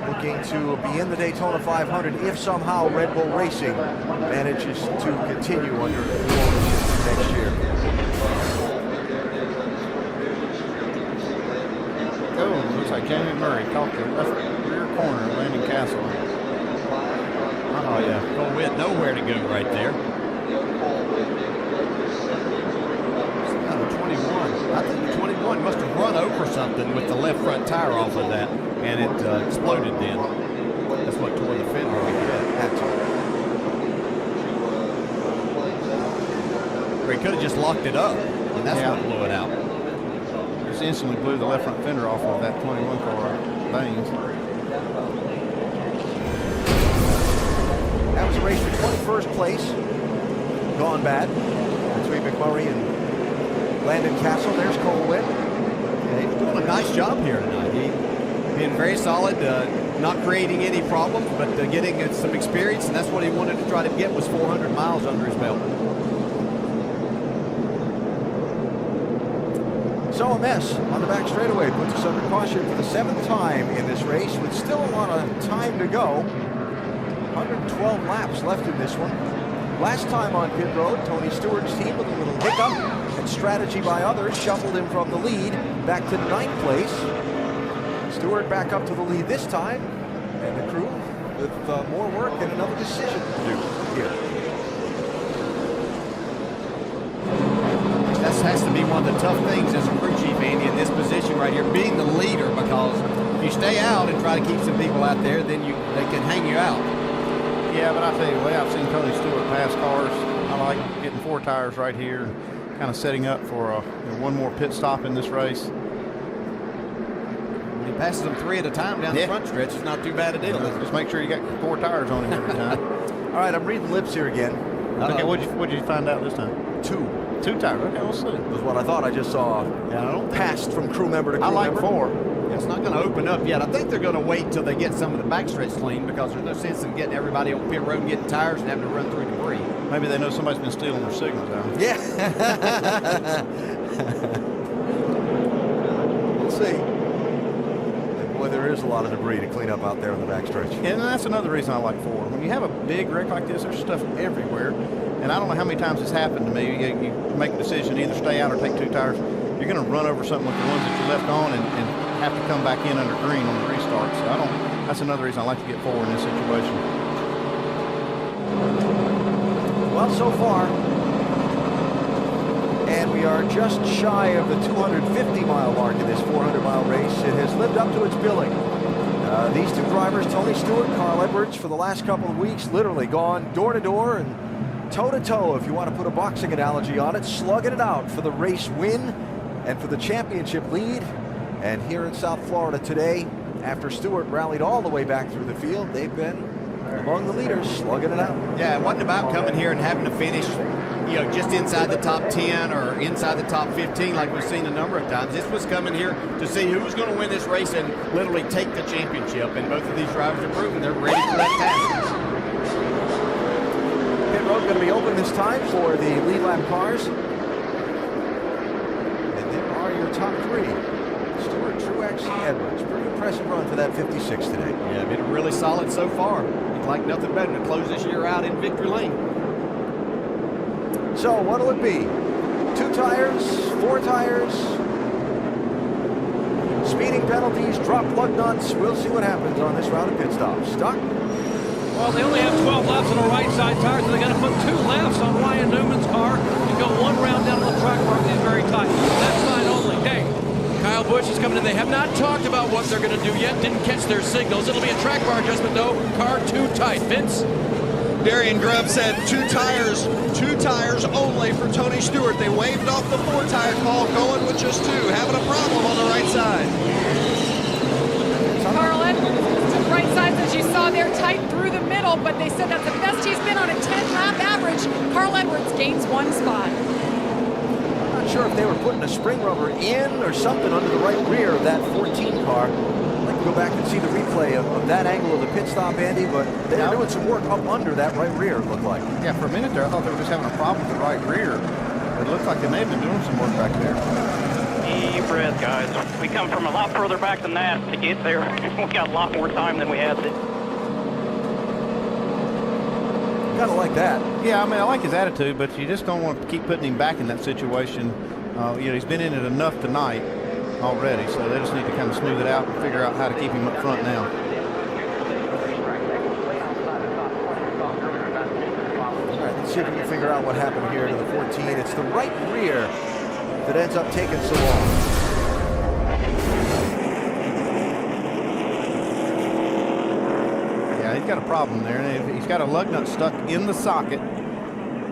Looking to be in the Daytona 500 if somehow Red Bull Racing manages to continue under new ownership next year. Oh, looks like Jamie Murray caught the left rear corner of Landon Castle. Oh, yeah. Cole Witt, nowhere to go right there. Out of 21. I think the 21 must have run over something with the left front tire off of that, and it exploded then. That's what tore the fender like that. Or he could have just locked it up, and that's what blew it out. Just instantly blew the left front fender off of that 21 car, Baines. That was a race for 21st place. Gone bad between McMurray and Landon Castle. There's Cole Witt. Yeah, he's doing a nice job here tonight. He's been very solid, not creating any problems, but getting some experience, and that's what he wanted to try to get was 400 miles under his belt. So a mess on the back straightaway puts us under caution for the 7th time in this race with still a lot of time to go. 112 laps left in this one. Last time on pit road, Tony Stewart's team with a little hiccup and strategy by others shuffled him from the lead back to 9th place. Stewart back up to the lead this time, and the crew with more work and another decision to do here. That has to be one of the tough things as a crew chief, Andy, in this position right here, being the leader, because if you stay out and try to keep some people out there, then they can hang you out. Yeah, but I tell you, the way I've seen Tony Stewart pass cars, I like getting 4 tires right here, kind of setting up for one more pit stop in this race. He passes them 3 at a time down the front stretch. It's not too bad a deal. Just make sure you got 4 tires on him every time. All right, I'm reading lips here again. Okay, what'd you find out this time? 2. 2 tires. Okay, we'll see. Was what I thought I just saw. Yeah, I don't passed from crew member to crew member. I like 4. Yeah, it's not going to open up yet. I think they're going to wait till they get some of the backstretch clean, because there's no sense in getting everybody on pit road and getting tires and having to run through debris. Maybe they know somebody's been stealing their signals out. Yeah. We'll see. Boy, there is a lot of debris to clean up out there on the backstretch. And that's another reason I like 4. When you have a big wreck like this, there's stuff everywhere. And I don't know how many times it's happened to me. You make a decision to either stay out or take 2 tires. You're going to run over something with the ones that you left on and have to come back in under green on the restart. So that's another reason I like to get 4 in this situation. Well, so far, and we are just shy of the 250-mile mark in this 400-mile race. It has lived up to its billing. These 2 drivers, Tony Stewart, Carl Edwards, for the last couple of weeks, literally gone door to door and toe-to-toe, if you want to put a boxing analogy on it, slugging it out for the race win and for the championship lead. And here in South Florida today, after Stewart rallied all the way back through the field, they've been among the leaders, slugging it out. Yeah, it wasn't about coming here and having to finish, just inside the top 10 or inside the top 15 like we've seen a number of times. This was coming here to see who was going to win this race and literally take the championship. And both of these drivers are proving they're ready for that task. Pit road going to be open this time for the lead lap cars. the top three. Stewart, Truex, Edwards. Pretty impressive run for that 56 today. Yeah, been really solid so far. He'd like nothing better to close this year out in victory lane. So what'll it be? 2 tires, 4 tires, speeding penalties, drop lug nuts. We'll see what happens on this round of pit stops. Doc? Well, they only have 12 laps on the right side tires, so they got to put 2 laps on Ryan Newman's car and go 1 round down to the track where everything's very tight. Left side only. Dave. Kyle Busch is coming in. They have not talked about what they're going to do yet. Didn't catch their signals. It'll be a track bar adjustment, though. Car too tight. Vince? Darian Grubb said 2 tires only for Tony Stewart. They waved off the 4-tire call, going with just 2, having a problem on the right side. Carl Edwards to the right side, as you saw there, tight through the middle, but they said that's the best he's been on a 10-lap average. Carl Edwards gains 1 spot. I'm not sure if they were putting a spring rubber in or something under the right rear of that 14 car. I'd like to go back and see the replay of that angle of the pit stop, Andy, but they were doing some work up under that right rear, it looked like. Yeah, for a minute there, I thought they were just having a problem with the right rear. It looked like they may have been doing some work back there. Deep breath, guys. We come from a lot further back than that to get there. We got a lot more time than we had. Kind of like that. Yeah, I mean, I like his attitude, but you just don't want to keep putting him back in that situation. He's been in it enough tonight already, so they just need to kind of smooth it out and figure out how to keep him up front now. All right, let's see if we can figure out what happened here to the 14. It's the right rear that ends up taking so long. Yeah, he's got a problem there, and he's got a lug nut stuck in the socket.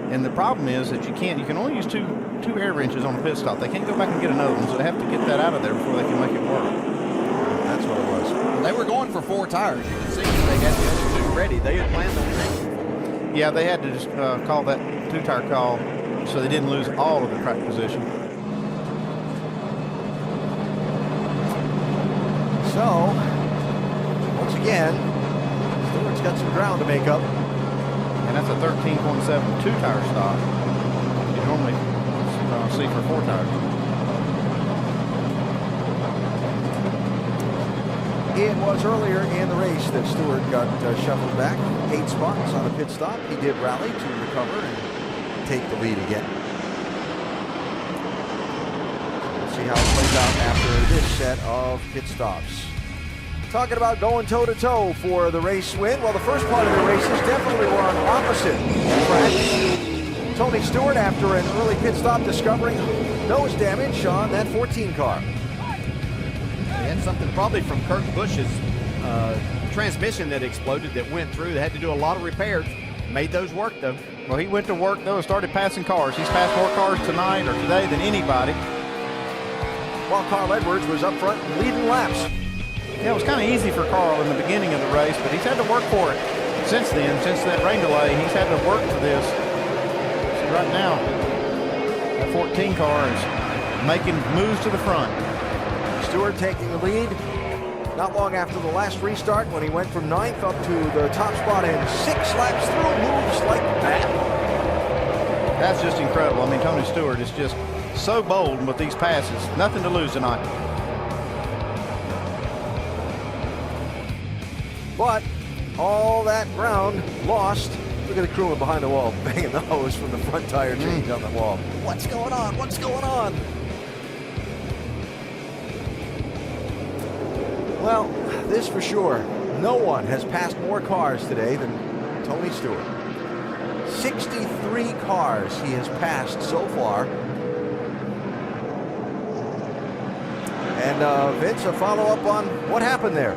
And the problem is that you can only use two air wrenches on a pit stop. They can't go back and get another one, so they have to get that out of there before they can make it work. That's what it was. Well, they were going for 4 tires. You can see they had the other 2 ready. They had planned on it. Yeah, they had to just call that 2-tire call so they didn't lose all of the track position. So, once again, Stewart's got some ground to make up. And that's a 13.7 2-tire stop. You normally see for 4 tires. It was earlier in the race that Stewart got shuffled back 8 spots on a pit stop. He did rally to recover and take the lead again. We'll see how it plays out after this set of pit stops. Talking about going toe-to-toe for the race win. Well, the first part of the races definitely were on opposite tracks. Tony Stewart, after an early pit stop, discovering nose damage on that 14 car. They had something probably from Kurt Busch's transmission that exploded that went through. They had to do a lot of repairs. Made those work, though. Well, he went to work, though, and started passing cars. He's passed more cars tonight or today than anybody. While Carl Edwards was up front leading laps. Yeah, it was kind of easy for Carl in the beginning of the race, but he's had to work for it since then, since that rain delay. He's had to work for this. So right now, that 14 car is making moves to the front. Stewart taking the lead not long after the last restart when he went from 9th up to the top spot in 6 laps through moves like that. That's just incredible. I mean, Tony Stewart is just so bold with these passes. Nothing to lose tonight. But all that ground lost. Look at the crewman behind the wall banging the hose from the front tire change on the wall. What's going on? What's going on? Well, this for sure. No one has passed more cars today than Tony Stewart. 63 cars he has passed so far. And Vince, a follow-up on what happened there.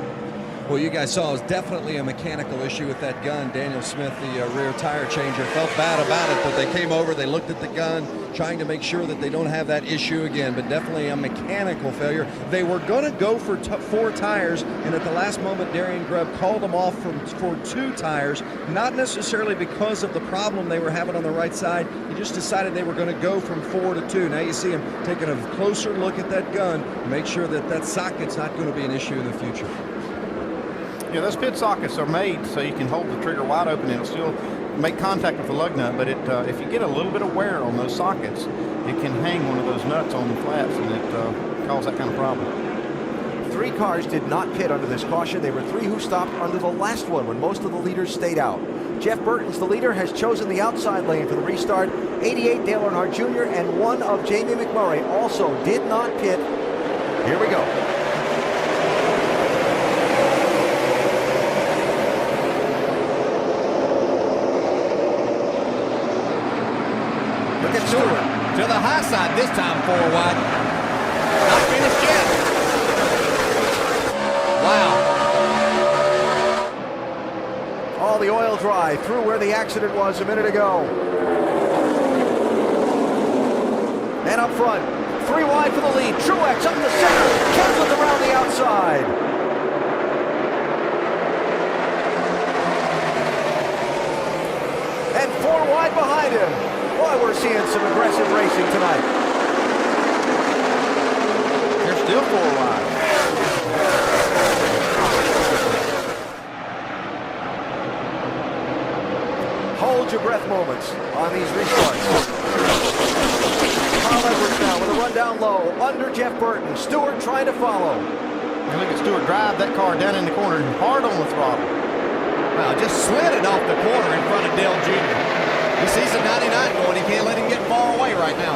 Well, you guys saw it was definitely a mechanical issue with that gun. Daniel Smith, the rear tire changer, felt bad about it, but they came over, they looked at the gun, trying to make sure that they don't have that issue again, but definitely a mechanical failure. They were going to go for 4 tires, and at the last moment, Darian Grubb called them off for 2 tires, not necessarily because of the problem they were having on the right side. He just decided they were going to go from 4 to 2. Now you see him taking a closer look at that gun, make sure that that socket's not going to be an issue in the future. Yeah, those pit sockets are made so you can hold the trigger wide open and it'll still make contact with the lug nut, but if you get a little bit of wear on those sockets, it can hang one of those nuts on the flaps, and it causes that kind of problem. 3 cars did not pit under this caution. There were 3 who stopped under the last one when most of the leaders stayed out. Jeff Burton's the leader, has chosen the outside lane for the restart. 88 Dale Earnhardt Jr. and 1 of Jamie McMurray also did not pit. Here we go. Look at Stewart to the high side this time, 4 wide. Not finished yet. Wow. All the oil dry through where the accident was a minute ago. And up front, 3 wide for the lead. Truex up the center, Kenseth around the outside. And 4 wide behind him. Boy, we're seeing some aggressive racing tonight. They're still 4 wide. Hold your breath moments on these restarts. Carl Edwards now with a run down low under Jeff Burton. Stewart trying to follow. And look at Stewart drive that car down in the corner hard on the throttle. Well, just slid it off the corner in front of Dale Jr. He sees the 99 going. He can't let him get far away right now.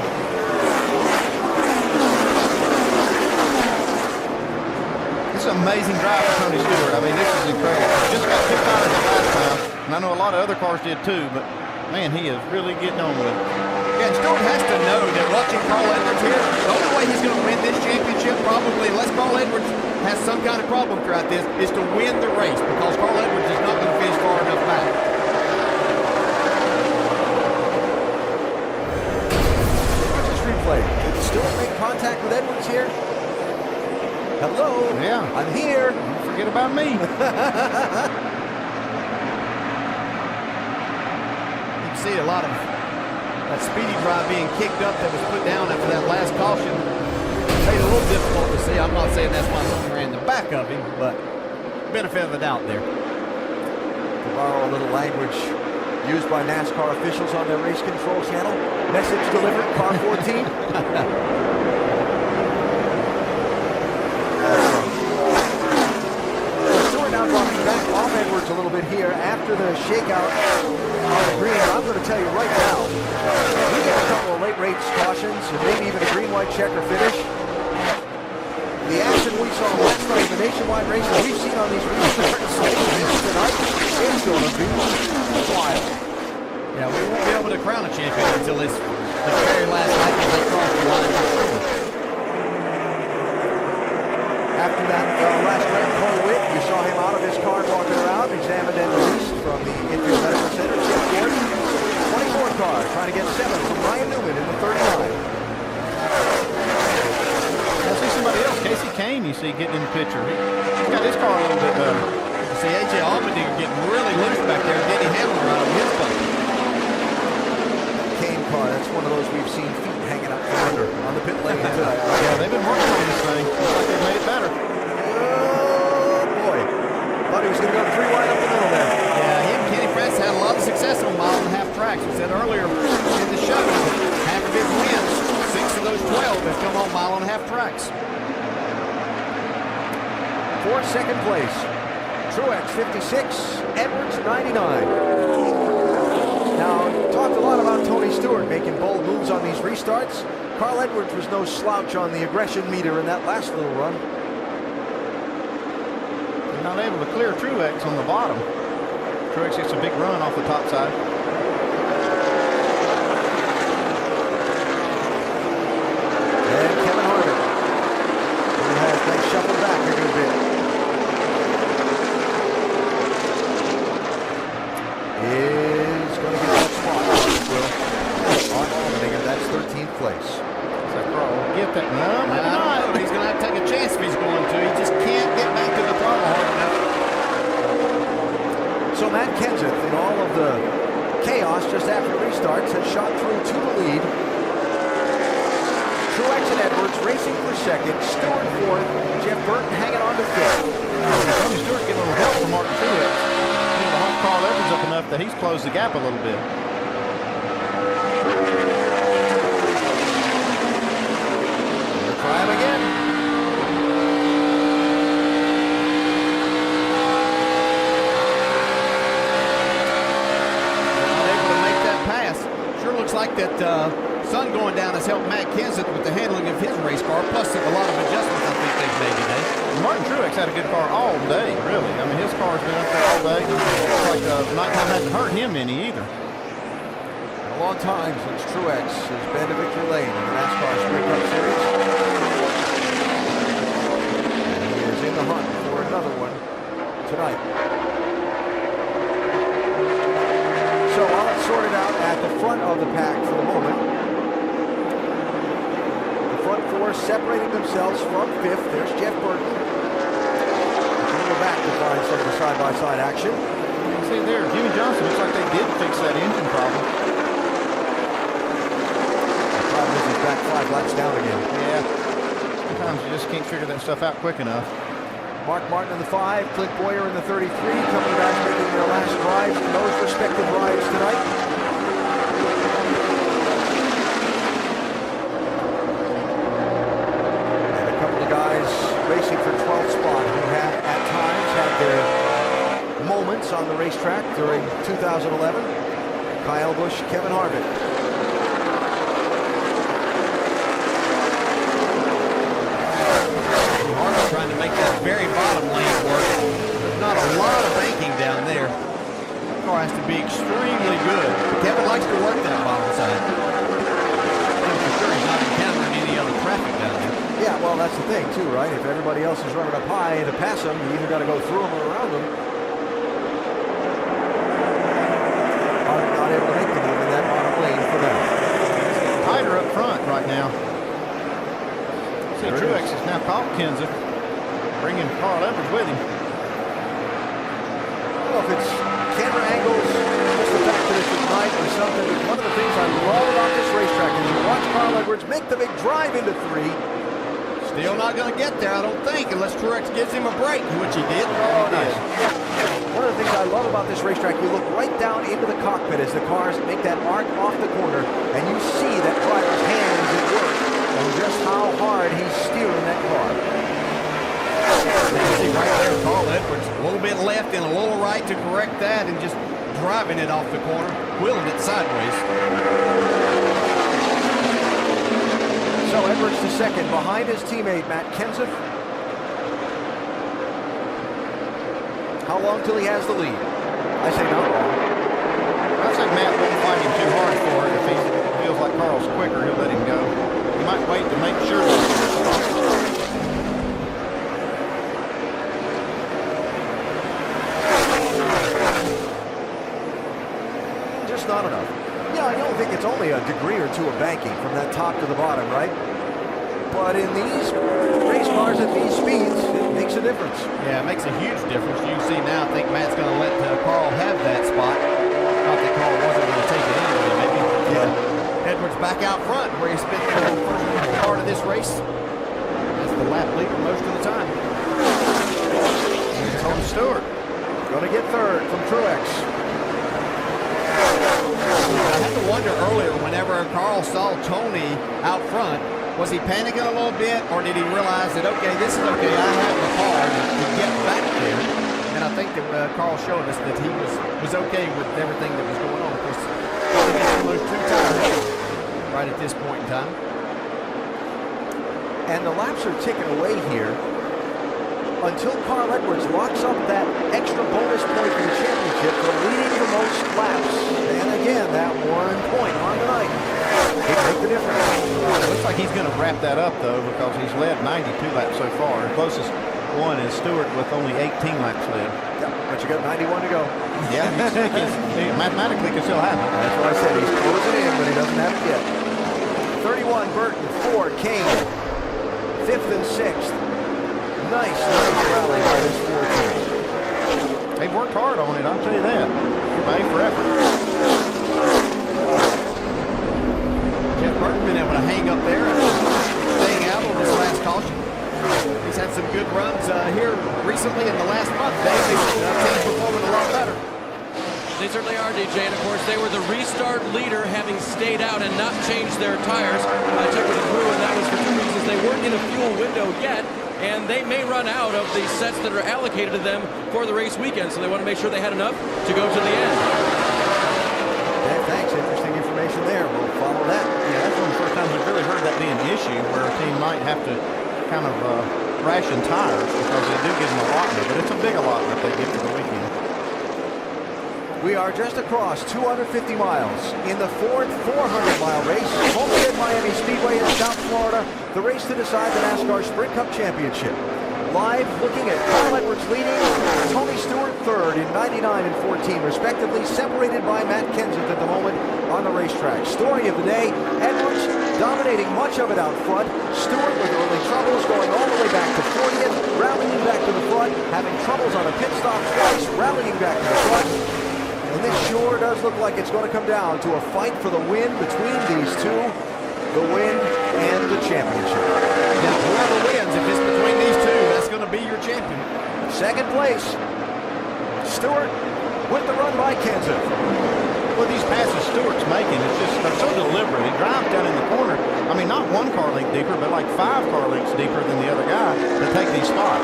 This is an amazing drive for Tony Stewart. I mean, this is incredible. Just got 2 tires the last time, and I know a lot of other cars did too, but man, he is really getting on with it. Yeah, and Stewart has to know that watching Carl Edwards here, the only way he's going to win this championship, probably, unless Carl Edwards has some kind of problem throughout this, is to win the race, because Carl Edwards is not going to finish far enough back. Replay. Did Stewart make contact with Edwards here? Hello? Yeah. I'm here. Don't forget about me. You can see a lot of that speedy drive being kicked up that was put down after that last caution. Made it a little difficult to see. I'm not saying that's why someone ran the back of him, but benefit of the doubt there. To borrow a little language used by NASCAR officials on their race control channel. Message delivered, car 14. Stewart now dropping back off Edwards a little bit here after the shakeout on the green. I'm going to tell you right now, we get a couple of late race cautions and maybe even a green-white checker finish. The action we saw last night, the nationwide race that we've seen on these restarts tonight, is going to be wild. Yeah, we won't be able to crown a champion until it's the very last night as they cross the line. After that last round, Cole Witt, you saw him out of his car walking around, examined and released from the Infield Medical Center. Chip Ford, 24 car, trying to get 7 from Ryan Newman in the 39. I see somebody else, Casey Kane, you see getting in the picture. He's got his car a little bit better. You see A.J. Allmendinger getting really loose back there. Denny Hamlin right on his butt. Kane car, that's one of those we've seen feet hanging out from under on the pit lane tonight. Yeah, they've been working on this thing. Looks like they've made it better. Oh, boy. Thought he was going to go 3 wide up the middle there. Yeah, he and Kenny Francis had a lot of success on mile-and-a-half tracks. We said earlier in the show that half of his wins, 6 of those 12 have come on mile-and-a-half tracks. For second place, Truex 56, Edwards 99. Now, talked a lot about Tony Stewart making bold moves on these restarts. Carl Edwards was no slouch on the aggression meter in that last little run. They're not able to clear Truex on the bottom. Truex gets a big run off the top side. And Kevin Harvick, who has been shuffled back a good bit, is going to get that spot. On Allmendinger, that's 13th place. So Carl will get that. No, maybe not. He's going to have to take a chance if he's going to. He just can't get back to the throttle hard enough. So Matt Kenseth, in all of the chaos just after restarts, has shot through to the lead. Truex and Edwards racing for second. Stewart fourth. Jeff Burton hanging on to fifth. Tony Stewart getting a little help from Martin Truex. Carl Edwards up enough that he's closed the gap a little bit. Try him again. Not able to make that pass. Sure looks like that sun going down has helped Matt Kenseth with the handling of his race car, plus a lot of adjustments I think they've made today. Martin Truex had a good car all day, really. I mean, his car's been up there all day. It's like nighttime hasn't hurt him any either. A long time since Truex has been to victory lane in the NASCAR Sprint Cup Series. And he is in the hunt for another one tonight. So while it's sorted out at the front of the pack for the moment, the front four separating themselves from fifth. There's Jeff Burton. We'll go back to find some of the side-by-side action. You can see there, Jimmy Johnson looks like they did fix that engine problem. The problem is he's back 5 laps down again. Yeah. Sometimes you just can't figure that stuff out quick enough. Mark Martin in the 5, Clint Boyer in the 33. Couple of guys making their last drives in those respective rides tonight. And a couple of guys racing for 12th spot who have at times had their moments on the racetrack during 2011. Kyle Busch, Kevin Harvick. Trying to make that very bottom lane work. There's not a lot of banking down there. The car has to be extremely good. Kevin likes to work that bottom side. I'm sure he's not encountering any other traffic down there. Yeah, well, that's the thing, too, right? If everybody else is running up high to pass them, you either got to go through them or around them. Not able to make them even that bottom lane for them. Tighter up front right now. See, Truex has now caught Kenseth, bringing Carl Edwards with him. I don't know if it's camera angles, just the fact that it's at night or something, but one of the things I love about this racetrack is you watch Carl Edwards make the big drive into 3. Still not going to get there, I don't think, unless Truex gives him a break, which he did. Oh, nice. One of the things I love about this racetrack, you look right down into the cockpit as the cars make that arc off the corner, and you see that driver's hands at work. And just how hard he's steering that car. You see right there, Carl Edwards, a little bit left and a little right to correct that and just driving it off the corner, wheeling it sideways. So Edwards to second, behind his teammate, Matt Kenseth. How long till he has the lead? I say not long. I say Matt won't fight him too hard for it. If he feels like Carl's quicker, he'll let him go. He might wait to make sure. Just not enough. Yeah, I don't think it's only a degree or two of banking from that top to the bottom, right? But in these race cars at these speeds, it makes a difference. Yeah, it makes a huge difference. You can see now, I think Matt's going to let Carl have that spot. Not that Carl wasn't going to take it anyway, maybe. Yeah. Edwards back out front where he spent the first part of this race as the lap leader most of the time. Tony Stewart going to get third from Truex. I had to wonder earlier whenever Carl saw Tony out front, was he panicking a little bit, or did he realize that, okay, this is okay, I have the car to get back there? And I think that Carl showed us that he was okay with everything that was going on. Of course, he gets those 2 tires right at this point in time. And the laps are ticking away here until Carl Edwards locks up that extra bonus point for the championship for leading the most laps. And again, that 1 point on the night. It make the difference. It looks like he's going to wrap that up, though, because he's led 92 laps so far. The closest one is Stewart with only 18 laps led. Yeah, but you got 91 to go. Yeah, he mathematically can still have it. That's what I said. He's closing in, but he doesn't have it yet. 31, Burton. 4, Kane. 5th and 6th. Nice rally by this 4 team. They've worked hard on it, I'll tell you that. A for effort. Jeff Burton been able to hang up there and staying out on this last caution. He's had some good runs here recently in the last month. Dave's team's performing a lot better. They certainly are, DJ. And of course, they were the restart leader, having stayed out and not changed their tires. I checked with the crew, and that was for 2 reasons. They weren't in a fuel window yet, and they may run out of the sets that are allocated to them for the race weekend. So they want to make sure they had enough to go to the end. Yeah, thanks. Interesting information there. We'll follow that. Yeah, that's one of the first times we've really heard that be an issue where a team might have to kind of ration tires because they do give them allotment, but it's a big allotment they get for the weekend. We are just across 250 miles in the Ford 400-mile race, Homestead Miami Speedway in South Florida, the race to decide the NASCAR Sprint Cup Championship. Live looking at Carl Edwards leading, Tony Stewart third in 99 and 14 respectively, separated by Matt Kenseth at the moment on the racetrack. Story of the day, Edwards dominating much of it out front, Stewart with early troubles going all the way back to 40th, rallying back to the front, having troubles on a pit stop twice, rallying back to the front. And this sure does look like it's going to come down to a fight for the win between these two, the win and the championship. Now, whoever wins, if it's between these two, that's going to be your champion. Second place, Stewart with the run by Kenseth. Well, these passes Stewart's making, it's just, they're so deliberate. He drives down in the corner. I mean, not 1 car length deeper, but like 5 car lengths deeper than the other guy to take these spots.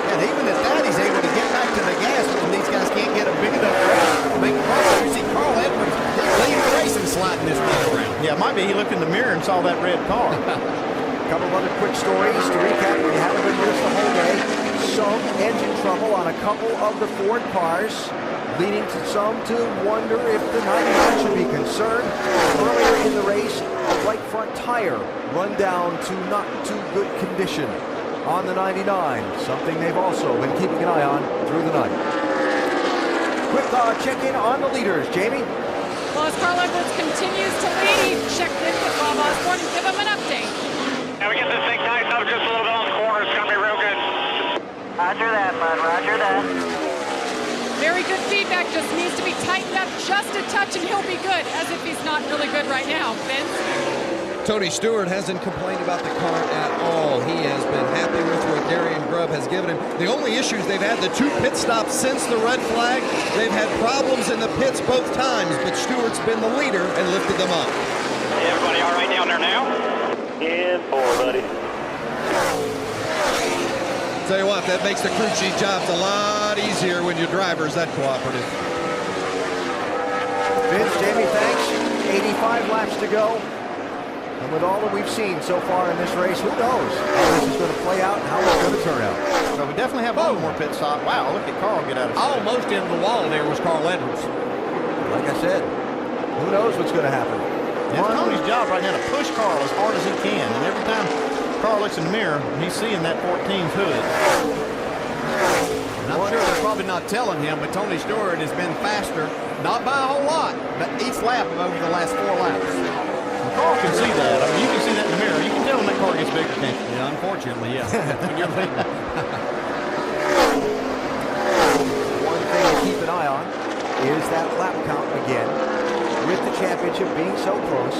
And even at that, he's able to get back to the gas when these guys can't get a big enough race to make progress. You see Carl Edwards leading the race and sliding this thing around. Yeah, it might be he looked in the mirror and saw that red car. A couple of other quick stories to recap if you haven't been with us the whole day. Some engine trouble on a couple of the Ford cars, leading to some to wonder if the 99 should be concerned. Earlier in the race, a right front tire run down to not too good condition on the 99, something they've also been keeping an eye on through the night. Quick check-in on the leaders, Jamie. Well, as Carl Edwards continues to lead, check in with Bob Osborne and give him an update. Now we get this thing tightened up just a little bit on the corner. It's going to be real good. Roger that, bud. Roger that. Very good feedback, just needs to be tightened up just a touch and he'll be good, as if he's not really good right now. Vince? Tony Stewart hasn't complained about the car at all. He has been happy with what Darian Grubb has given him. The only issues they've had, the 2 pit stops since the red flag, they've had problems in the pits both times, but Stewart's been the leader and lifted them up. Hey, everybody all right down there now? Yeah, boy, buddy. Tell you what, that makes the crew chief jobs a lot easier when your driver's that cooperative. Vince, Jamie, thanks. 85 laps to go. And with all that we've seen so far in this race, who knows how this is going to play out and how it's going to turn out. So we definitely have one more pit stop. Wow, look at Carl get out of sight. Almost into the wall there was Carl Edwards. Like I said, who knows what's going to happen. It's Tony's job right now to push Carl as hard as he can. And every time Carl looks in the mirror, he's seeing that 14's hood. And I'm sure they're probably not telling him, but Tony Stewart has been faster, not by a whole lot, but each lap over the last 4 laps. Carl can see that. I mean, you can see that in the mirror. You can tell when that car gets bigger, can't you? Yeah, unfortunately, yeah. One thing to keep an eye on is that lap count again. With the championship being so close,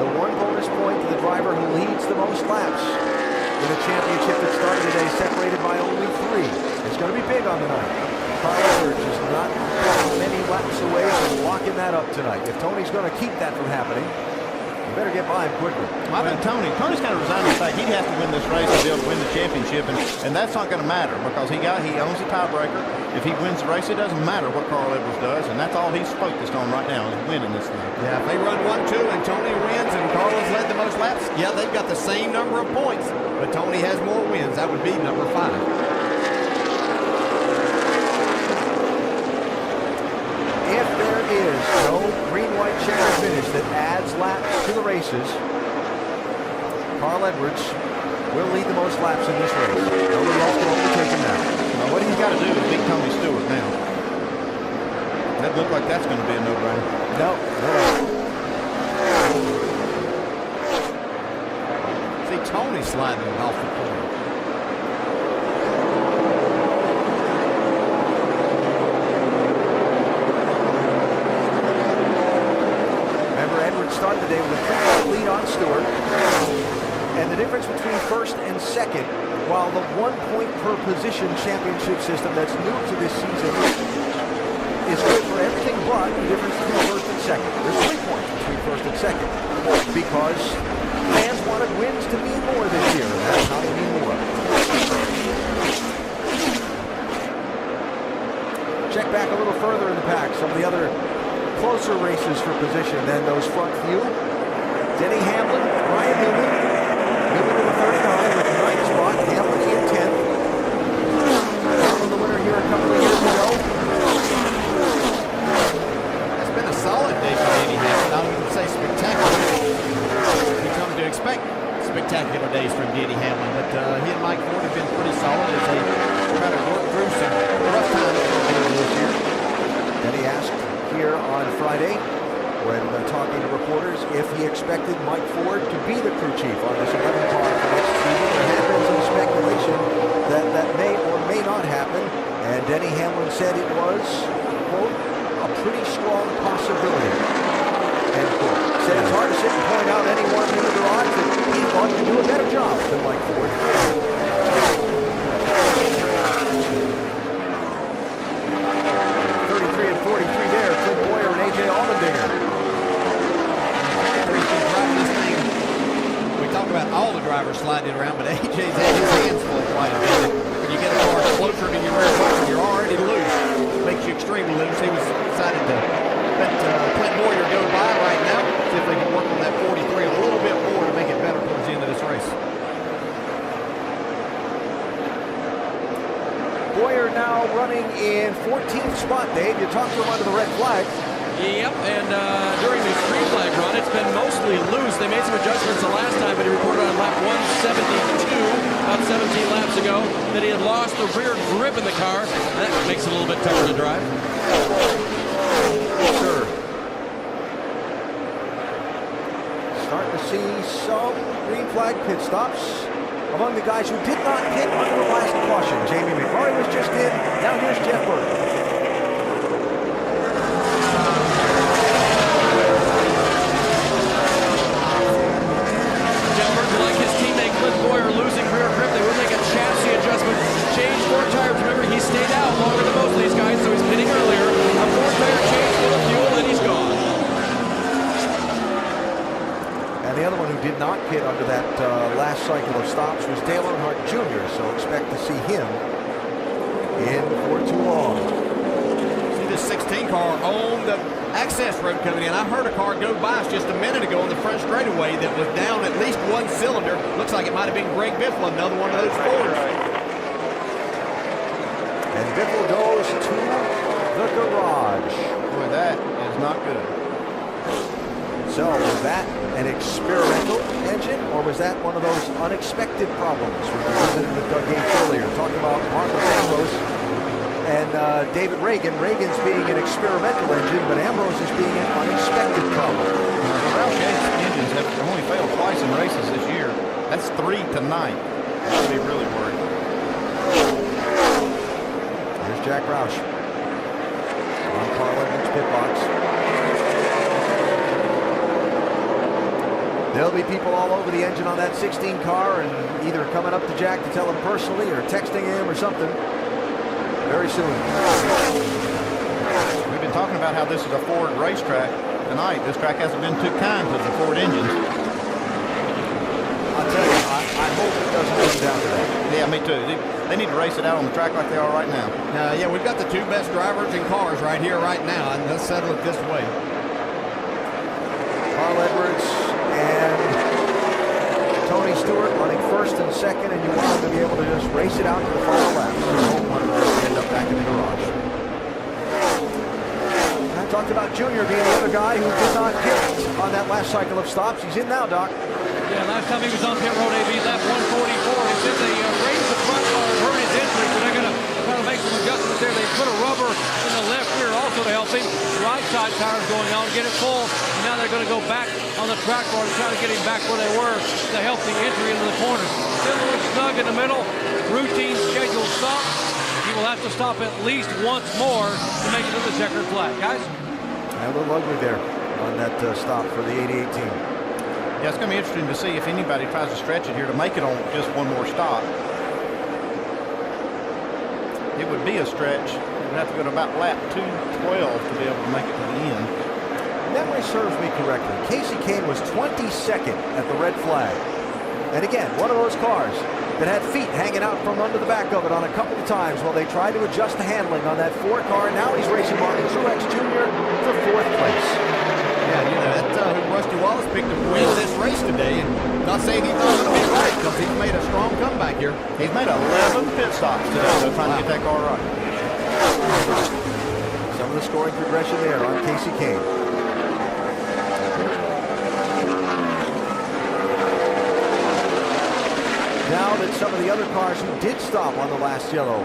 the 1 bonus point to the driver who leads the most laps in a championship that started today separated by only 3. It's going to be big on the night. Carl Edwards is not many laps away from locking that up tonight. If Tony's going to keep that from happening, you better get by him quickly. I think Tony's kind of resigned to the fact he'd have to win this race to be able to win the championship, and that's not going to matter because he owns the tiebreaker. If he wins the race, it doesn't matter what Carl Edwards does, and that's all he's focused on right now is winning this thing. Yeah, if they run 1-2 and Tony wins and Carlos led the most laps, yeah, they've got the same number of points, but Tony has more wins. That would be number 5. If there is no green-white checker finish that adds laps to the races, Carl Edwards will lead the most laps in this race. Nobody else can overtake him now. What he's got to do is beat Tony Stewart now. That looked like that's going to be a no-brainer. No. See Tony sliding off the corner. Started the day with a 3-point lead on Stewart. And the difference between first and second, while the 1 point per position championship system that's new to this season is good for everything but the difference between first and second. There's 3 points between first and second because fans wanted wins to mean more this year, and that's how they mean more. Check back a little further in the pack. Some of the other closer races for position than those front few. Denny Hamlin, Ryan Newman. Newman in the 39 with the 9th spot. Hamlin in 10th. Hamlin the winner here a couple of years ago. It's been a solid day for Denny Hamlin. I wouldn't say spectacular. We come to expect spectacular days from Denny Hamlin, but he and Mike Ford have been pretty solid as they try to work through some rough times this year. Denny asked here on Friday when talking to reporters if he expected Mike Ford to be the crew chief on this 11 car for next season. There had been some speculation that may or may not happen, and Denny Hamlin said it was, quote, a pretty strong possibility, end quote. Said it's hard to sit and point out anyone in the garage that he thought could do a better job than Mike Ford. 33 and 43 there, Clint Boyer and A.J. Allmendinger. We talk about all the drivers sliding around, but AJ's had his hands full quite a bit. When you get a car closer to your rear bumper, you're already loose. Makes you extremely loose. He was decided to let Clint Boyer go by right now. See if they can work on that 43 a little bit more to make it better towards the end of this race. Boyer now running in 14th spot, Dave. You talked to him under the red flag. Yep, and during the green flag run, it's been mostly loose. They made some adjustments the last time, but he reported on lap 172, about 17 laps ago, that he had lost the rear grip in the car. That makes it a little bit tougher to drive. Sure. Starting to see some green flag pit stops among the guys who did not pit under the last caution. Jamie McMurray was just in. Now here's Jeff Burton. Losing rear grip, they would make a chassis adjustment, change 4 tires. Remember, he stayed out longer than most of these guys, so he's pitting earlier. A 4-tire change, a little fuel, and he's gone. And the other one who did not pit under that last cycle of stops was Dale Earnhardt Jr., so expect to see him in for too long. See this 16 car on the access road coming in. I heard a car go by us just a minute ago on the front straightaway that was down at least 1 cylinder. Looks like it might have been Greg Biffle, another one of those Fords. And Biffle goes to the garage. Boy, that is not good. So was that an experimental engine, or was that one of those unexpected problems we visited with Doug Gates earlier, talking about Marcos Ambrose and David Reagan. Reagan's being an experimental engine, but Ambrose is being an unexpected problem. Roush engines have only failed twice in races this year. That's 3 tonight. I'd be really worried. Here's Jack Roush on Carl Edwards' pit box. There'll be people all over the engine on that 16 car and either coming up to Jack to tell him personally or texting him or something very soon. We've been talking about how this is a Ford racetrack tonight. This track hasn't been too kind to the Ford engines. I'll tell you, I hope it doesn't come down to that. Yeah, me too. They need to race it out on the track like they are right now. Yeah, we've got the 2 best drivers in cars right here, right now, and let's settle it this way. Carl Edwards and Tony Stewart running first and second, and you want them to be able to just race it out to the final lap. So you don't want them to end up back in the garage. And I talked about Junior being the other guy who did not pit on that last cycle of stops. He's in now, Doc. Yeah, last time he was on pit road, AB lap 144. He said they raised the front bar and hurt his injury, so they're going to try to make some adjustments there. They put a rubber in the left rear also to help him. The right side tires going on, get it full. And now they're going to go back on the track bar to try to get him back where they were to help the entry into the corner. Still a little snug in the middle. Routine scheduled stop. He will have to stop at least once more to make it to the checkered flag. Guys? And a little ugly there on that stop for the 80-18. Yeah, it's going to be interesting to see if anybody tries to stretch it here to make it on just one more stop. It would be a stretch We'd have to go to about lap 212 to be able to make it to the end. Memory serves me correctly, Kasey Kahne was 22nd at the red flag. And again, one of those cars that had feet hanging out from under the back of it on a couple of times while they tried to adjust the handling on that 4 car. Now he's racing Martin Truex Jr. for 4th place. Yeah, you know, that's who Rusty Wallace picked to win this race today. And not saying he's not going to be right, because he's made a strong comeback here. He's made 11 pit stops today, so trying to get that car right. Some of the scoring progression there on Kasey Kahne. Now that some of the other cars who did stop on the last yellow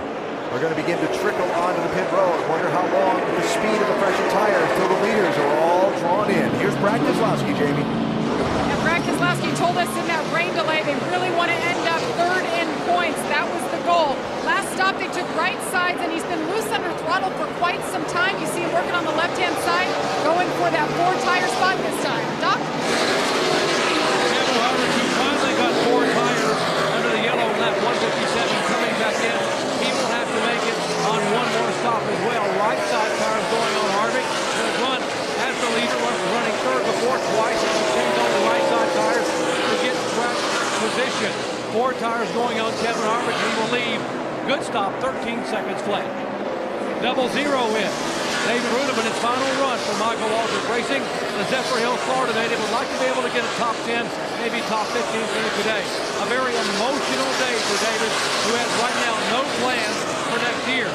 are going to begin to trickle onto the pit road. Wonder how long with the speed of the freshened tires till the leaders are all drawn in. Here's Brad Keselowski, Jamie. And Brad Keselowski told us in that rain delay they really want to end up 3rd in points. That was the goal. Last stop they took right sides, and he's been loose under throttle for quite some time. You see him working on the left-hand side, going for that 4-tire spot this time. Doc? Kevin Harvick, who finally got 4 tires under the yellow lap 157 coming back in. He will have to make it on one more stop as well. Right side tires going on Harvick. He'll run as the leader, running 3rd before twice. He changed on the right side tires to get track position. 4 tires going on Kevin Harvick. He will leave. Good stop, 13 seconds flat. 0-0 in. David Rudem in his final run for Michael Waltrip Racing. The Zephyrhills, Florida native would like to be able to get a top 10, maybe top 15 finish today. A very emotional day for David, who has right now no plans for next year.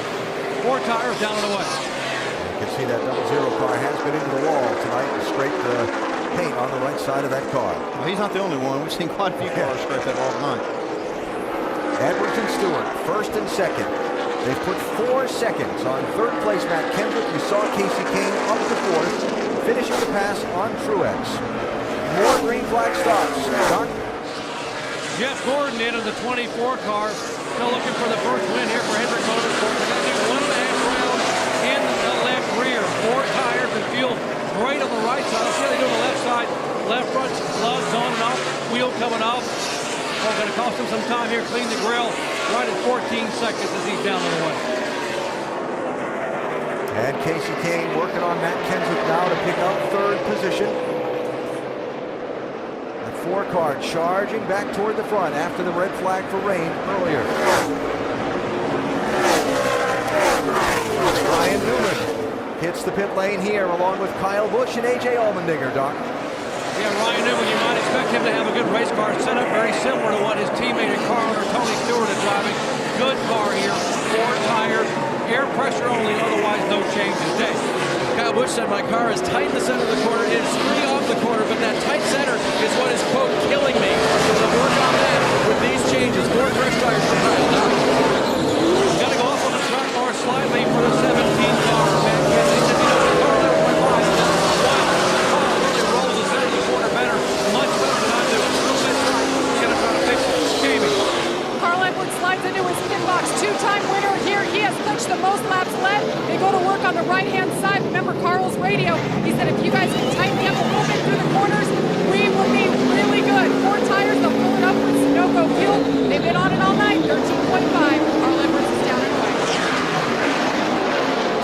4 tires down and away. You can see that 0-0 car has been into the wall tonight and scraped the paint on the right side of that car. Well, he's not the only one. We've seen quite a few cars scrape that wall tonight. Edwards and Stewart, 1st and 2nd. They've put 4 seconds on 3rd place Matt Kenseth. We saw Kasey Kahne up to 4th, finishing the pass on Truex. More green flag stops. Doc? Jeff Gordon in the 24 car. Still looking for the first win here for Hendrick Motorsports. They're going to do 1.5 rounds in the left rear. 4 tires and feel great on the right side. I'll see how they do on the left side. Left front lugs on and off. Wheel coming off. Oh, going to cost him some time here. Clean the grill right at 14 seconds as he's down and away. And Kasey Kahne working on Matt Kenseth now to pick up 3rd position. The 4 car charging back toward the front after the red flag for rain earlier. Ryan Newman hits the pit lane here along with Kyle Busch and A.J. Allmendinger, Doc. Yeah, Ryan Newman, you might expect him to have a good race car set up very similar to what his teammate and car owner Tony Stewart is driving. Good car here, 4 tires, air pressure only, otherwise no change today. Kyle Busch said my car is tight in the center of the corner. It is free off the corner, but that tight center is what is, quote, killing me. So they'll work on that with these changes. More fresh tires for Kyle. Got to go off on the track more slightly for the 17 car. Matt Kenseth said, you know, the car there went by. It rolls the center of the corner better, much better than I do. A little bit tight. He's going to try to fix it. Jamie. Carl Edwards slides into his pit box. 2-time winner here. He has touched the most laps led. They go to work on the right-hand side. Remember Carl's radio. He said if you guys can tighten me up a little bit through the corners, we will be really good. 4 tires, they'll fill it up with Sunoco fuel. They've been on it all night. 13.5. Carl Edwards is down and away.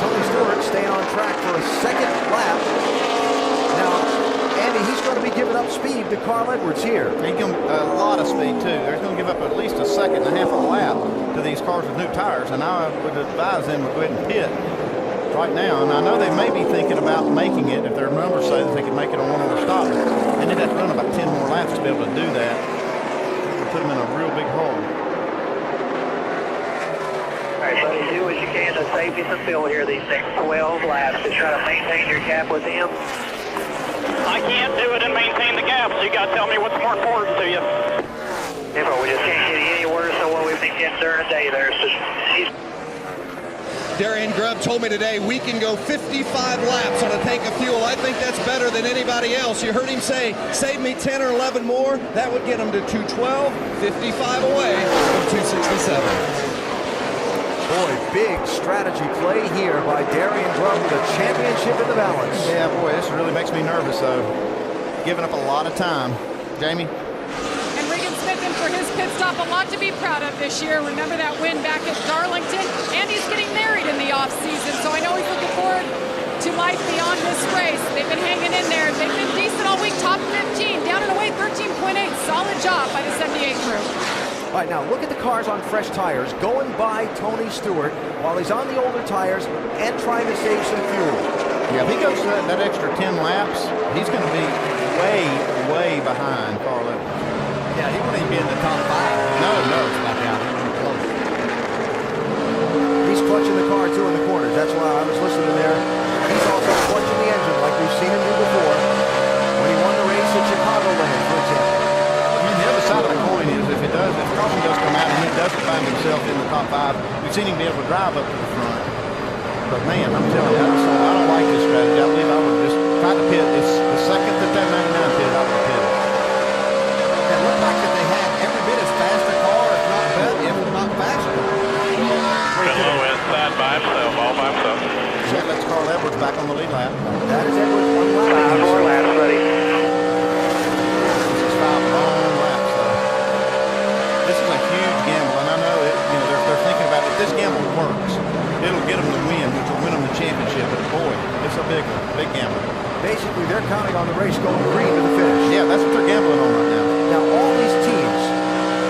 Tony Stewart staying on track for a 2nd lap. Now, Andy, he's going to be giving up speed to Carl Edwards here. He's going a lot of speed, too. They're going to give up at least a 2.5 seconds a lap to these cars with new tires, and I would advise them to go ahead and pit right now. And I know they may be thinking about making it if their numbers say that they can make it on one more stop. And they'd have to run about 10 more laps to be able to do that. It would put them in a real big hole. All right, buddy, do what you can to save you some fuel here these next 12 laps to try to maintain your gap with him. I can't do it and maintain the gap, so you got to tell me what's more important to you. Yeah, but we just can't get any worse than what we've been getting during the day there. So Darian Grubb told me today we can go 55 laps on a tank of fuel. I think that's better than anybody else. You heard him say, save me 10 or 11 more. That would get him to 212, 55 away from 267. Boy, big strategy play here by Darian Grubb with a championship in the balance. Yeah, boy, this really makes me nervous, though. Giving up a lot of time. Jamie? And Regan Smith in for his pit stop. A lot to be proud of this year. Remember that win back at Darlington? And he's getting married in the offseason, so I know he's looking forward to life beyond this race. They've been hanging in there. They've been decent all week, top 15. Down and away, 13.8. Solid job by the 78 crew. All right, now look at the cars on fresh tires going by Tony Stewart while he's on the older tires and trying to save some fuel. Yeah, if he goes that extra 10 laps, he's going to be way behind Carl Edwards. Yeah, he wouldn't even be in the top 5. No. It's back out. He wouldn't be close. He's clutching the car, too, in the corners. That's why I was listening there. He's also clutching the engine like we've seen him do before when he won the race at Chicagoland, for example. I mean, the other side of the coin is if Carlton does come out and he doesn't find himself in the top 5, we've seen him be able to drive up to the front. But man, I'm telling you, I don't like this strategy. I believe I would just try to pit. It's the second that 99 pit, I would pit it. It looked like that they had every bit as fast a car, if not better, if not faster. Hello, inside by himself, all by himself. So that lets Carl Edwards back on the lead lap. That is Edwards 1 lap. 5 more laps, buddy. This is 5 long laps, though. This is a huge gamble, and I know it. They're thinking about it. If this gamble works, it'll get them the win, which will win them the championship. But boy, it's a big gamble. Basically, they're counting on the race going green to the finish. Yeah, that's what they're gambling on right now. Now, all these teams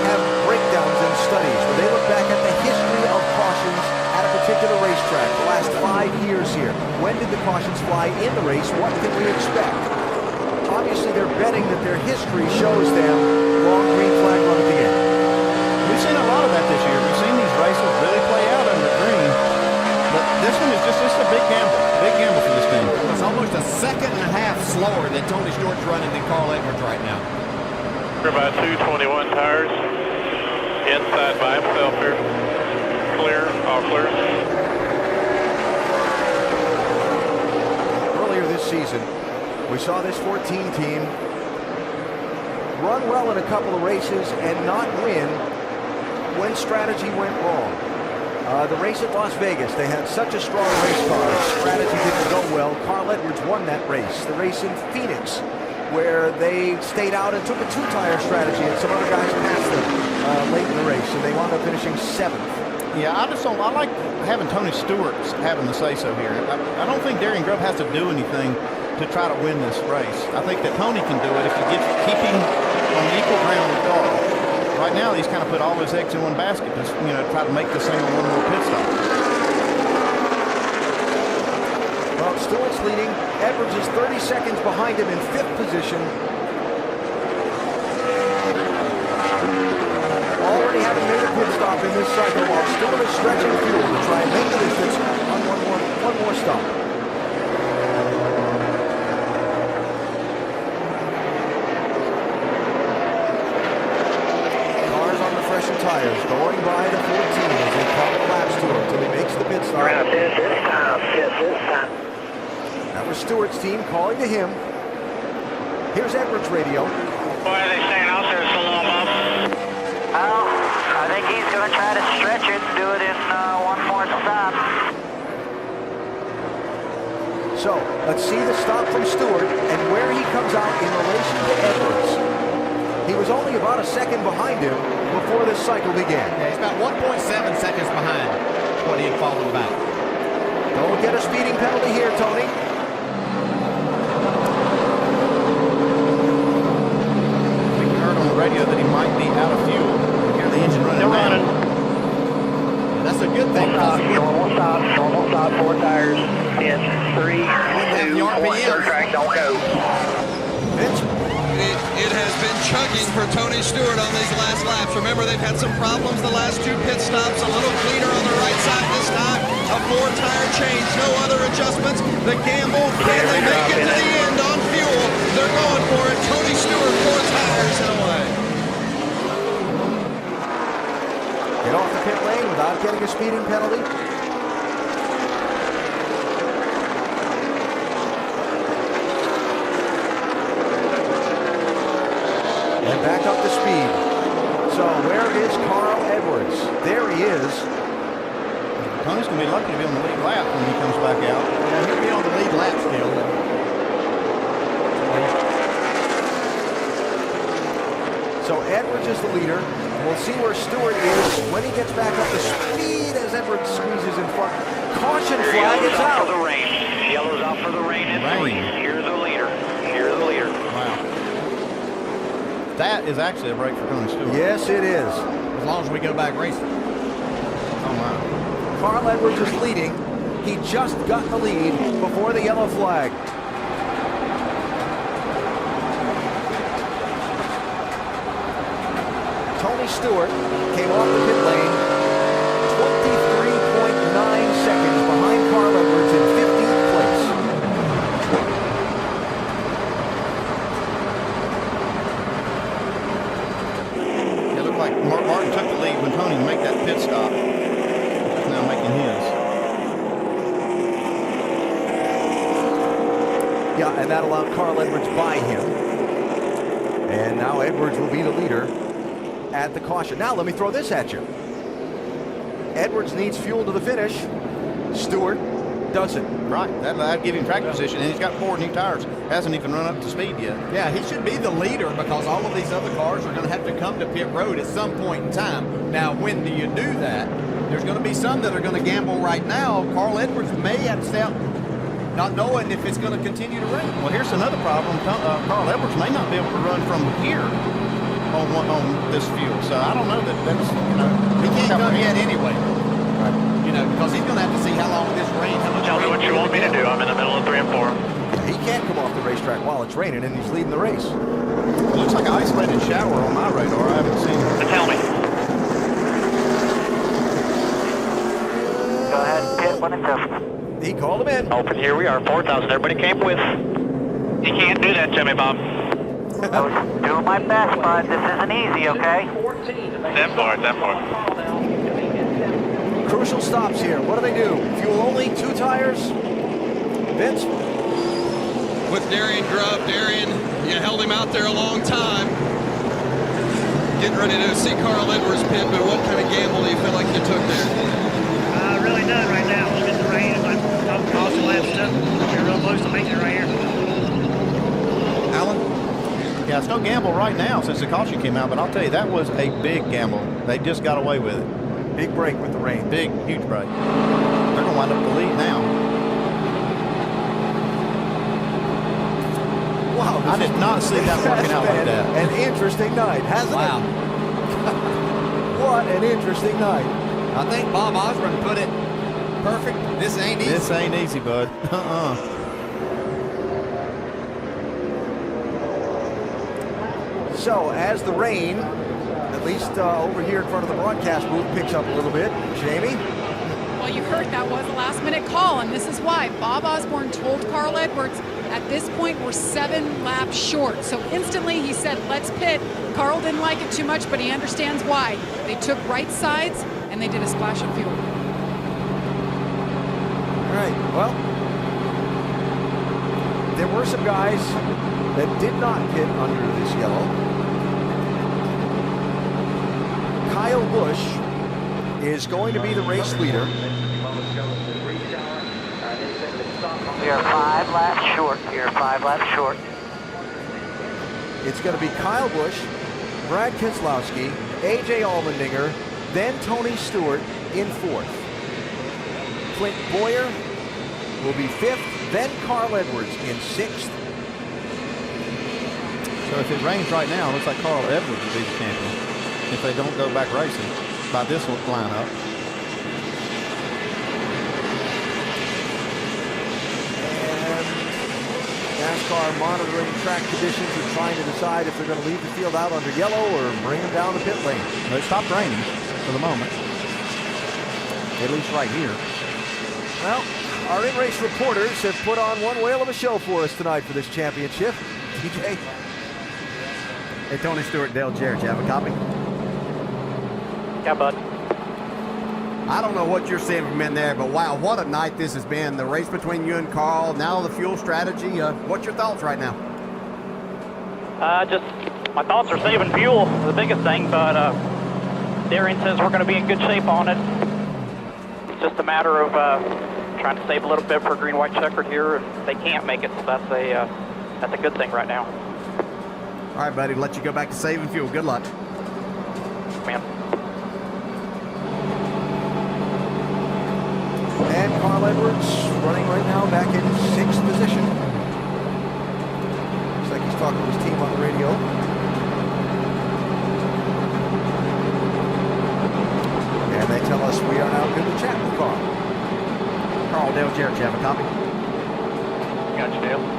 have breakdowns and studies where they look back at the history of cautions at a particular racetrack, the last 5 years here. When did the cautions fly in the race? What can we expect? Obviously, they're betting that their history shows them long green flag run at the end. We've seen a lot of that this year. We've seen these races really play out under green. But this one is just a big gamble. Big gamble for this team. It's almost a second and a half slower than Tony Stewart's running than Carl Edwards right now. We're about 221 tires. Inside by himself here. Clear, all clear. Earlier this season, we saw this 14 team run well in a couple of races and not win when strategy went wrong. The race at Las Vegas, they had such a strong race car. Strategy didn't go well. Carl Edwards won that race. The race in Phoenix, where they stayed out and took a 2-tire strategy, and some other guys passed them late in the race, and they wound up finishing 7th. Yeah, I like having Tony Stewart having the say-so here. I don't think Darian Grubb has to do anything to try to win this race. I think that Tony can do it if he keep him on equal ground with Carl. Right now, he's kind of put all his eggs in one basket to try to make this thing on one more pit stop. Well, Stewart's leading. Edwards is 30 seconds behind him in 5th position. Already having made a pit stop in this cycle while Stewart is stretching fuel to try and make the distance on one more stop. Cars on the fresher tires going by the 14 as they count the laps to him until he makes the pit stop. Pit this time. That was Stewart's team calling to him. Here's Edwards' radio. Why are they staying out there so long, Bob? Well, I think he's going to try to stretch it and do it in one more stop. So, let's see the stop from Stewart and where he comes out in relation to Edwards. He was only about a second behind him before this cycle began. Yeah, he's about 1.7 seconds behind what he had fallen back. Don't get a speeding penalty here, Tony. We heard on the radio that he might be out of fuel. You hear the engine running down. That's a good thing. Normal stop, 4 tires. In 3, 2, 1, third track, don't go. It has been chugging for Tony Stewart on these last laps. Remember, they've had some problems the last 2 pit stops. A little cleaner on the right side this time. A 4-tire change, no other adjustments. The gamble, can they make it to the end on fuel? They're going for it. Tony Stewart, 4 tires and away. Get off the pit lane without getting a speeding penalty. And back up to speed. So where is Carl Edwards? There he is. Tony's going to be lucky to be on the lead lap when he comes back out. Yeah, he'll be on the lead lap still. So Edwards is the leader. We'll see where Stewart is when he gets back up to speed as Edwards squeezes in front. Caution flag is out. For the rain. Yellow's out for the rain in 3. Here's the leader. Here's the leader. Wow. That is actually a break for Tony Stewart. Yes, it is. As long as we go back racing. Oh, wow. Carl Edwards is leading. He just got the lead before the yellow flag. Tony Stewart came off the pit lane 23.9 seconds behind Carl Edwards in 15th place. It looked like Martin took the lead when Tony made that pit stop. He's now making his. Yeah, and that allowed Carl Edwards by him. And now Edwards will be the leader at the caution. Now let me throw this at you. Edwards needs fuel to the finish. Stewart doesn't. Right, that'd give him track position, and he's got 4 new tires. Hasn't even run up to speed yet. Yeah, he should be the leader because all of these other cars are going to have to come to pit road at some point in time. Now, when do you do that? There's going to be some that are going to gamble right now. Carl Edwards may have to step, not knowing if it's going to continue to rain. Well, here's another problem. Carl Edwards may not be able to run from here on this fuel. So I don't know that's, he can't come yet anyway. Because he's going to have to see how long this rain. Tell me what you want me to do. I'm in the middle of 3 and 4. He can't come off the racetrack while it's raining, and he's leading the race. It looks like an isolated shower on my radar. I haven't seen it. Tell me. Go ahead, pit when it's open. He called him in. Open, here we are, 4,000. Everybody came with. You can't do that to me, Bob. I was doing my best, bud. This isn't easy, okay? 10 forward, 10 forward. Crucial stops here. What do they do? Fuel only, 2 tires. Vince? With Darian Grubb. Darian, you held him out there a long time. Getting ready to see Carl Edwards pit, but what kind of gamble do you feel like you took there? Really none right now. Look at the rain. I'm crossing laps stuff. We're real close to making it right here. Alan? Yeah, it's no gamble right now since the caution came out, but I'll tell you, that was a big gamble. They just got away with it. Big break with the rain. Big, huge break. They're going to wind up the lead now. Wow. I did not see that working out like that. An interesting night, hasn't it? What an interesting night. I think Bob Osborne put it perfect. This ain't easy. This ain't easy, bud. So as the rain, at least over here in front of the broadcast booth, picks up a little bit, Jamie? Well, you heard that was a last-minute call, and this is why. Bob Osborne told Carl Edwards, at this point, we're 7 laps short. So instantly he said, let's pit. Carl didn't like it too much, but he understands why. They took right sides, and they did a splash of fuel. All right, well, there were some guys that did not pit under this yellow. Kyle Busch is going to be the race leader. We are 5 laps short. We are 5 laps short. It's going to be Kyle Busch, Brad Keselowski, A.J. Allmendinger, then Tony Stewart in 4th. Clint Bowyer will be 5th, then Carl Edwards in 6th. So if it rains right now, it looks like Carl Edwards will be the champion if they don't go back racing by this lineup. NASCAR monitoring track conditions and trying to decide if they're going to leave the field out under yellow or bring them down the pit lane. They stopped raining for the moment. At least right here. Well, our in-race reporters have put on one whale of a show for us tonight for this championship. TJ? Hey, Tony Stewart, Dale Jarrett, you have a copy? Yeah, bud. I don't know what you're seeing from in there, but wow, what a night this has been. The race between you and Carl, now the fuel strategy. What's your thoughts right now? Just my thoughts are saving fuel, the biggest thing, but Darian says we're going to be in good shape on it. It's just a matter of trying to save a little bit for green-white checkered here. They can't make it, so that's a good thing right now. All right, buddy, let you go back to saving fuel. Good luck. Ma'am. And Carl Edwards running right now back in 6th position. Looks like he's talking to his team on the radio. And they tell us we are now good to chat with Carl. Carl, Dale Jarrett, you have a copy? Got you, Dale.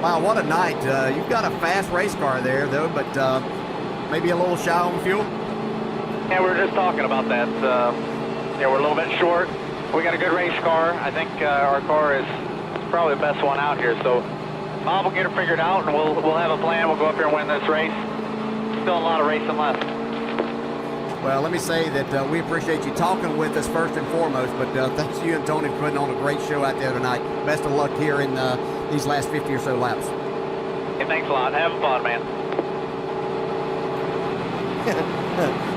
Wow, what a night. You've got a fast race car there, though, but maybe a little shy on fuel? Yeah, we were just talking about that. Yeah, we're a little bit short. We got a good race car. I think our car is probably the best one out here. So Bob will get it figured out, and we'll have a plan. We'll go up here and win this race. Still a lot of racing left. Well, let me say that we appreciate you talking with us first and foremost, but thanks to you and Tony for putting on a great show out there tonight. Best of luck here in these last 50 or so laps. Hey, thanks a lot. Having fun, man.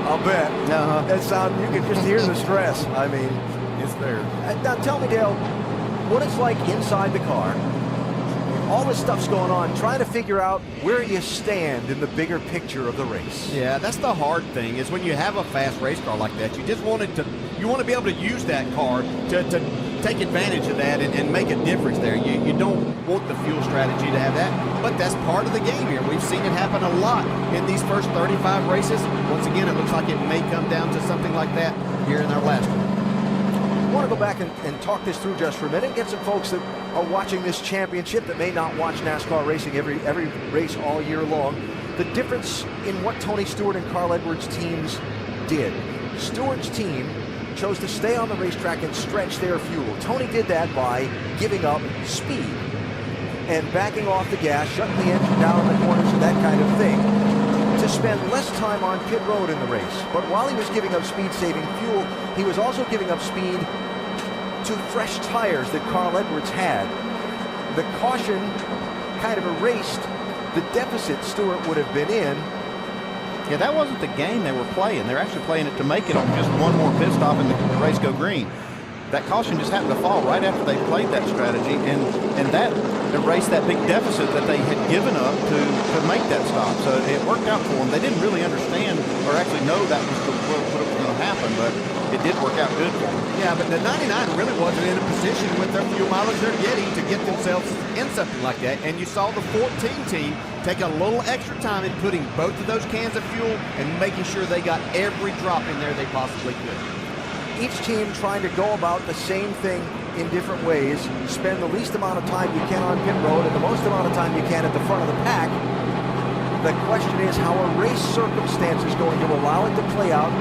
I'll bet. That sound, you can just hear the stress. I mean, it's there. Now tell me, Dale, what it's like inside the car. All this stuff's going on, trying to figure out where you stand in the bigger picture of the race. Yeah, that's the hard thing, is when you have a fast race car like that, you want to be able to use that car to take advantage of that and make a difference there. You don't want the fuel strategy to have that, but that's part of the game here. We've seen it happen a lot in these first 35 races. Once again, it looks like it may come down to something like that here in our last one. I want to go back and talk this through just for a minute and get some folks that are watching this championship that may not watch NASCAR racing every race all year long. The difference in what Tony Stewart and Carl Edwards' teams did. Stewart's team chose to stay on the racetrack and stretch their fuel. Tony did that by giving up speed and backing off the gas, shutting the engine down in the corners and that kind of thing, to spend less time on pit road in the race. But while he was giving up speed-saving fuel, he was also giving up speed to fresh tires that Carl Edwards had. The caution kind of erased the deficit Stewart would have been in. Yeah, that wasn't the game they were playing. They're actually playing it to make it on just one more pit stop and the race go green. That caution just happened to fall right after they played that strategy, and that erased that big deficit that they had given up to make that stop. So it worked out for them. They didn't really understand or actually know that was what was going to happen, but it did work out good for them. Yeah, but the 99 really wasn't in a position with their fuel mileage they're getting to get themselves in something like that. And you saw the 14 team take a little extra time in putting both of those cans of fuel and making sure they got every drop in there they possibly could. Each team trying to go about the same thing in different ways, spend the least amount of time you can on pit road and the most amount of time you can at the front of the pack. The question is how a race circumstance is going to allow it to play out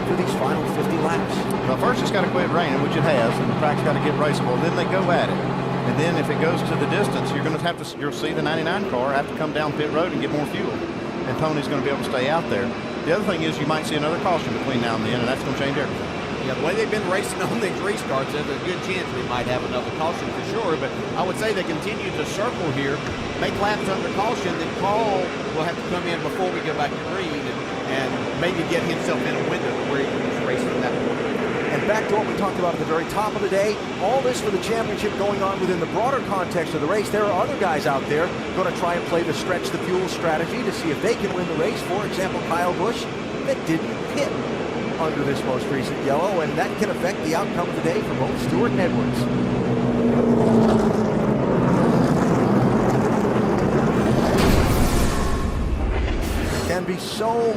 for these final 50 laps. Well, first it's got to quit raining, which it has, and the track's got to get raceable. Then they go at it. And then if it goes to the distance, you'll see the 99 car have to come down pit road and get more fuel. And Tony's going to be able to stay out there. The other thing is you might see another caution between now and then, and that's going to change everything. Yeah, the way they've been racing on these race cars, there's a good chance we might have another caution for sure. But I would say they continue to circle here, make laps under caution, then Carl will have to come in before we go back to green and maybe get himself in a window where he can race from that point. And back to what we talked about at the very top of the day, all this for the championship going on within the broader context of the race. There are other guys out there going to try and play the stretch the fuel strategy to see if they can win the race. For example, Kyle Busch, that didn't pit under this most recent yellow, and that can affect the outcome of the day for both Stewart and Edwards. There can be so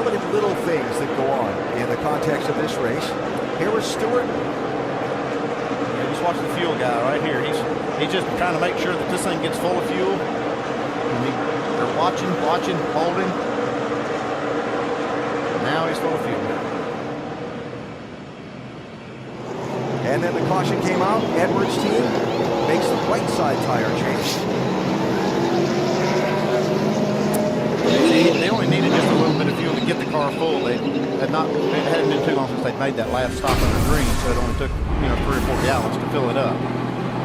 many little things that go on in the context of this race. Here was Stewart. Yeah, just watch the fuel guy right here. He's just trying to make sure that this thing gets full of fuel. They're watching, holding. Now he's full of fuel. And then the caution came out. Edwards' team makes the right side tire change. They only needed just a little bit of fuel to get the car full. It hadn't been too long since they made that last stop under green, so it only took 3 or 4 gallons to fill it up.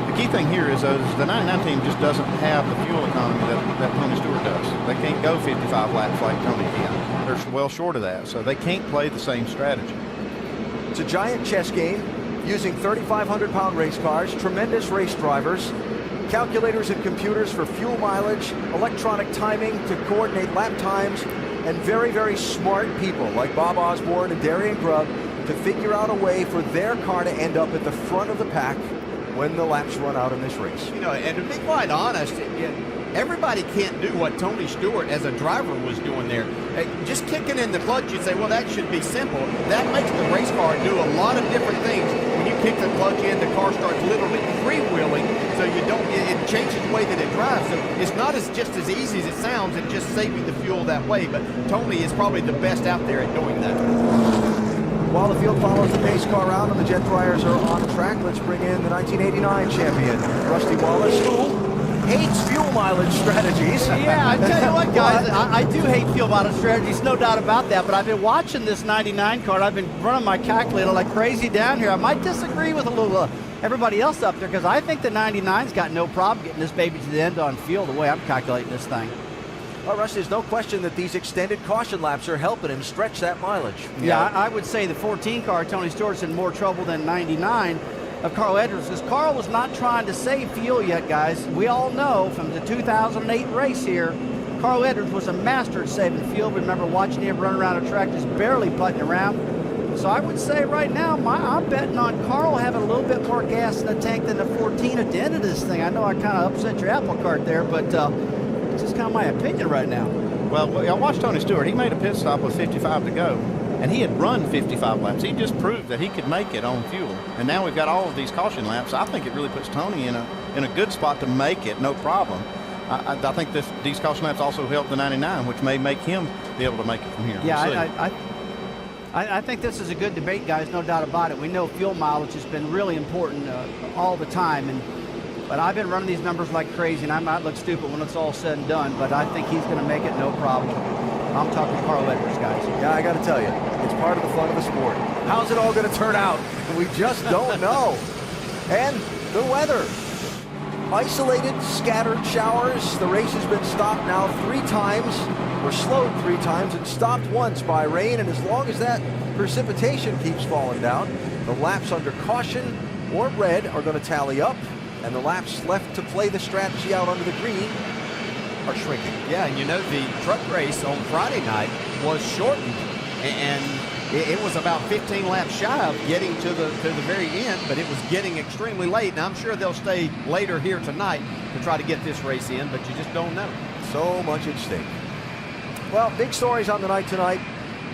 The key thing here is the 99 team just doesn't have the fuel economy that Tony Stewart does. They can't go 55 laps like Tony can. They're well short of that, so they can't play the same strategy. It's a giant chess game using 3,500-pound race cars, tremendous race drivers. Calculators and computers for fuel mileage, electronic timing to coordinate lap times, and very, very smart people like Bob Osborne and Darian Grubb to figure out a way for their car to end up at the front of the pack when the laps run out in this race. You know, and to be quite honest, everybody can't do what Tony Stewart as a driver was doing there. Just kicking in the clutch, you'd say, well, that should be simple. That makes the race car do a lot of different things. When you kick the clutch in, the car starts literally freewheeling, so you don't, it changes the way that it drives. So it's not just as easy as it sounds at just saving the fuel that way, but Tony is probably the best out there at doing that. While the field follows the pace car round and the jet dryers are on track, let's bring in the 1989 champion, Rusty Wallace, who hates fuel mileage strategies. Yeah, I tell you what, guys, I do hate fuel mileage strategies, no doubt about that, but I've been watching this 99 car. I've been running my calculator like crazy down here. I might disagree with a little everybody else up there, because I think the 99's got no problem getting this baby to the end on fuel the way I'm calculating this thing. Well, Russ, there's no question that these extended caution laps are helping him stretch that mileage. Yeah, I would say the 14 car, Tony Stewart's in more trouble than 99 of Carl Edwards, because Carl was not trying to save fuel yet, guys. We all know from the 2008 race here, Carl Edwards was a master at saving fuel. We remember watching him run around a track just barely putting around. So I would say right now, I'm betting on Carl having a little bit more gas in the tank than the 14 at the end of this thing. I know I kind of upset your apple cart there, but it's just kind of my opinion right now. Well, I watched Tony Stewart. He made a pit stop with 55 to go, and he had run 55 laps. He just proved that he could make it on fuel. And now we've got all of these caution laps. I think it really puts Tony in a good spot to make it, no problem. I think these caution laps also help the 99, which may make him be able to make it from here. Yeah, I think this is a good debate, guys, no doubt about it. We know fuel mileage has been really important all the time, but I've been running these numbers like crazy, and I might look stupid when it's all said and done, but I think he's going to make it no problem. I'm talking Carl Edwards, guys. Yeah, I got to tell you, it's part of the fun of the sport. How's it all going to turn out? We just don't know. And the weather. Isolated, scattered showers. The race has been stopped now 3 times, or slowed 3 times, and stopped once by rain. And as long as that precipitation keeps falling down, the laps under caution or red are going to tally up, and the laps left to play the strategy out under the green are shrinking. Yeah, and you know, the truck race on Friday night was shortened, and it was about 15 laps shy of getting to the very end, but it was getting extremely late. And I'm sure they'll stay later here tonight to try to get this race in, but you just don't know. So much at stake. Well, big stories on the night tonight.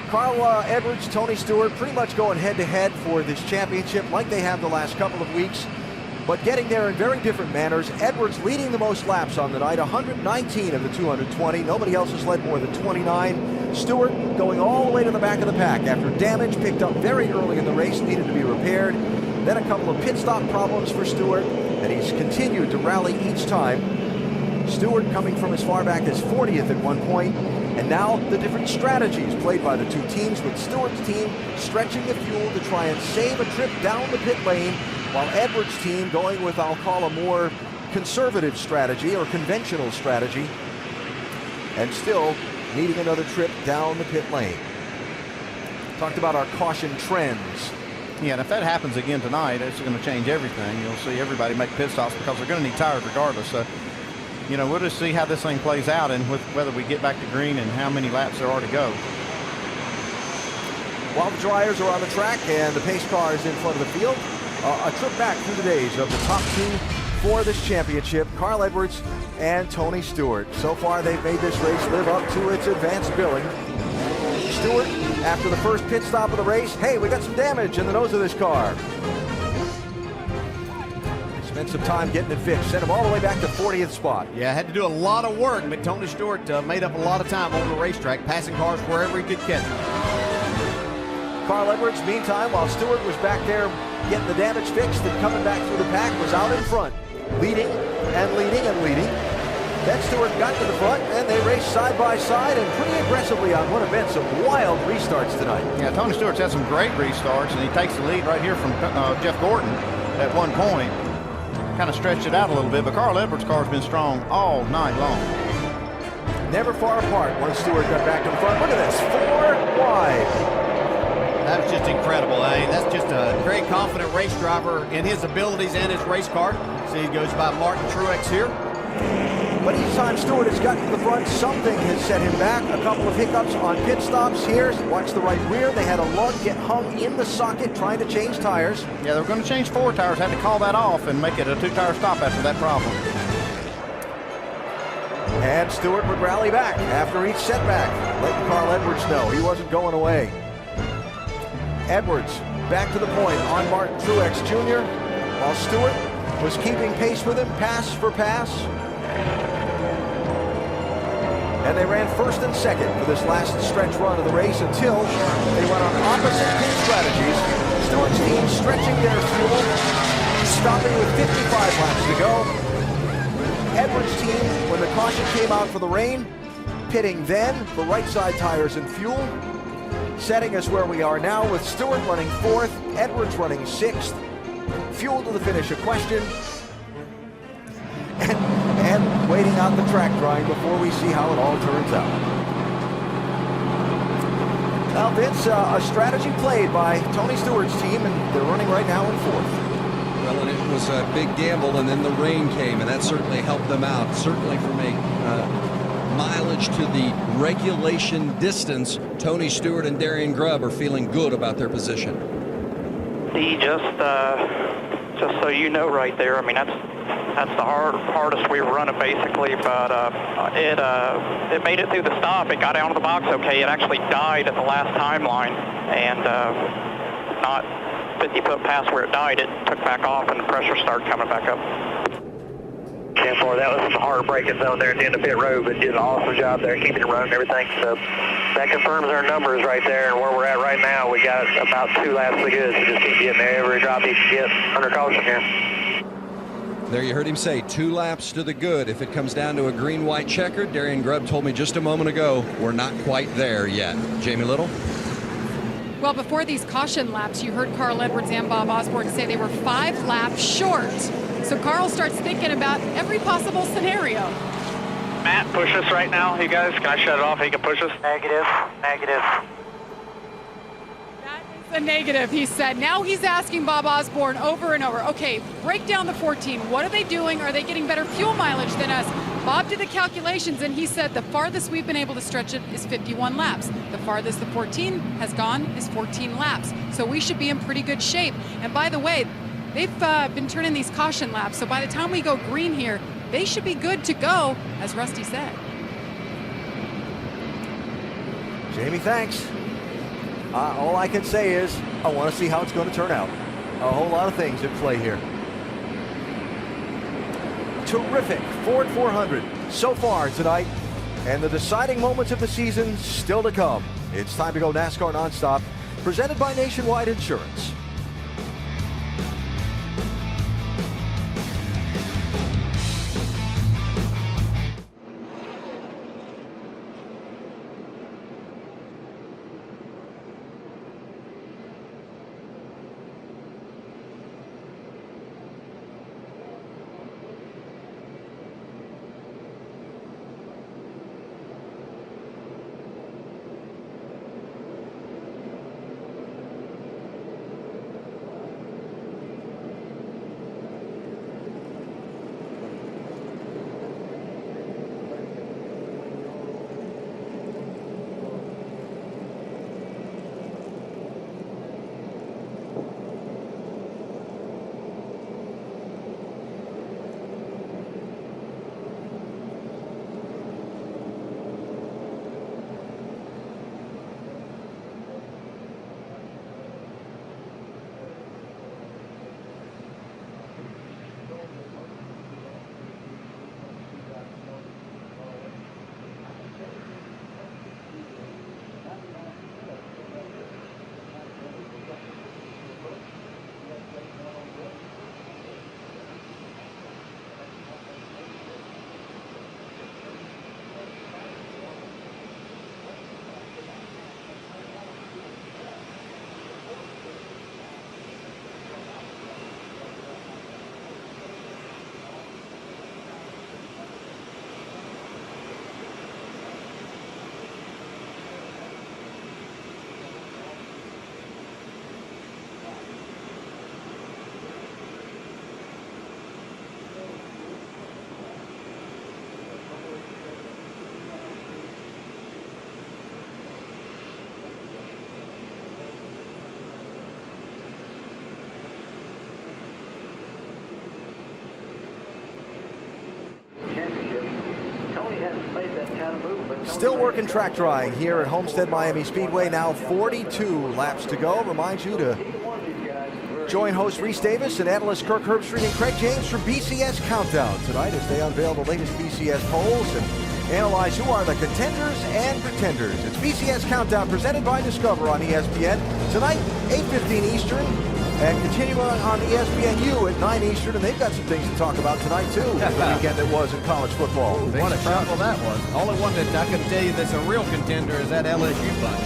Carl Edwards, Tony Stewart pretty much going head-to-head for this championship like they have the last couple of weeks, but getting there in very different manners. Edwards leading the most laps on the night, 119 of the 220. Nobody else has led more than 29. Stewart going all the way to the back of the pack after damage picked up very early in the race, needed to be repaired. Then a couple of pit stop problems for Stewart, and he's continued to rally each time. Stewart coming from as far back as 40th at one point, and now the different strategies played by the 2 teams, with Stewart's team stretching the fuel to try and save a trip down the pit lane, while Edwards' team going with, I'll call, a more conservative strategy or conventional strategy, and still needing another trip down the pit lane. Talked about our caution trends. Yeah, and if that happens again tonight, it's going to change everything. You'll see everybody make pit stops because they're going to need tires regardless. So, you know, we'll just see how this thing plays out and whether we get back to green and how many laps there are to go. While the dryers are on the track and the pace car is in front of the field, a trip back through the days of the top 2 for this championship, Carl Edwards and Tony Stewart. So far, they've made this race live up to its advanced billing. Stewart, after the first pit stop of the race, hey, we got some damage in the nose of this car. Spent some time getting it fixed, sent him all the way back to 40th spot. Yeah, had to do a lot of work, but Tony Stewart made up a lot of time on the racetrack, passing cars wherever he could catch them. Carl Edwards, meantime, while Stewart was back there getting the damage fixed and coming back through the pack, was out in front, leading and leading and leading. Then Stewart got to the front, and they raced side by side and pretty aggressively on what have been some wild restarts tonight. Yeah, Tony Stewart's had some great restarts, and he takes the lead right here from Jeff Gordon at one point. Kind of stretched it out a little bit, but Carl Edwards' car's been strong all night long. Never far apart once Stewart got back to the front. Look at this, 4 wide. That was just incredible. I mean, that's just a very confident race driver in his abilities and his race car. See, he goes by Martin Truex here. But each time Stewart has gotten to the front, something has set him back. A couple of hiccups on pit stops here. Watch the right rear. They had a lug get hung in the socket trying to change tires. Yeah, they were going to change 4 tires, had to call that off and make it a 2-tire stop after that problem. And Stewart would rally back after each setback, letting Carl Edwards know he wasn't going away. Edwards back to the point on Martin Truex Jr., while Stewart was keeping pace with him, pass for pass. And they ran first and second for this last stretch run of the race until they went on opposite pit strategies. Stewart's team stretching their fuel, stopping with 55 laps to go. Edwards' team, when the caution came out for the rain, pitting then for right side tires and fuel, setting us where we are now with Stewart running 4th, Edwards running 6th. Fuel to the finish a question. And waiting out the track drying before we see how it all turns out. Well, Vince, a strategy played by Tony Stewart's team, and they're running right now in 4th. Well, and it was a big gamble, and then the rain came, and that certainly helped them out. Certainly from a mileage to the regulation distance, Tony Stewart and Darian Grubb are feeling good about their position. Just so you know right there, I mean, that's the hardest we've run it basically, but it made it through the stop. It got out of the box okay. It actually died at the last timeline, and not 50 foot past where it died, it took back off and the pressure started coming back up. 10-4, that was some hard braking zone there at the end of pit road, but did an awesome job there keeping it running and everything. So that confirms our numbers right there, and where we're at right now, we got about 2 laps to good, so just keep getting there. Every drop you can get under caution here. There you heard him say 2 laps to the good. If it comes down to a green-white checker, Darian Grubb told me just a moment ago, we're not quite there yet. Jamie Little? Well, before these caution laps, you heard Carl Edwards and Bob Osborne say they were 5 laps short. So Carl starts thinking about every possible scenario. Matt, push us right now, you guys. Can I shut it off? He can push us? Negative. That is a negative, he said. Now he's asking Bob Osborne over and over, okay, break down the 14. What are they doing? Are they getting better fuel mileage than us? Bob did the calculations, and he said the farthest we've been able to stretch it is 51 laps. The farthest the 14 has gone is 14 laps. So we should be in pretty good shape. And by the way, they've been turning these caution laps, so by the time we go green here, they should be good to go, as Rusty said. Jamie, thanks. All I can say is I want to see how it's going to turn out. A whole lot of things at play here. Terrific Ford 400 so far tonight, and the deciding moments of the season still to come. It's time to go NASCAR Nonstop, presented by Nationwide Insurance. Still working track drying here at Homestead Miami Speedway. Now 42 laps to go. Remind you to join host Reese Davis and analyst Kirk Herbstreit and Craig James for BCS Countdown tonight as they unveil the latest BCS polls and analyze who are the contenders and pretenders. It's BCS Countdown presented by Discover on ESPN. Tonight, 8:15 Eastern. And continuing on ESPNU at 9 Eastern, and they've got some things to talk about tonight, too. The weekend that was in college football. What a shuffle that was. Only one that I can tell you that's a real contender is that LSU bunch.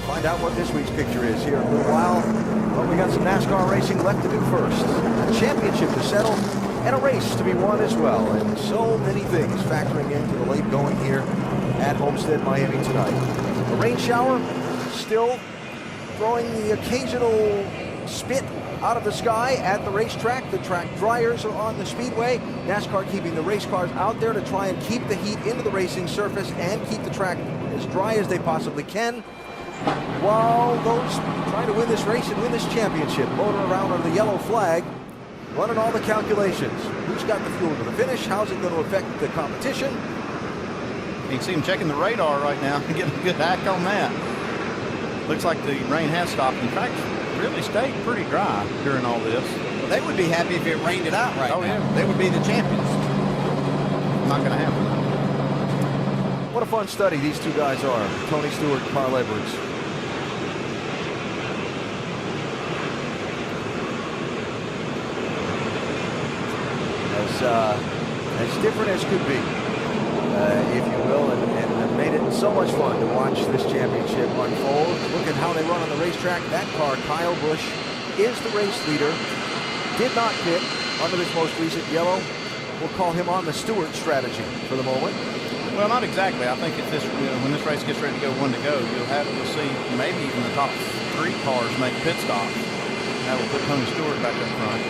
Find out what this week's picture is here in a little while. Well, we got some NASCAR racing left to do first. A championship to settle, and a race to be won as well. And so many things factoring into the late going here at Homestead Miami tonight. A rain shower still throwing the occasional spit out of the sky at the racetrack. The track dryers are on the speedway. NASCAR keeping the race cars out there to try and keep the heat into the racing surface and keep the track as dry as they possibly can, while those trying to win this race and win this championship motor around under the yellow flag, running all the calculations. Who's got the fuel to the finish? How's it going to affect the competition? You can see him checking the radar right now and getting a good hack on that. Looks like the rain has stopped. In fact, really stayed pretty dry during all this. Well, they would be happy if it rained it out right now. Yeah. They would be the champions. Not going to happen. What a fun study these two guys are, Tony Stewart and Carl Edwards. As different as could be, if you will, and made it so much fun to watch this championship unfold. Look at how they run on the racetrack. That car, Kyle Busch, is the race leader. Did not pit under this most recent yellow. We'll call him on the Stewart strategy for the moment. Well, not exactly. I think if this, when this race gets ready to go one to go, you'll see maybe even the top 3 cars make pit stops. That will put Tony Stewart back up front.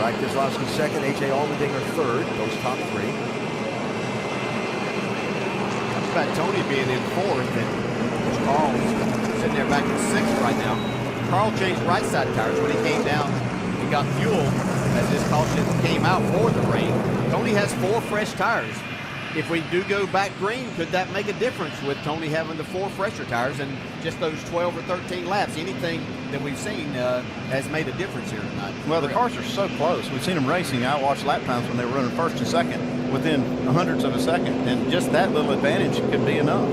Right, Keselowski second, A.J. Allmendinger third. Those top 3. About Tony being in 4th, and Carl's sitting there back in 6th right now. Carl changed right side tires when he came down and got fuel as this caution came out for the rain. Tony has 4 fresh tires. If we do go back green, could that make a difference with Tony having the 4 fresher tires and just those 12 or 13 laps? Anything that we've seen has made a difference here tonight. Well, the cars are so close. We've seen them racing. I watched lap times when they were running first and second within hundredths of a second, and just that little advantage could be enough.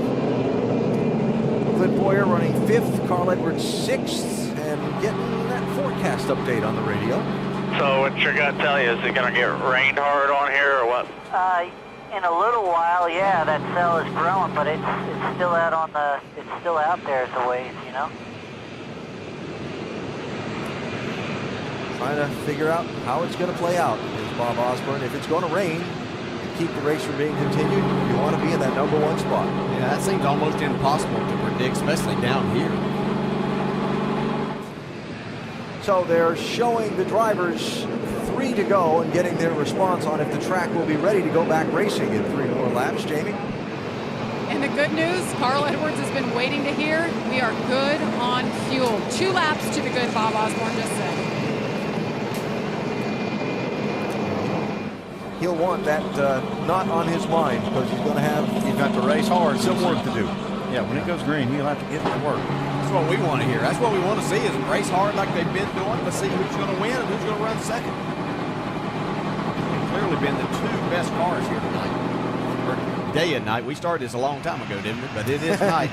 Clint Boyer running 5th, Carl Edwards 6th, and getting that forecast update on the radio. So what's your gut tell you? Is it going to get rained hard on here or what? In a little while, yeah, that cell is growing, but it's still out on the, it's still out there as a ways, you know. Trying to figure out how it's going to play out is Bob Osborne. If it's going to rain and keep the race from being continued, you want to be in that number 1 spot. Yeah, that seems almost impossible to predict, especially down here. So they're showing the drivers 3 to go and getting their response on if the track will be ready to go back racing in 3 more laps. Jamie? And the good news, Carl Edwards has been waiting to hear, we are good on fuel. 2 laps to the good, Bob Osborne just said. He'll want that not on his mind because he's going to have got to race hard, some work to do. Yeah, when it goes green, he'll have to get to work. That's what we want to hear. That's what we want to see is race hard like they've been doing. Let's see who's going to win and who's going to run second. They've clearly been the 2 best cars here tonight. Or day and night. We started this a long time ago, didn't we? But it is night.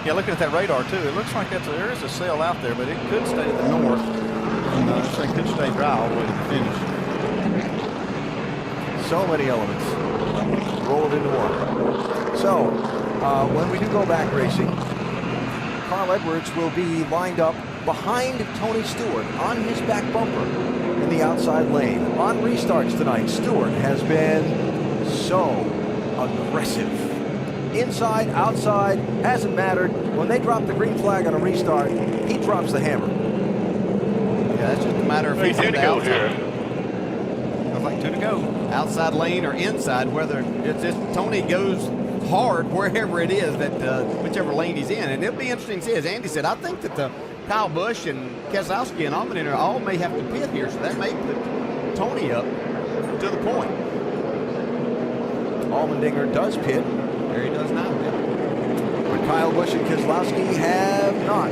Yeah, looking at that radar too, it looks like there is a sail out there, but it could stay to the north. And so it could stay dry all the way to the finish. So many elements rolled into one. So, when we do go back racing, Carl Edwards will be lined up behind Tony Stewart on his back bumper in the outside lane. On restarts tonight, Stewart has been so aggressive. Inside, outside, hasn't mattered. When they drop the green flag on a restart, he drops the hammer. Yeah, that's just a matter of Hey, 2 to go here. Looks like 2 to go. Outside lane or inside, whether it's just Tony goes hard wherever it is that whichever lane he's in. And it'll be interesting to see. As Andy said, I think that Kyle Busch and Keselowski and Allmendinger all may have to pit here, so that may put Tony up to the point. Allmendinger does pit. There he does now. But Kyle Busch and Keselowski have not.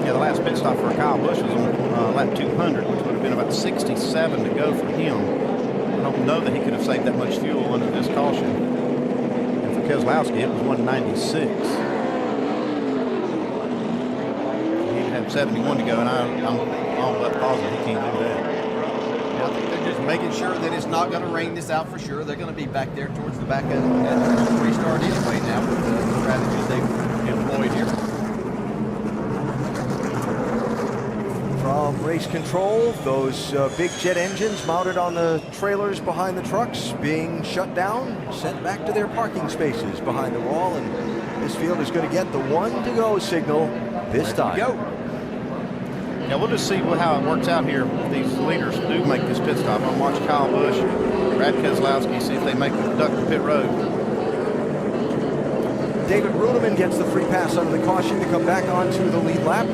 Yeah, the last pit stop for Kyle Busch was on lap 200, which would have been about 67 to go for him. I don't know that he could have saved that much fuel under this caution. And for Keselowski, it was 196. He'd have 71 to go, and I'm all but positive he can't do that. I think they're just making sure that it's not going to rain this out for sure. They're going to be back there towards the back end of the restart anyway now with the strategies they've employed here. From race control, those big jet engines mounted on the trailers behind the trucks being shut down, sent back to their parking spaces behind the wall, and this field is going to get the 1-to-go signal this time. Go. Yeah, we'll just see how it works out here if these leaders do make this pit stop. I'm watching Kyle Busch, Brad Keselowski, see if they make the duck to pit road. David Runeman gets the free pass under the caution to come back onto the lead lap.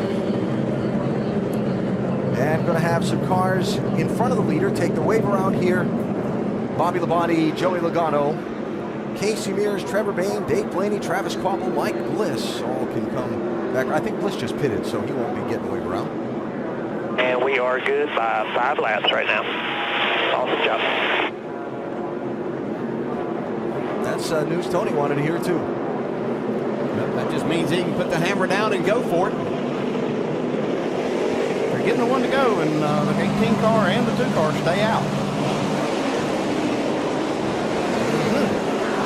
And going to have some cars in front of the leader take the wave around here. Bobby Labonte, Joey Logano, Casey Mears, Trevor Bayne, Dave Blaney, Travis Kvapil, Mike Bliss all can come back. I think Bliss just pitted, so he won't be getting the wave around. And we are good by 5 laps right now. Awesome job. That's news Tony wanted to hear too. That just means he can put the hammer down and go for it. They're getting the 1 to go, and the 18 car and the 2 car stay out.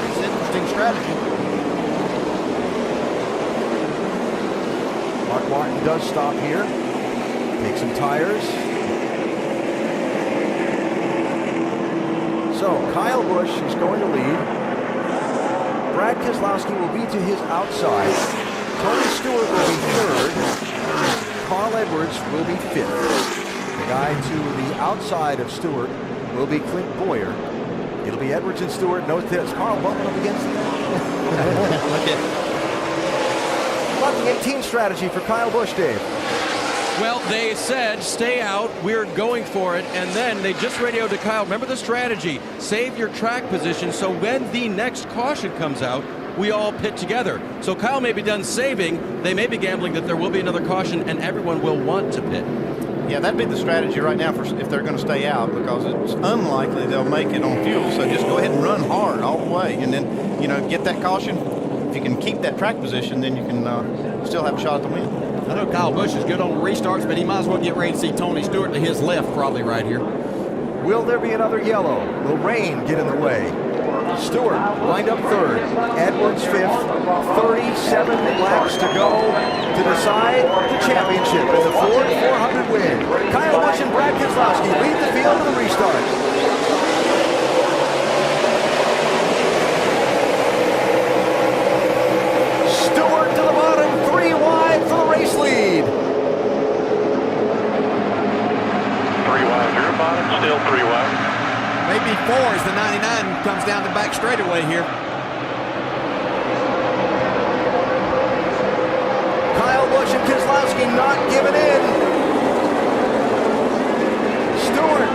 It's an interesting strategy. Mark Martin does stop here. Take some tires. So Kyle Busch is going to lead. Brad Keselowski will be to his outside. Tony Stewart will be third. Carl Edwards will be fifth. The guy to the outside of Stewart will be Clint Bowyer. It'll be Edwards and Stewart. Note this, Carl bumping up against him. Look at About the 18 strategy for Kyle Busch, Dave. Well, they said, stay out, we're going for it, and then they just radioed to Kyle, remember the strategy, save your track position so when the next caution comes out, we all pit together. So Kyle may be done saving, they may be gambling that there will be another caution and everyone will want to pit. Yeah, that'd be the strategy right now for if they're going to stay out, because it's unlikely they'll make it on fuel, so just go ahead and run hard all the way, and then, get that caution. If you can keep that track position, then you can still have a shot at the win. I know Kyle Busch is good on restarts, but he might as well get ready to see Tony Stewart to his left probably right here. Will there be another yellow? Will rain get in the way? Stewart lined up third. Edwards fifth. 37 laps to go to decide the championship in the Ford 400 win. Kyle Busch and Brad Keselowski lead the field to the restart. Race lead. 3 wide, you're bottom, still 3 wide. Maybe 4 as the 99 comes down the back straightaway here. Kyle Busch and Keselowski not giving in. Stewart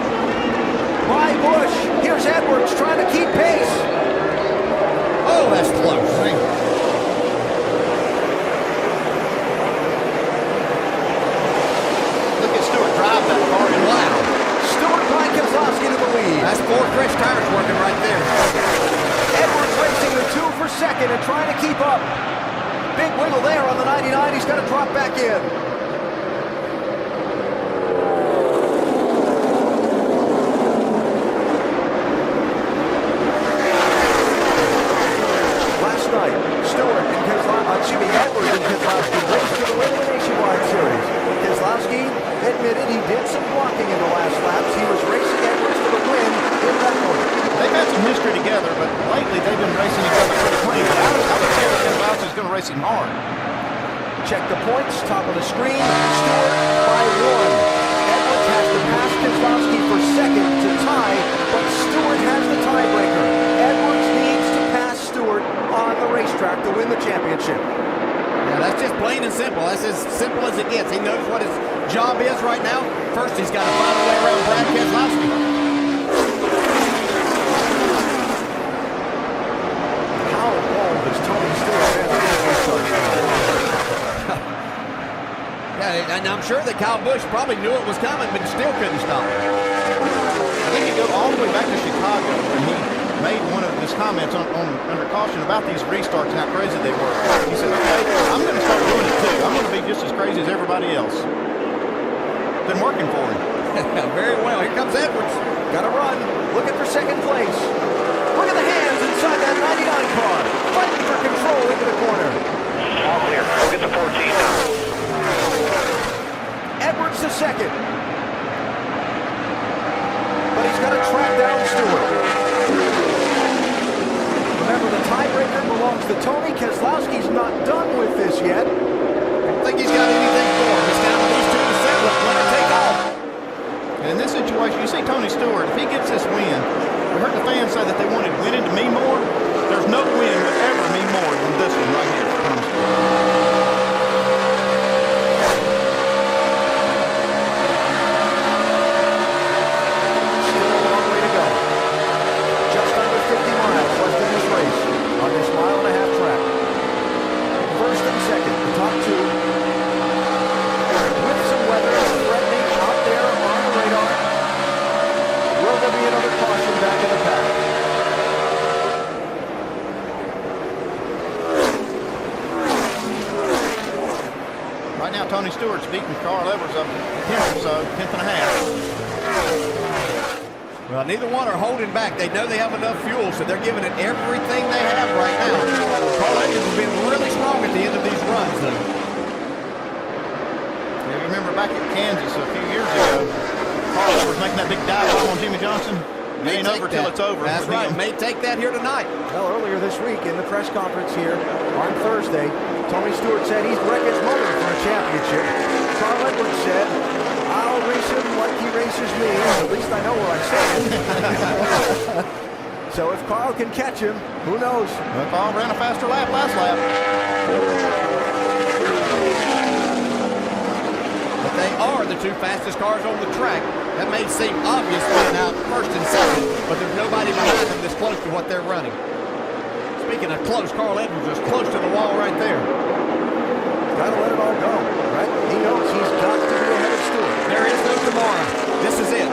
by Busch. Here's Edwards trying to keep pace. Oh, that's close. Right? Drive that car in loud. Stewart by Keselowski to the lead. That's 4 fresh tires working right there. Edwards racing the 2 for second and trying to keep up. Big wiggle there on the 99. He's got to drop back in. Last night, Stewart and Edwards and Keselowski raced to the win of the Nationwide Series. Keselowski admitted he did some blocking in the last laps. He was racing Edwards for the win in that one. They've had some history together, but lately they've been racing each other pretty clean. But I would say that Keselowski's going to race him hard. Check the points, top of the screen. Stewart by 1. Edwards has to pass Keselowski for second to tie, but Stewart has the tiebreaker. Edwards needs to pass Stewart on the racetrack to win the championship. Yeah, that's just plain and simple. That's as simple as it gets. He knows what his job is right now. First, he's got to find a way around Brad Keselowski. sure that Kyle Busch probably knew it was coming, but still couldn't stop it. I think you go all the way back to Chicago when he made one of his comments under caution about these restarts and how crazy they were. He said, okay, I'm going to start doing it too. I'm going to be just as crazy as everybody else. Been working for him. Very well. Here comes Edwards. Got to run. Looking for second place. Look at the hands inside that 99 car. Fighting for control into the corner. All clear. We'll get the 14 now. Edwards the second. But he's got to track down Stewart. Remember, the tiebreaker belongs to Tony. Keselowski's not done with this yet. I don't think he's got anything for him. It's down to these two to settle it. Let it take off. And in this situation, you see Tony Stewart, if he gets this win, I heard the fans say that they wanted winning to mean more. There's no win would ever mean more than this one right here. Still a long way to go. Just under 50 miles left in this race on this mile-and-a-half track. First and second, the top two. With some weather threatening out there on the radar. Will there be another caution back in the pack? Right now, Tony Stewart's beating Carl Edwards up 10th or so, 10th and a half. Well, neither one are holding back. They know they have enough fuel, so they're giving it everything they have right now. Carl Edwards has been really strong at the end of these runs, though. Yeah, you remember back at Kansas a few years ago, Carl Edwards making that big dive on Jimmy Johnson. It ain't over till it's over. That's right. May take that here tonight. Well, earlier this week in the press conference here on Thursday, Tony Stewart said he'd wreck his motor for a championship. Carl Edwards said, I'll race him like he races me. At least I know where I stand. So if Carl can catch him, who knows? Well, Carl ran a faster lap last lap. But they are the two fastest cars on the track. That may seem obvious being out first and second, but there's nobody behind them that's close to what they're running. Speaking of close, Carl Edwards is close to the wall right there. Got to let it all go, right? He knows he's got to be ahead of Stewart. There is no tomorrow. This is it.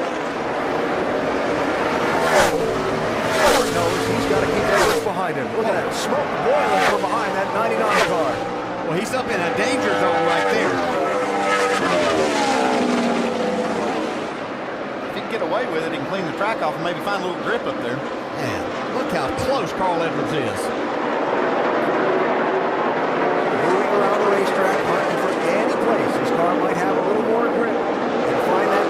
Stewart knows he's got to keep Edwards behind him. Look at that smoke boiling from behind that 99 car. Well, he's up in a danger zone right there. Get away with it and clean the track off and maybe find a little grip up there. Man, look how close Carl Edwards is. Moving around the racetrack, hunting for any place his car might have a little more grip and find that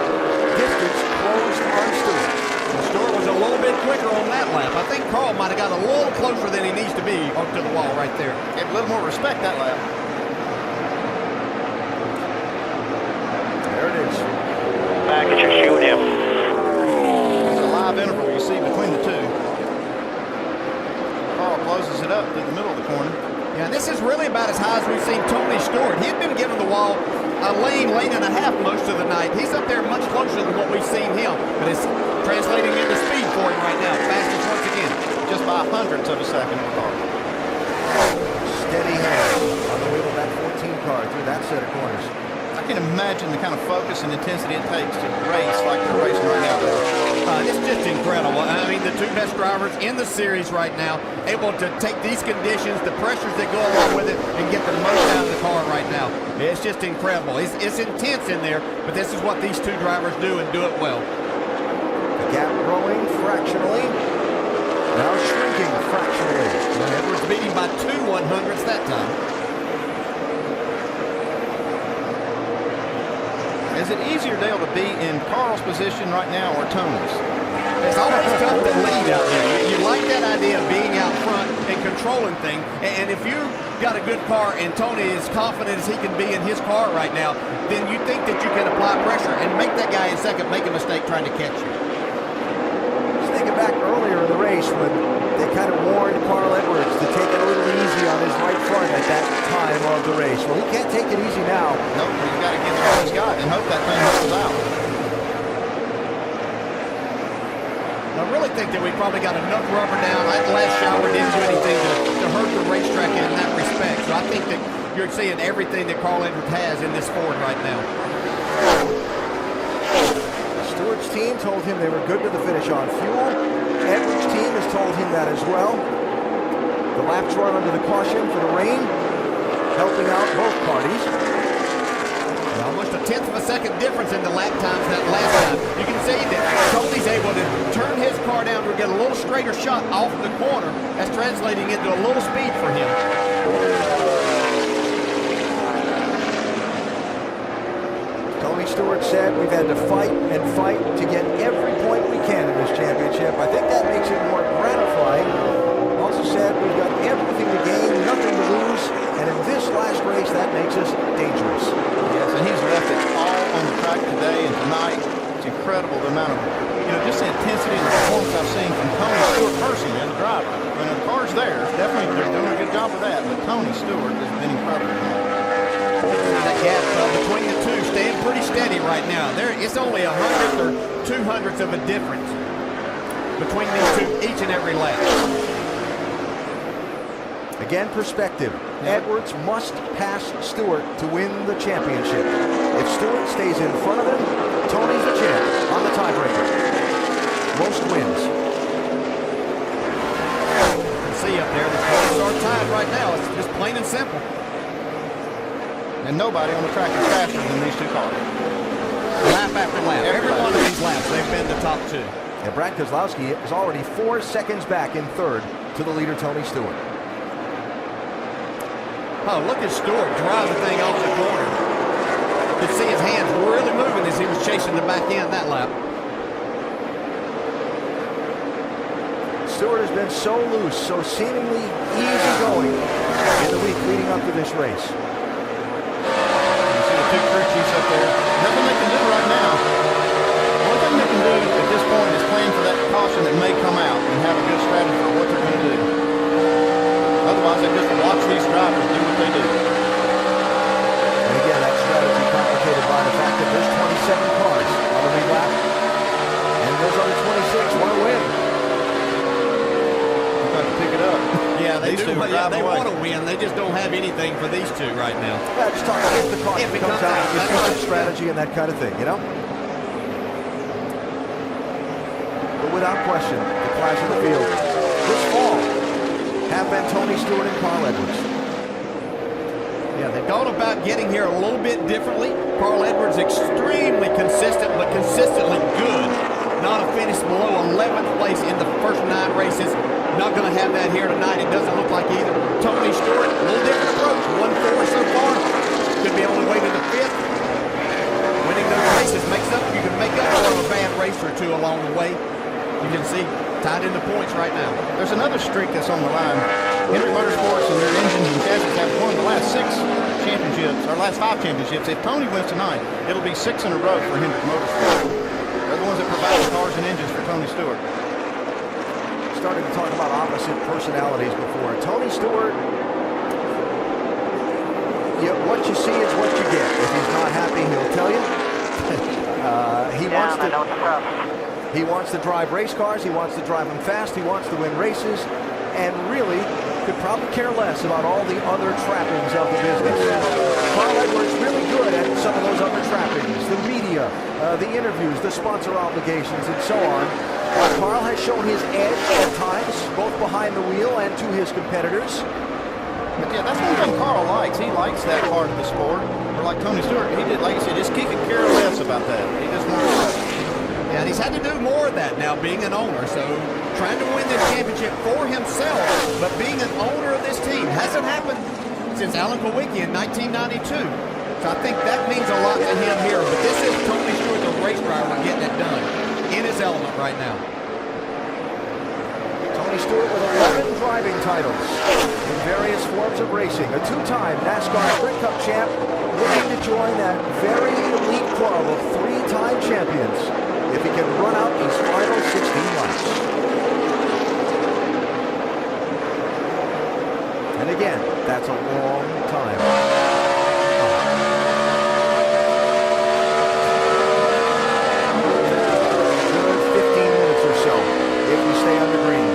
distance closed on Stewart. The Stewart was a little bit quicker on that lap. I think Carl might have got a little closer than he needs to be up to the wall right there. Gave a little more respect that lap. There it is. Back at your shoe him. Interval you see between the two. Carl closes it up through the middle of the corner. Yeah, this is really about as high as we've seen Tony Stewart. He had been giving the wall a lane and a half most of the night. He's up there much closer than what we've seen him, but it's translating into speed for him right now. Fastest once again. Just by hundredths of a second for Carl. Steady hand on the wheel of that 14 car through that set of corners. I can imagine the kind of focus and intensity it takes to race like they're racing right now. It's just incredible. I mean, the two best drivers in the series right now, able to take these conditions, the pressures that go along with it, and get the most out of the car right now. It's just incredible. It's intense in there, but this is what these two drivers do and do it well. The gap growing fractionally, now shrinking fractionally. Edwards beating by 2 100ths that time. Is it easier, Dale, to be in Carl's position right now or Tony's? It's always tough to lead out there. You like that idea of being out front and controlling things. And if you've got a good car and Tony is confident as he can be in his car right now, then you think that you can apply pressure and make that guy in second make a mistake trying to catch you. Just thinking back earlier in the race when they kind of warned Carl Edwards to take it a little easy on his right front at that time of the race. Well, he can't take it easy now. Nope, he's got to give it all he's got and hope that thing holds out. I really think that we probably got enough rubber down. That last shower didn't do anything to to hurt the racetrack in that respect. So I think that you're seeing everything that Carl Edwards has in this Ford right now. Stewart's team told him they were good to the finish on fuel. Edwards' team has told him that as well. The laps run under the caution for the rain, helping out both parties. Almost a tenth of a second difference in the lap times that last time. You can see that Tony's able to turn his car down to get a little straighter shot off the corner. That's translating into a little speed for him. Tony Stewart said we've had to fight and fight to get every point we can in this championship. I think that makes it more gratifying. Also said we've got everything to gain, nothing to lose, and in this last race that makes us dangerous. Yes, and he's left it all on the track today and tonight. It's incredible the amount of, just the intensity and the performance I've seen from Tony Stewart personally as a driver. When the car's there, definitely they're doing a good job of that, but Tony Stewart has been incredible. That gap between the two staying pretty steady right now. It's only 100th or 200ths of a difference between these two each and every lap. Again, perspective. Edwards must pass Stewart to win the championship. If Stewart stays in front of him, Tony's the champ on the tiebreaker. Most wins. You can see up there, the cars are tied right now. It's just plain and simple. And nobody on the track is faster than these two cars. Lap after lap. Every one of these laps, they've been the top two. And Brad Keselowski is already 4 seconds back in third to the leader, Tony Stewart. Oh, look at Stewart drive the thing off the corner. You could see his hands really moving as he was chasing the back end that lap. Stewart has been so loose, so seemingly easy going in the week leading up to this race. You see the two crew chiefs up there. Nothing they can do right now. The only thing they can do at this point is plan for that caution that may come out and have a good strategy for what they're going to do. Otherwise, they just watch these drivers do what they do. And again, that strategy complicated by the fact that there's 27 cars on the lead lap. And those other 26 want to win. You've got to pick it up. Yeah, they do. Yeah, they want to win. They just don't have anything for these two right now. Yeah, just talking if the caution comes out, efficient strategy and that kind of thing, But without question, the clash of the field this fall have been Tony Stewart and Carl Edwards. Yeah, they've gone about getting here a little bit differently. Carl Edwards extremely consistent, but consistently good. Not a finish below 11th place in the first 9 races. Not going to have that here tonight. It doesn't look like either. Tony Stewart, a little different approach. 1-4 so far. Could be on the way to the 5th. Winning those races makes up. You can make up for a bad race or two along the way. You can see tied into points right now. There's another streak that's on the line. Hendrick Motorsports and their engines and chassis have won the last 6 championships, or last 5 championships. If Tony wins tonight, it'll be 6 in a row for Hendrick Motorsports. They're the ones that provide the cars and engines for Tony Stewart. Started to talk about opposite personalities before. Tony Stewart, what you see is what you get. If he's not happy, he'll tell you. He wants to drive race cars. He wants to drive them fast. He wants to win races. And really could probably care less about all the other trappings of the business. Carl Edwards really good at some of those other trappings. The media, the interviews, the sponsor obligations, and so on. Carl has shown his edge at times, both behind the wheel and to his competitors. But yeah, that's one thing Carl likes. He likes that part of the sport. Or like Tony Stewart, he did, like I said, just he could care less about that. He just wants to. Yeah, and he's had to do more of that now, being an owner. So trying to win this championship for himself, but being an owner of this team hasn't happened since Alan Kulwicki in 1992. So I think that means a lot to him here. But this is Tony Stewart, the race driver, getting it done in his element right now. Tony Stewart with 11 driving titles in various forms of racing. A 2-time NASCAR Sprint Cup champ, looking to join that very elite club of 3-time champions if he can run out these final 16 laps. And again, that's a long time. Good 15 minutes or so if we stay on the green.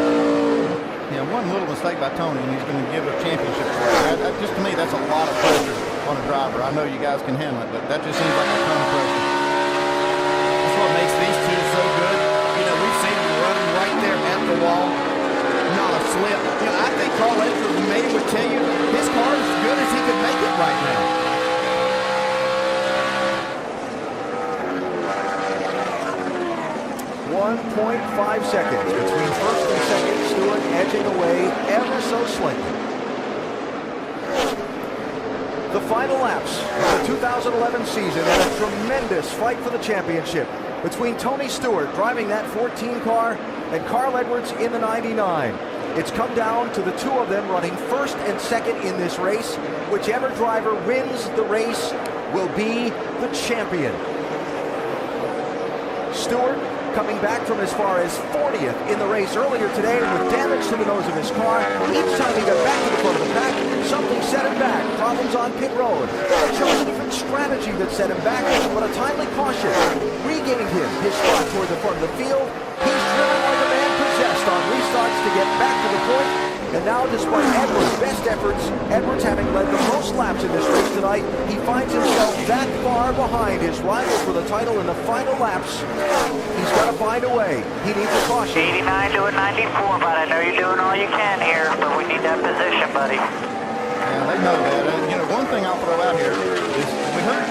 Yeah, one one little mistake by Tony, and he's going to give a championship away. Just to me, that's a lot of pressure on a driver. I know you guys can handle it, but that just seems like a ton of pressure. That's what makes these two so good. You know, we've seen them running right there at the wall. Not a slip. You know, I think Carl Edwards maybe would tell you his car is as good as he could make it right now. 1.5 seconds between first and second. Stewart edging away ever so slightly. The final laps of the 2011 season and a tremendous fight for the championship between Tony Stewart driving that 14 car and Carl Edwards in the 99. It's come down to the two of them running first and second in this race. Whichever driver wins the race will be the champion. Stewart coming back from as far as 40th in the race earlier today with damage to the nose of his car. Each time he got back to the front of the pack, something set him back. Problems on pit road. They chose a different strategy that set him back, but a timely caution regained him his spot toward the front of the field. He's driven like a man possessed on restarts to get back to the point. And now, despite Edwards' best efforts, Edwards having led the most laps in this race tonight, he finds himself that far behind his rival for the title in the final laps. He's got to find a way. He needs a caution. 89 to a 94, but I know you're doing all you can here, but we need that position, buddy. Yeah, they know that. And, you know, one thing I'll throw out here is we heard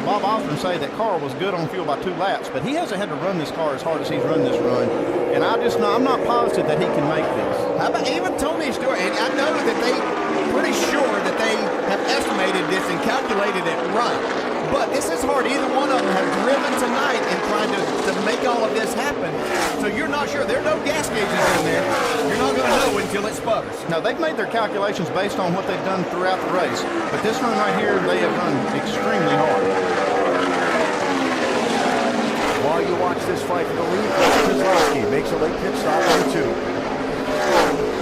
Bob Osborne say that Carl was good on fuel by 2 laps, but he hasn't had to run this car as hard as he's run this run. And I'm not positive that he can make this. How about even Tony Stewart? And I know that pretty sure that they have estimated this and calculated it right. But this is hard. Either one of them have driven tonight and trying to make all of this happen. So you're not sure. There are no gas gauges in there. You're not going to know until it sputters. Now, they've made their calculations based on what they've done throughout the race. But this run right here, they have run extremely hard. While you watch this fight for the lead, Keselowski makes a late pit stop on 2.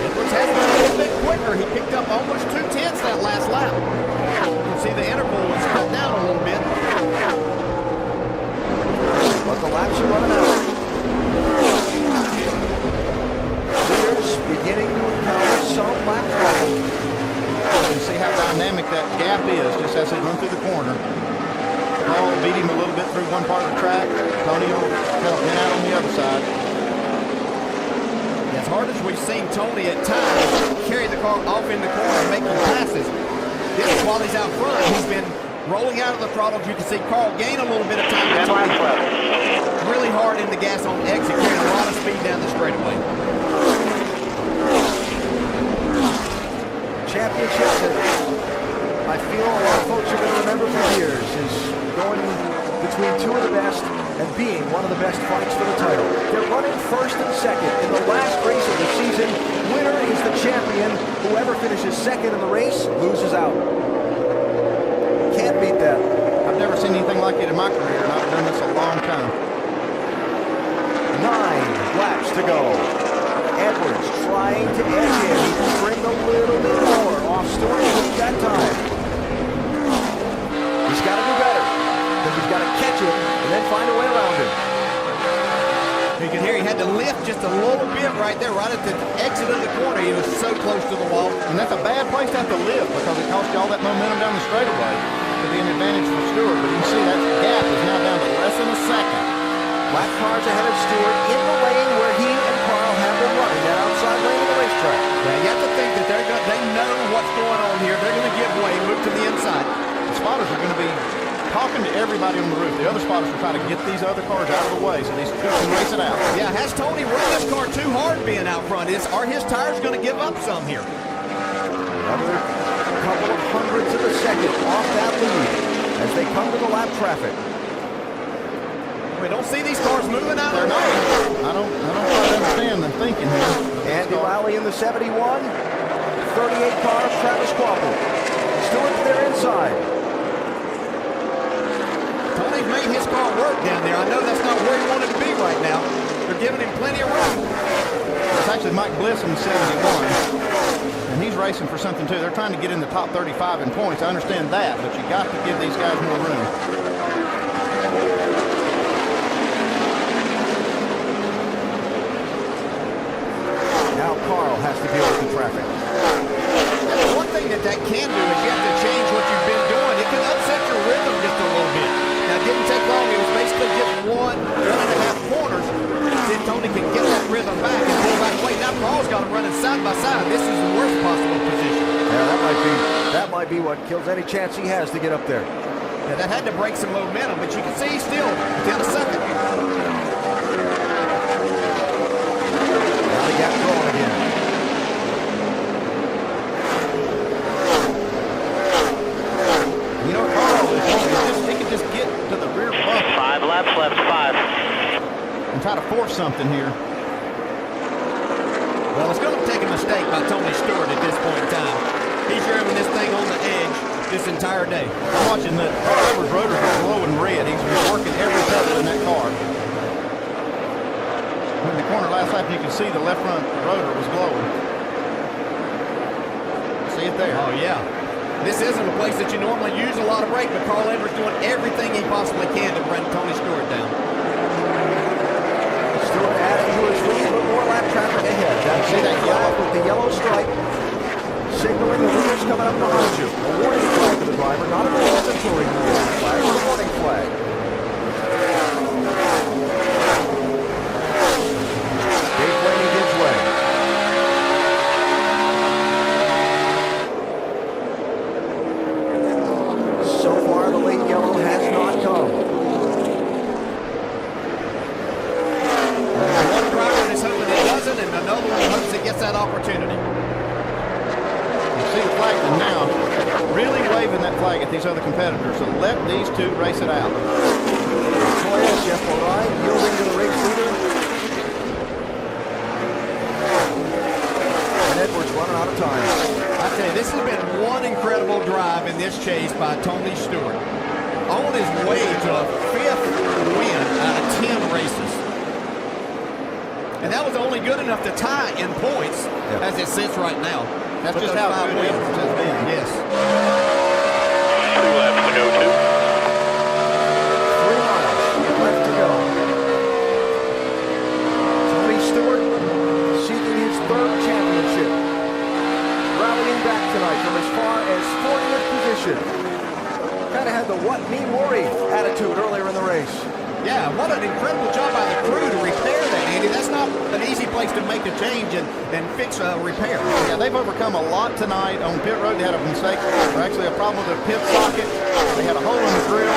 Edwards has been a little bit quicker. He picked up almost 2/10 that last lap. You can see the interval was cut down a little bit. But the laps are running out. Leaders beginning to encounter some lap trouble. You can see how dynamic that gap is just as they run through the corner. Carl beat him a little bit through one part of the track. Tony will help him out on the other side. As hard as we've seen Tony at times carry the car off in the corner making passes, this is while he's out front. He's been rolling out of the throttle. You can see Carl gain a little bit of time. Really hard in the gas on exit, carrying a lot of speed down the straightaway. Championship that I feel a lot of folks are going to remember for years is going between two of the best and being one of the best fights for the title. They're running first and second in the last race of the season. Winner is the champion. Whoever finishes second in the race loses out. Can't beat that. I've never seen anything like it in my career, and I've done this a long time. 9 laps to go. Edwards trying to edge in. He can bring a little bit more off Stewart to lead that time. He's got to do better, because he's got to catch it and then find a way around it. You can hear he had to lift just a little bit right there, right at the exit of the corner. He was so close to the wall. And that's a bad place to have to lift because it costs you all that momentum down the straightaway. To be an advantage for Stewart, but you can see that gap is now down to less than a second. Lap cars ahead of Stewart in the lane where he and Carl have been running, that outside lane of the racetrack. Yeah, you have to think that they know what's going on here. They're going to give way, move to the inside. The spotters are going to be talking to everybody on the roof. The other spotters are trying to get these other cars out of the way so these two can race it out. Yeah, has Tony run this car too hard being out front? Are his tires going to give up some here? Another couple of hundredths of a second off that lead as they come to the lap traffic. We don't see these cars moving out of the way. I don't quite understand the thinking here. Andy Lally in the 71. 38 car, Travis Kvapil. Stewart to their inside. Tony's made his car work down there. I know that's not where he wanted to be right now. They're giving him plenty of room. It's actually Mike Bliss in the 71. And he's racing for something too. They're trying to get in the top 35 in points. I understand that, but you got to give these guys more room. Now Carl has to deal with the traffic. One thing that can do is you have to change what you've been doing. It can upset your rhythm just a little bit. Now, it didn't take long. It was basically just one and a half corners. Then Tony can get that rhythm back and pull back away. Now Paul's got him running side by side. This is the worst possible position. Yeah, that might be what kills any chance he has to get up there. Yeah, that had to break some momentum, but you can see he's still within a second. Now the gap growing again. You know, Carl, he can just get to the rear bump. 5 laps left, 5. And try to force something here. Well, it's going to take a mistake by Tony Stewart at this point in time. He's driving this thing on the edge this entire day. I'm watching the Carl Edwards rotors are glowing red. He's been working every pedal in that car. In the corner last lap, you can see the left front rotor was glowing. See it there? Oh, yeah. This isn't a place that you normally use a lot of brake, but Carl Edwards doing everything he possibly can to run Tony Stewart down. Stewart adding to his lead, a little more lap traffic ahead. That's that flag with the yellow stripe, signaling the leaders coming up behind you. A warning flag to the driver, not a mandatory flag, it's a warning flag. Dave Blaney gives way. So far, the late yellow has not come. One driver is hoping it doesn't, and another one hopes it gets that opportunity. You see the flag now really waving that flag at these other competitors, so let these two race it out. Montoya, Jeff O'Reilly yielding to the race leader. And Edwards running out of time. I tell you, this has been one incredible drive in this chase by Tony Stewart. On his way to a 5th win out of 10 races. And that was only good enough to tie in points as it sits right now. That's But just those how 5 good wins. Edwards has been. Yes. 2 laps to go, 2. 3 miles left to go. Tony Stewart seeking his 3rd championship. Rallying back tonight from as far as 40th position. Kind of had the what me worry attitude earlier in the race. Yeah, what an incredible job by the crew to repair that, Andy. That's not an easy place to make a change and fix a repair. Yeah, they've overcome a lot tonight. On pit road, they had a mistake, or actually a problem with their pit socket. They had a hole in the grill.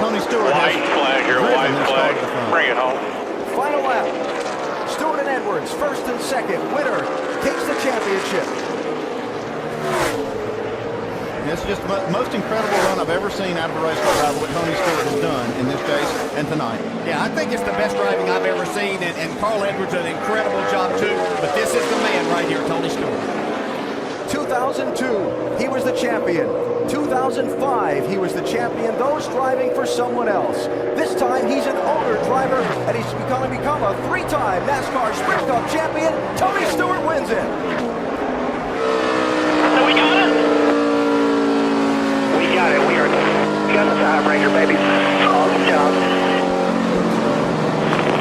Tony Stewart White flag here, white flag. Bring it home. Final lap. Stewart and Edwards, 1st and 2nd. Winner takes the championship. It's just the most incredible run I've ever seen out of a race car driver, what Tony Stewart has done in this chase and tonight. Yeah, I think it's the best driving I've ever seen, and Carl Edwards did an incredible job too, but this is the man right here, Tony Stewart. 2002, he was the champion. 2005, he was the champion, those driving for someone else. This time, he's an owner driver, and he's become a 3-time NASCAR Sprint Cup champion. Tony Stewart wins it. So we got it? We got it. We got the tiebreaker, baby. Awesome job.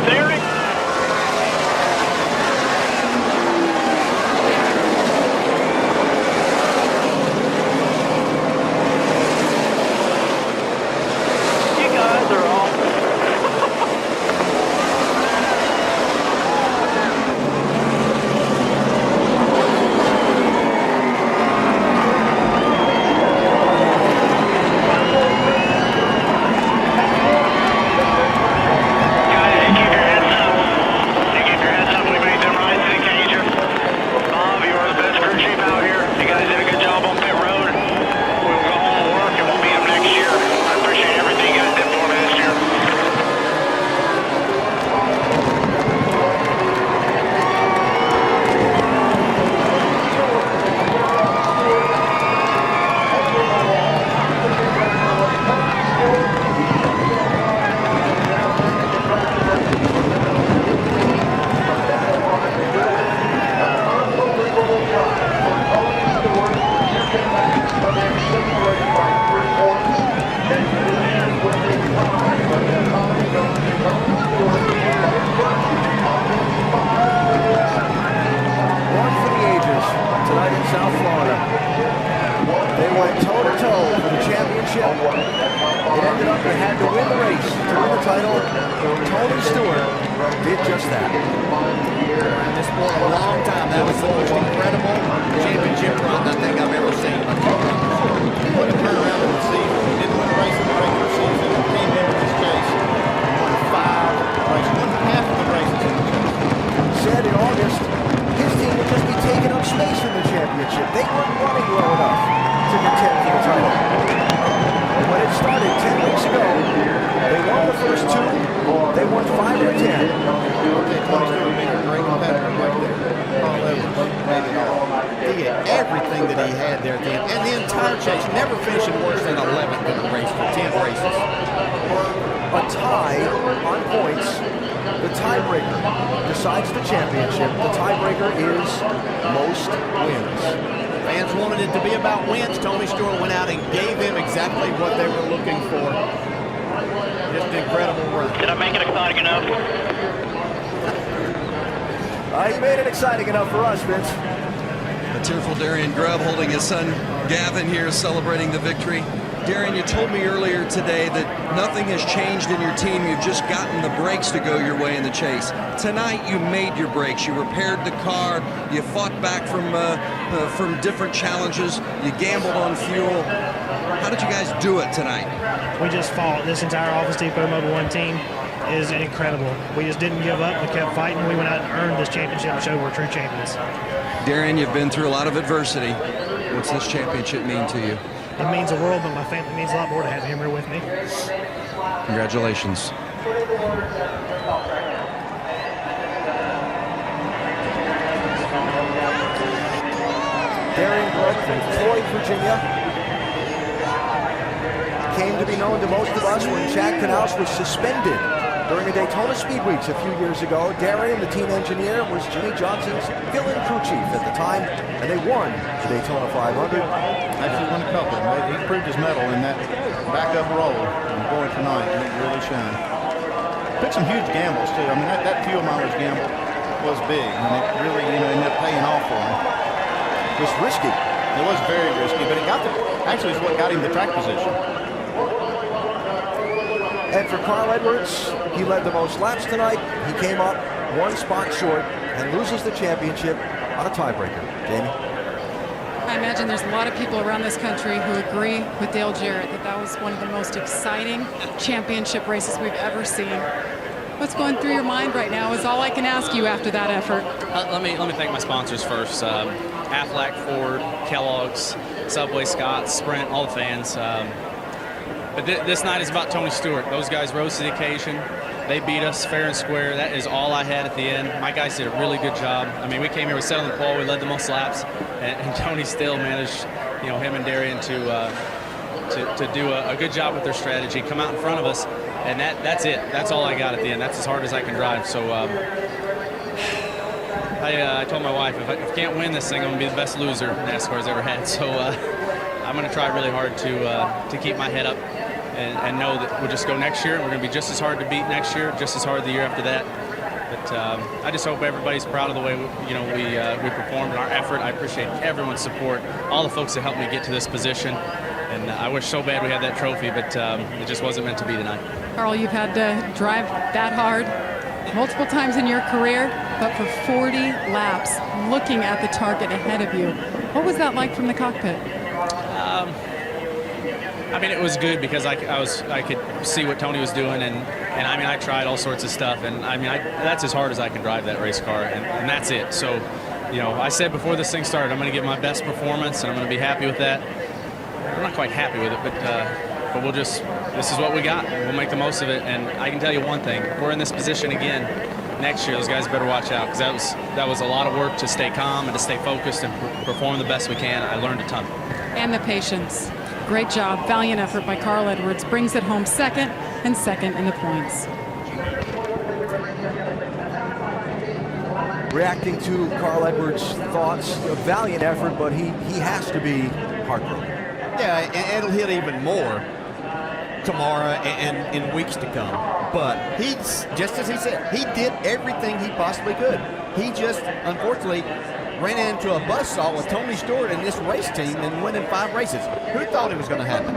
Derek. You guys are awesome. championship. It ended up he had to win the race to win the title. Tony Stewart did just that. In this sport a long time, that was the most incredible championship run I think I've ever seen. What a turnaround in the season. He didn't win a race in the regular season and came into this chase and won 5 races, won half of the races in the chase. Said in August, his team would just be taking up space in the championship. They weren't running well enough to contend for the title. And when it started 10 weeks ago, they won the first 2. They won 5 or 10. Okay, Tony Stewart being a great competitor right there. Carl Edwards made it all. He had everything that he had there at the end. And the entire chase, never finishing worse than 11th in the race for 10 races. A tie on points. The tiebreaker decides the championship. The tiebreaker is most wins. Fans wanted it to be about wins. Tony Stewart went out and gave them exactly what they were looking for. Just an incredible run. Did I make it exciting enough? You made it exciting enough for us, Vince. A tearful Darian Grubb holding his son Gavin here, celebrating the victory. Darian, you told me earlier today that nothing has changed in your team. You've just gotten the brakes to go your way in the chase. Tonight, you made your brakes. You repaired the car. You fought back from different challenges. You gambled on fuel. How did you guys do it tonight? We just fought. This entire Office Depot Mobil 1 team is incredible. We just didn't give up. We kept fighting. We went out and earned this championship and showed we're true champions. Darian, you've been through a lot of adversity. What's this championship mean to you? It means the world, but my family means a lot more to have him here with me. Congratulations. Darian Grubb from Floyd, Virginia. Came to be known to most of us when Chad Knaus was suspended during the Daytona Speed Weeks a few years ago. Darian, the team engineer, was Jimmy Johnson's fill-in crew chief at the time, and they won the Daytona 500. Actually won a couple. He proved his mettle in that backup role. And boy, tonight, he really shined. Took some huge gambles, too. I mean, that fuel mileage gamble was big, and it really ended up paying off for him. It was risky. It was very risky, but it got actually is what got him the track position. And for Carl Edwards, he led the most laps tonight. He came up 1 spot short and loses the championship on a tiebreaker. Jamie? I imagine there's a lot of people around this country who agree with Dale Jarrett that that was one of the most exciting championship races we've ever seen. What's going through your mind right now is all I can ask you after that effort. Let me thank my sponsors first. Aflac, Ford, Kellogg's, Subway, Scott, Sprint, all the fans. But this night is about Tony Stewart. Those guys rose to the occasion. They beat us fair and square. That is all I had at the end. My guys did a really good job. I mean, we came here, we set on the pole, we led the most laps, and Tony still managed, him and Darian to do a good job with their strategy, come out in front of us, and that's it. That's all I got at the end. That's as hard as I can drive. So I told my wife, if I can't win this thing, I'm going to be the best loser NASCAR's ever had. So I'm going to try really hard to keep my head up and know that we'll just go next year. We're going to be just as hard to beat next year, just as hard the year after that. But I just hope everybody's proud of the way we performed and our effort. I appreciate everyone's support, all the folks that helped me get to this position. And I wish so bad we had that trophy, but it just wasn't meant to be tonight. Carl, you've had to drive that hard multiple times in your career, but for 40 laps, looking at the target ahead of you. What was that like from the cockpit? I mean, it was good because I could see what Tony was doing, and I mean, I tried all sorts of stuff, and I mean, that's as hard as I can drive that race car, and that's it. So, I said before this thing started, I'm going to give my best performance, and I'm going to be happy with that. I'm not quite happy with it, but we'll just, this is what we got. We'll make the most of it, and I can tell you one thing: we're in this position again next year. Those guys better watch out, because that was a lot of work to stay calm and to stay focused and perform the best we can. I learned a ton. And the patience. Great job, valiant effort by Carl Edwards. Brings it home second in the points. Reacting to Carl Edwards' thoughts, a valiant effort, but he has to be heartbroken. Yeah, and it'll hit even more tomorrow and in weeks to come. But he's, just as he said, he did everything he possibly could. He just, unfortunately, ran into a buzzsaw with Tony Stewart and this race team and winning 5 races. Who thought it was going to happen?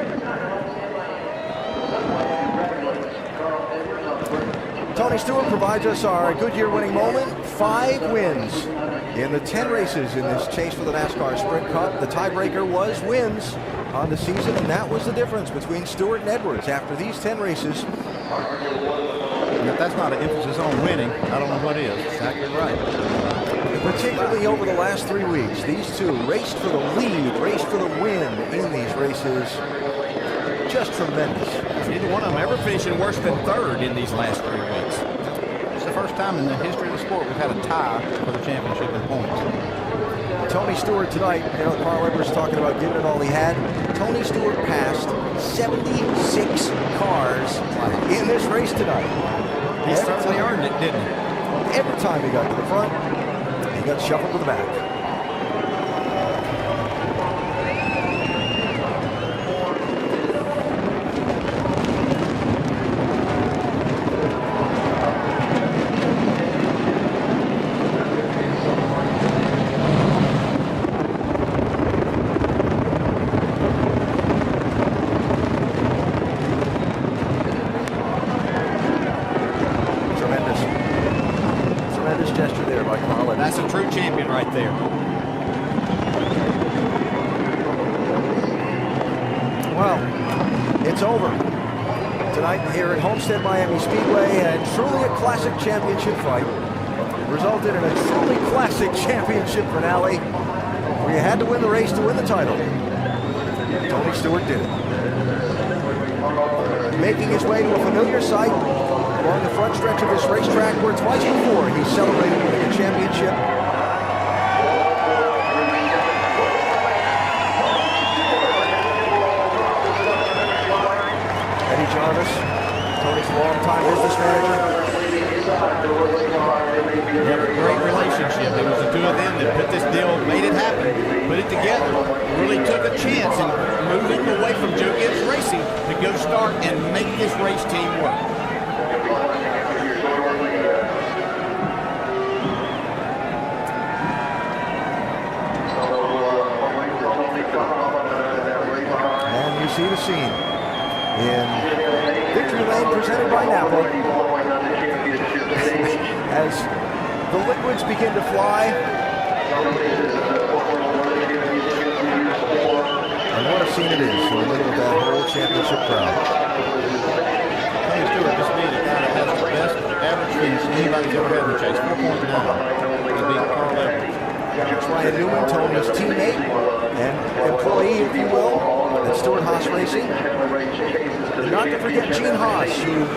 Tony Stewart provides us our Goodyear winning moment. 5 wins in the 10 races in this chase for the NASCAR Sprint Cup. The tiebreaker was wins on the season, and that was the difference between Stewart and Edwards after these 10 races. And if that's not an emphasis on winning, I don't know what is. Exactly right. Particularly over the last 3 weeks, these two raced for the lead, raced for the win in these races. Just tremendous. Neither one of them ever finishing worse than third in these last 3 weeks. It's the first time in the history of the sport we've had a tie for the championship in points. Tony Stewart tonight, you know, Carl Edwards talking about giving it all he had. Tony Stewart passed 76 cars in this race tonight. He certainly earned it, didn't he? Every time he got to the front, he got shuffled to the back. That's a true champion right there. Well, it's over tonight here at Homestead Miami Speedway, and truly a classic championship fight. Resulted in a truly classic championship finale where you had to win the race to win the title. Tony Stewart did it. Making his way to a familiar sight along the front stretch of this racetrack where twice before he celebrated winning a championship. Eddie Jarvis, Tony's longtime business manager. They have a great relationship. It was the two of them that put this deal, made it happen, put it together, really took a chance in moving away from Joe Gibbs Racing to go start and make this race team work. And you see the scene in Victory Lane presented by Napa as the liquids begin to fly. And what a scene it is in the middle of that whole championship crowd. Tony Stewart just being a guy that has the best average finish anybody's ever had in the chase. 4.9. He beat Carl Edwards. That's Ryan Newman, Tony's teammate and employee, if you will, at Stewart-Haas Racing. And not to forget Gene Haas, who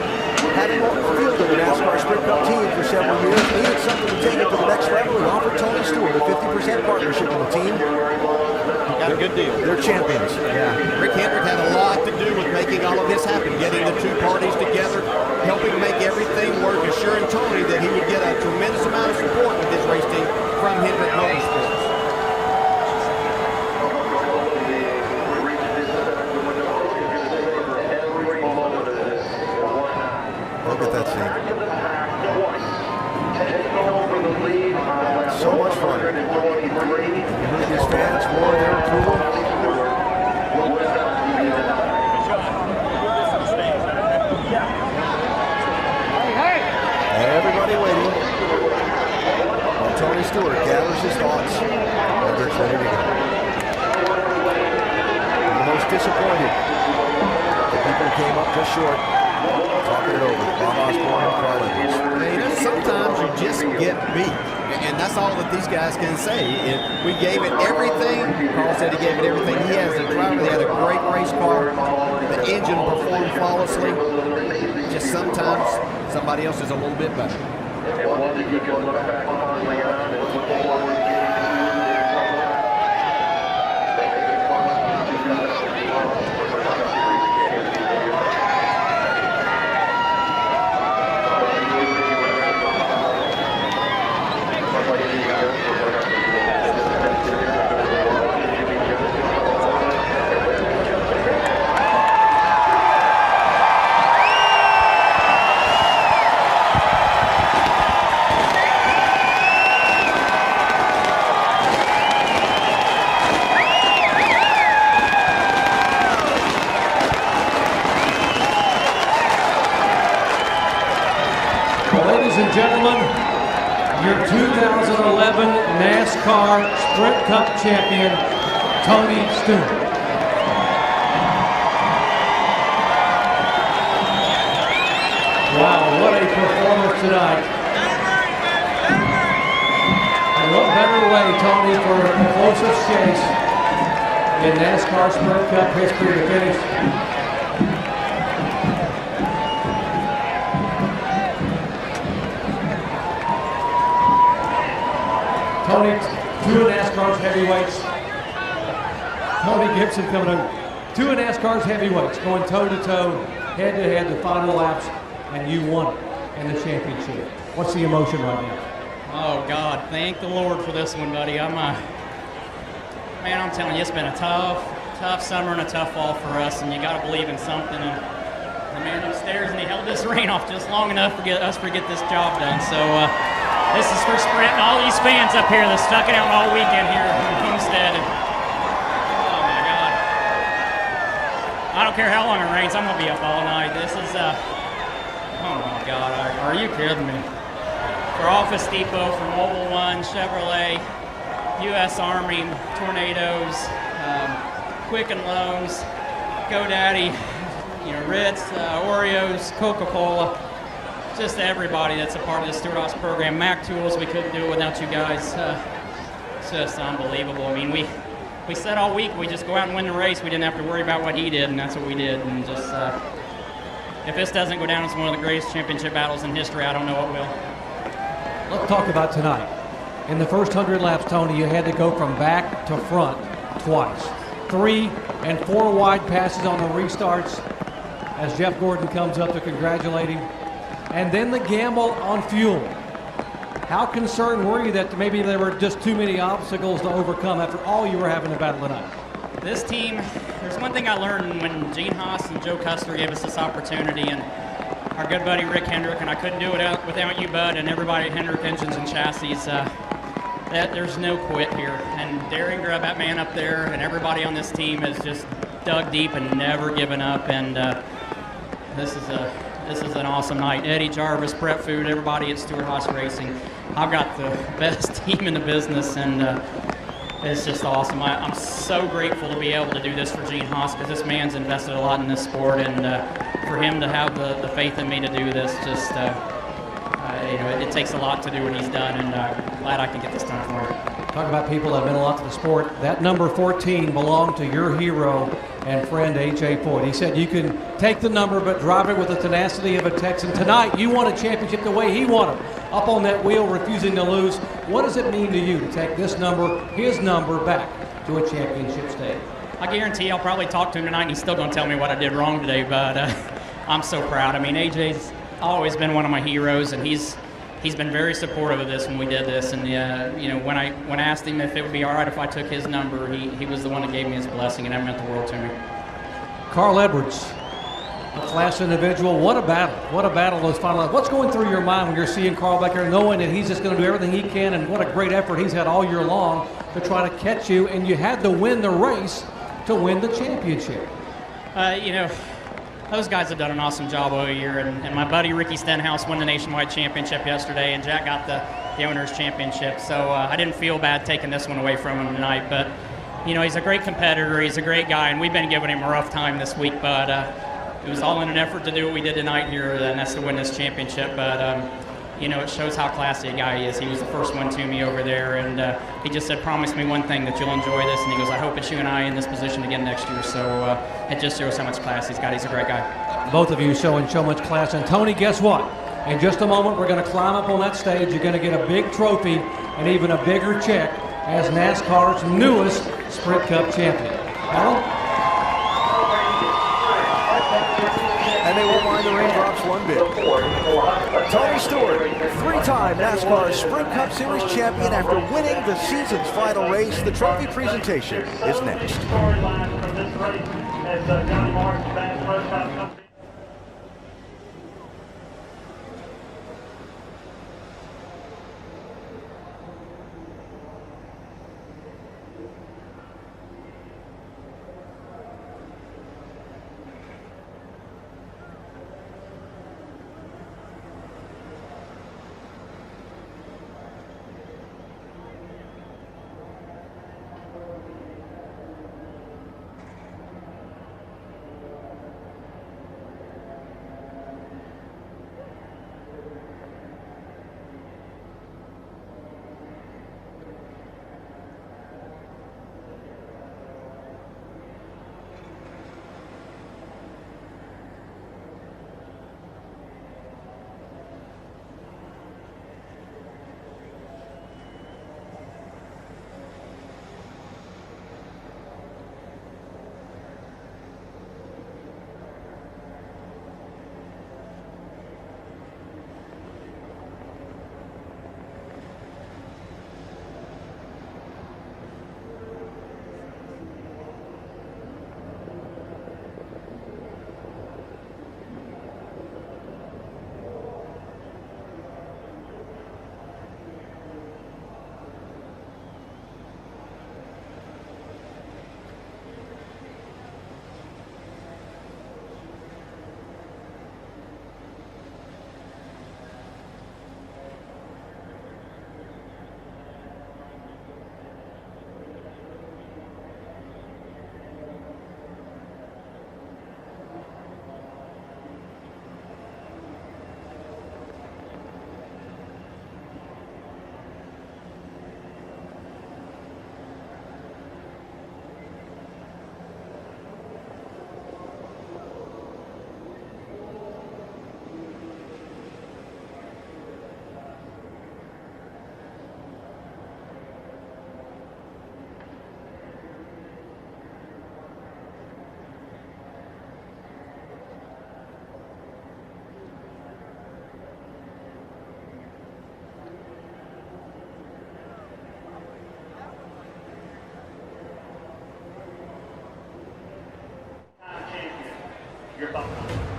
having fielded the NASCAR Sprint Cup team for several years, needed something to take it to the next level. He offered Tony Stewart a 50% partnership in the team. Got a good deal. They're champions. Yeah. Rick Hendrick had a lot to do with making all of this happen, getting the two parties together, helping make everything work, assuring Tony that he would get a tremendous amount of support with this race team from Hendrick Motorsports. Look at that scene. So much fun. You heard these fans roar their approval. Everybody waiting while Tony Stewart gathers his thoughts and gets ready to go. And the most disappointed, the people who came up just short, talking it over. Bob Osborne and Carl Edwards. You know, sometimes you just get beat. And that's all that these guys can say. We gave it everything. Carl said he gave it everything. He has the driver. He had a great race car. The engine performed flawlessly. Just sometimes somebody else is a little bit better. gentlemen, your 2011 NASCAR Sprint Cup champion, Tony Stewart. Wow, what a performance tonight. And what better way, Tony, for the closest chase in NASCAR Sprint Cup history to finish. Tony, two of NASCAR's heavyweights. Tony Gibson coming in. Two of NASCAR's heavyweights going toe-to-toe, head-to-head, the final laps, and you won it in the championship. What's the emotion right now? Oh, God, thank the Lord for this one, buddy. Man, I'm telling you, it's been a tough summer and a tough fall for us, and you got to believe in something. And the man upstairs, and he held this rain off just long enough for us to get this job done. So this is for Sprint and all these fans up here that stuck it out all weekend here in Homestead. And, oh, my God. I don't care how long it rains. I'm going to be up all night. This is, oh, my God. Are you kidding me? For Office Depot, for Mobile One, Chevrolet, U.S. Army, Tornadoes, Quicken Loans, GoDaddy, Ritz, Oreos, Coca-Cola, just everybody that's a part of the Stewart Haas program. Mac Tools, we couldn't do it without you guys. It's just unbelievable. I mean, we said all week we just go out and win the race. We didn't have to worry about what he did, and that's what we did. And just if this doesn't go down as one of the greatest championship battles in history, I don't know what will. Let's talk about tonight. In the first 100 laps, Tony, you had to go from back to front twice. 3 and 4 wide passes on the restarts as Jeff Gordon comes up to congratulate him. And then the gamble on fuel. How concerned were you that maybe there were just too many obstacles to overcome after all you were having to battle tonight? This team, there's one thing I learned when Gene Haas and Joe Custer gave us this opportunity, and our good buddy Rick Hendrick, and I couldn't do it without you, Bud, and everybody at Hendrick Engines and Chassis. That there's no quit here. And Daring Grubb, that man up there, and everybody on this team has just dug deep and never given up. And this is an awesome night. Eddie Jarvis, Prep Food, everybody at Stewart Haas Racing. I've got the best team in the business, and it's just awesome. I'm so grateful to be able to do this for Gene Haas, because this man's invested a lot in this sport, and for him to have the faith in me to do this, just it takes a lot to do what he's done, and I'm glad I can get this done for him. Talk about people that meant a lot to the sport. That number 14 belonged to your hero and friend A.J. Foyt. He said you can take the number but drive it with the tenacity of a Texan. Tonight, you won a championship the way he won it, up on that wheel, refusing to lose. What does it mean to you to take this number, his number, back to a championship stage? I guarantee I'll probably talk to him tonight, and he's still going to tell me what I did wrong today, but I'm so proud. I mean, A.J.'s always been one of my heroes, and he's been very supportive of this when we did this. And when I asked him if it would be all right if I took his number, he was the one that gave me his blessing, and that meant the world to me. Carl Edwards, a class individual. What a battle! What a battle those final laps. What's going through your mind when you're seeing Carl back there, knowing that he's just going to do everything he can, and what a great effort he's had all year long to try to catch you, and you had to win the race to win the championship? Those guys have done an awesome job all year, and my buddy Ricky Stenhouse won the nationwide championship yesterday, and Jack got the owner's championship. So I didn't feel bad taking this one away from him tonight. But he's a great competitor, he's a great guy, and we've been giving him a rough time this week. But it was all in an effort to do what we did tonight here, and that's to win this championship. But it shows how classy a guy he is. He was the first one to me over there, and he just said, promise me one thing, that you'll enjoy this. And he goes, I hope it's you and I in this position again next year. So it just shows how much class he's got. He's a great guy. Both of you showing so much class. And Tony, guess what? In just a moment, we're going to climb up on that stage. You're going to get a big trophy and even a bigger check as NASCAR's newest Sprint Cup champion. Alan? And they won't mind the raindrops one bit. Tony Stewart, 3-time NASCAR Sprint Cup Series champion after winning the season's final race. The trophy presentation is next.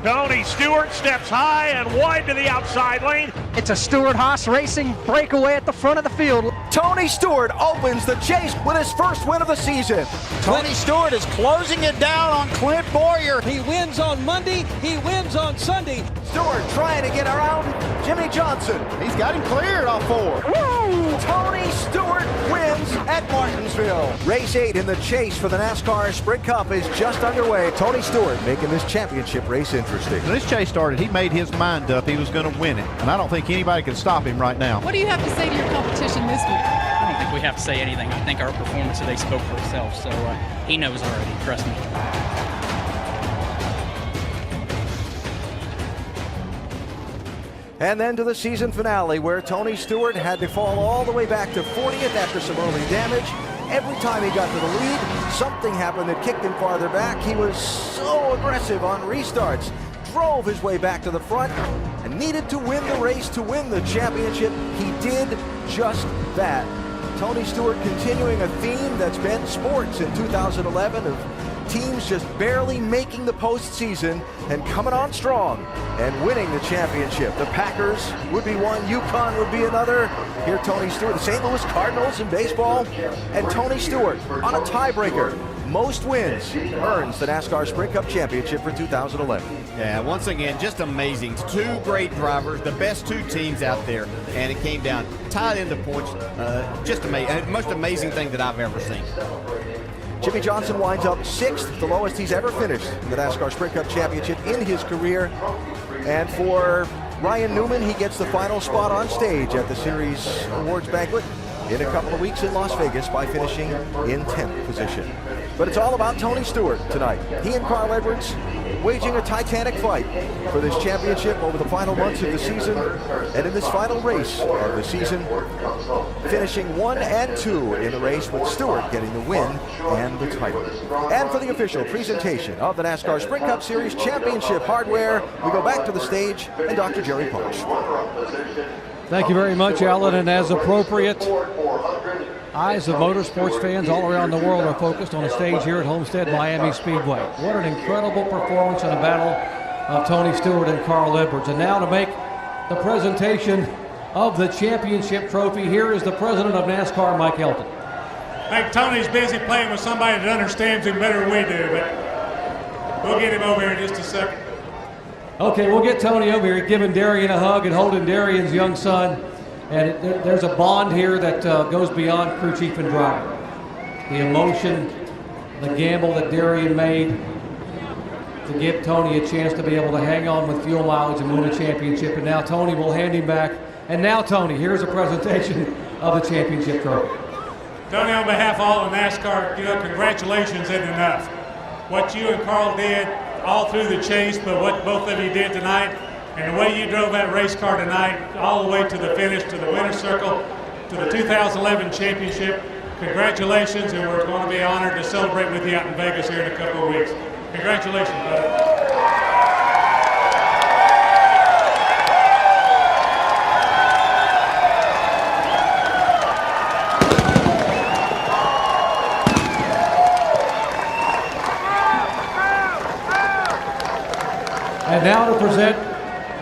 Tony Stewart steps high and wide to the outside lane. It's a Stewart-Haas Racing breakaway at the front of the field. Tony Stewart opens the chase with his first win of the season. Tony Stewart is closing it down on Clint Boyer. He wins on Monday, he wins on Sunday. Stewart trying to get around Jimmy Johnson. He's got him cleared off 4. Woo! Tony Stewart wins at Martinsville. Race 8 in the chase for the NASCAR Sprint Cup is just underway. Tony Stewart making this championship race interesting. When this chase started, he made his mind up he was going to win it, and I don't think anybody can stop him right now. What do you have to say to your competition this week? I don't think we have to say anything. I think our performance today spoke for itself, so he knows already, trust me. And then to the season finale, where Tony Stewart had to fall all the way back to 40th after some early damage. Every time he got to the lead, something happened that kicked him farther back. He was so aggressive on restarts, drove his way back to the front, and needed to win the race to win the championship. He did just that. Tony Stewart continuing a theme that's been sports in 2011 of teams just barely making the postseason and coming on strong and winning the championship. The Packers would be one, UConn would be another. Here Tony Stewart, the St. Louis Cardinals in baseball, and Tony Stewart on a tiebreaker. Most wins earns the NASCAR Sprint Cup Championship for 2011. Yeah, once again, just amazing. 2 great drivers, the best 2 teams out there, and it came down tied into points. Just amazing, most amazing thing that I've ever seen. Jimmy Johnson winds up 6th, the lowest he's ever finished in the NASCAR Sprint Cup Championship in his career. And for Ryan Newman, he gets the final spot on stage at the series awards banquet in a couple of weeks in Las Vegas by finishing in 10th position. But it's all about Tony Stewart tonight. He and Carl Edwards waging a titanic fight for this championship over the final months of the season, and in this final race of the season, finishing 1 and 2 in the race, with Stewart getting the win and the title. And for the official presentation of the NASCAR Sprint Cup Series Championship hardware, we go back to the stage and Dr. Jerry Punch. Thank you very much, Alan, and as appropriate, eyes of motorsports fans all around the world are focused on the stage here at Homestead Miami Speedway. What an incredible performance and a battle of Tony Stewart and Carl Edwards. And now to make the presentation of the championship trophy, here is the president of NASCAR, Mike Elton. I think Tony's busy playing with somebody that understands him better than we do, but we'll get him over here in just a second. Okay, we'll get Tony over here, giving Darian a hug and holding Darian's young son. And there's a bond here that goes beyond crew chief and driver. The emotion, the gamble that Darian made to give Tony a chance to be able to hang on with fuel mileage and win a championship. And now Tony will hand him back. And now, Tony, here's a presentation of the championship trophy. Tony, on behalf of all of NASCAR, congratulations isn't enough. What you and Carl did all through the chase, but what both of you did tonight, and the way you drove that race car tonight all the way to the finish, to the winner's circle, to the 2011 championship, congratulations, and we're going to be honored to celebrate with you out in Vegas here in a couple of weeks. Congratulations, brother. And now to present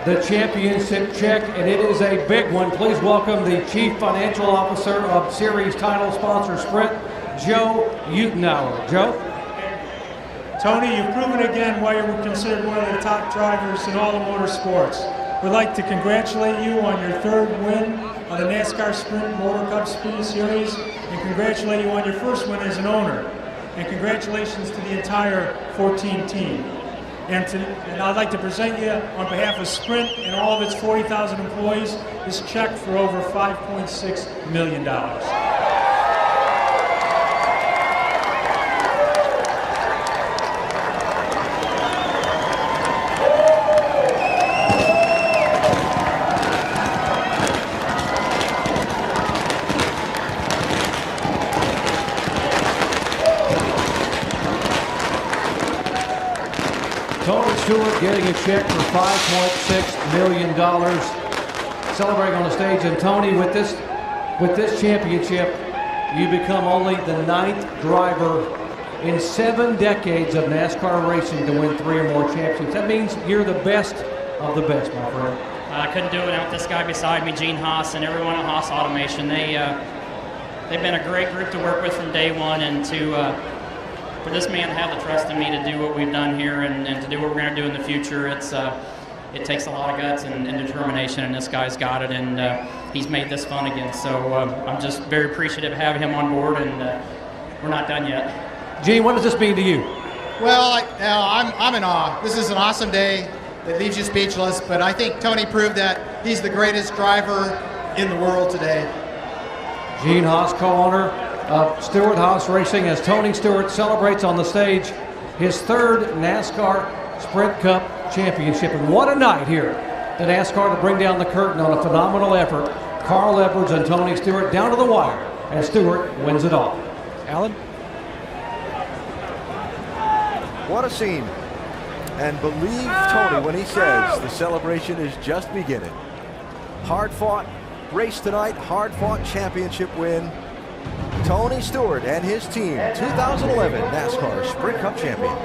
the championship check, and it is a big one. Please welcome the Chief Financial Officer of Series title sponsor Sprint, Joe Utenauer. Joe? Tony, you've proven again why you're considered one of the top drivers in all of motorsports. We'd like to congratulate you on your 3rd win on the NASCAR Sprint Motor Cup Speed Series, and congratulate you on your 1st win as an owner. And congratulations to the entire 14 team. And I'd like to present you, on behalf of Sprint and all of its 40,000 employees, this check for over $5.6 million. Tony Stewart getting a check for $5.6 million, celebrating on the stage. And Tony, with this championship, you become only the 9th driver in 7 decades of NASCAR racing to win 3 or more championships. That means you're the best of the best, my friend. I couldn't do it without this guy beside me, Gene Haas, and everyone at Haas Automation. They've been a great group to work with from day one, and for this man to have the trust in me to do what we've done here and to do what we're going to do in the future, it takes a lot of guts and determination, and this guy's got it, and he's made this fun again. So I'm just very appreciative of having him on board, and we're not done yet. Gene, what does this mean to you? Well, I'm in awe. This is an awesome day that leaves you speechless, but I think Tony proved that he's the greatest driver in the world today. Gene Haas, co-owner of Stewart Haas Racing, as Tony Stewart celebrates on the stage his 3rd NASCAR Sprint Cup championship. And what a night here at NASCAR to bring down the curtain on a phenomenal effort. Carl Edwards and Tony Stewart down to the wire as Stewart wins it all. Alan? What a scene. And believe Tony when he says the celebration is just beginning. Hard-fought race tonight, hard-fought championship win. Tony Stewart and his team, 2011 NASCAR Sprint Cup champions.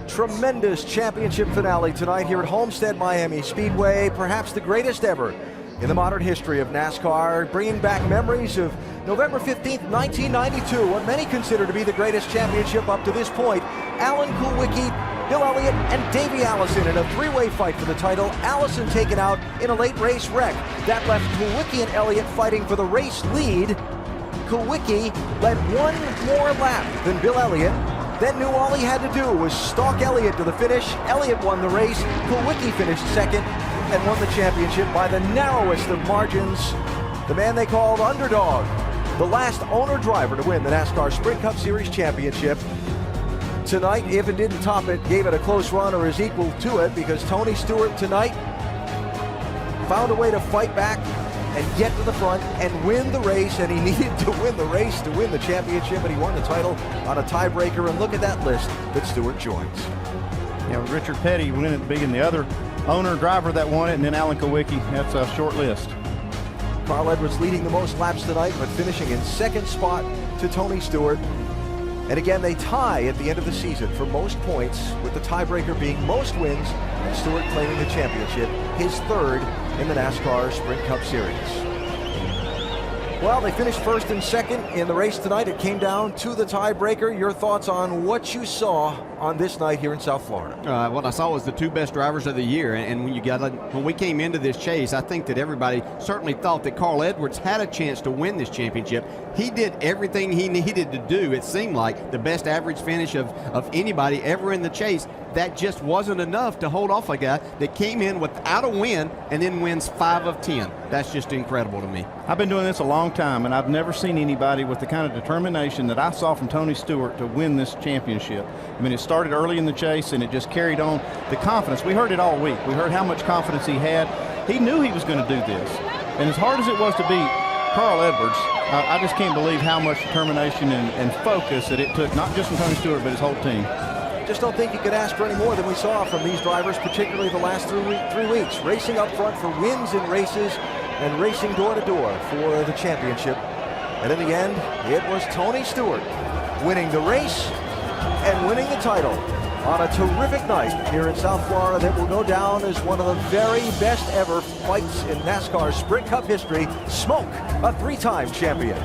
Tremendous championship finale tonight here at Homestead Miami Speedway, perhaps the greatest ever in the modern history of NASCAR, bringing back memories of November 15th, 1992, what many consider to be the greatest championship up to this point. Alan Kulwicki, Bill Elliott, and Davey Allison in a 3-way fight for the title. Allison taken out in a late race wreck. That left Kulwicki and Elliott fighting for the race lead. Kulwicki led one more lap than Bill Elliott, then knew all he had to do was stalk Elliott to the finish. Elliott won the race. Kulwicki finished second and won the championship by the narrowest of margins. The man they called Underdog, the last owner-driver to win the NASCAR Sprint Cup Series championship. Tonight, if it didn't top it, gave it a close run or is equal to it, because Tony Stewart tonight found a way to fight back and get to the front and win the race, and he needed to win the race to win the championship, and he won the title on a tiebreaker. And look at that list that Stewart joins. Yeah, Richard Petty winning it big, and the other owner driver that won it, and then Alan Kulwicki. That's a short list. Carl Edwards leading the most laps tonight, but finishing in second spot to Tony Stewart. And again, they tie at the end of the season for most points, with the tiebreaker being most wins, and Stewart claiming the championship, his third in the NASCAR Sprint Cup Series. Well, they finished first and second in the race tonight. It came down to the tiebreaker. Your thoughts on what you saw on this night here in South Florida? What I saw was the two best drivers of the year, and when we came into this chase, I think that everybody certainly thought that Carl Edwards had a chance to win this championship. He did everything he needed to do. It seemed like the best average finish of anybody ever in the chase. That just wasn't enough to hold off a guy that came in without a win and then wins 5 of 10. That's just incredible to me. I've been doing this a long time, and I've never seen anybody with the kind of determination that I saw from Tony Stewart to win this championship. I mean, it started early in the chase, and it just carried on. The confidence, we heard it all week. We heard how much confidence he had. He knew he was going to do this. And as hard as it was to beat Carl Edwards, I just can't believe how much determination and focus that it took, not just from Tony Stewart, but his whole team. Just don't think you could ask for any more than we saw from these drivers, particularly the last 3 weeks. Racing up front for wins in races and racing door to door for the championship. And in the end, it was Tony Stewart winning the race and winning the title on a terrific night here in South Florida that will go down as one of the very best ever fights in NASCAR Sprint Cup history. Smoke, a 3-time champion.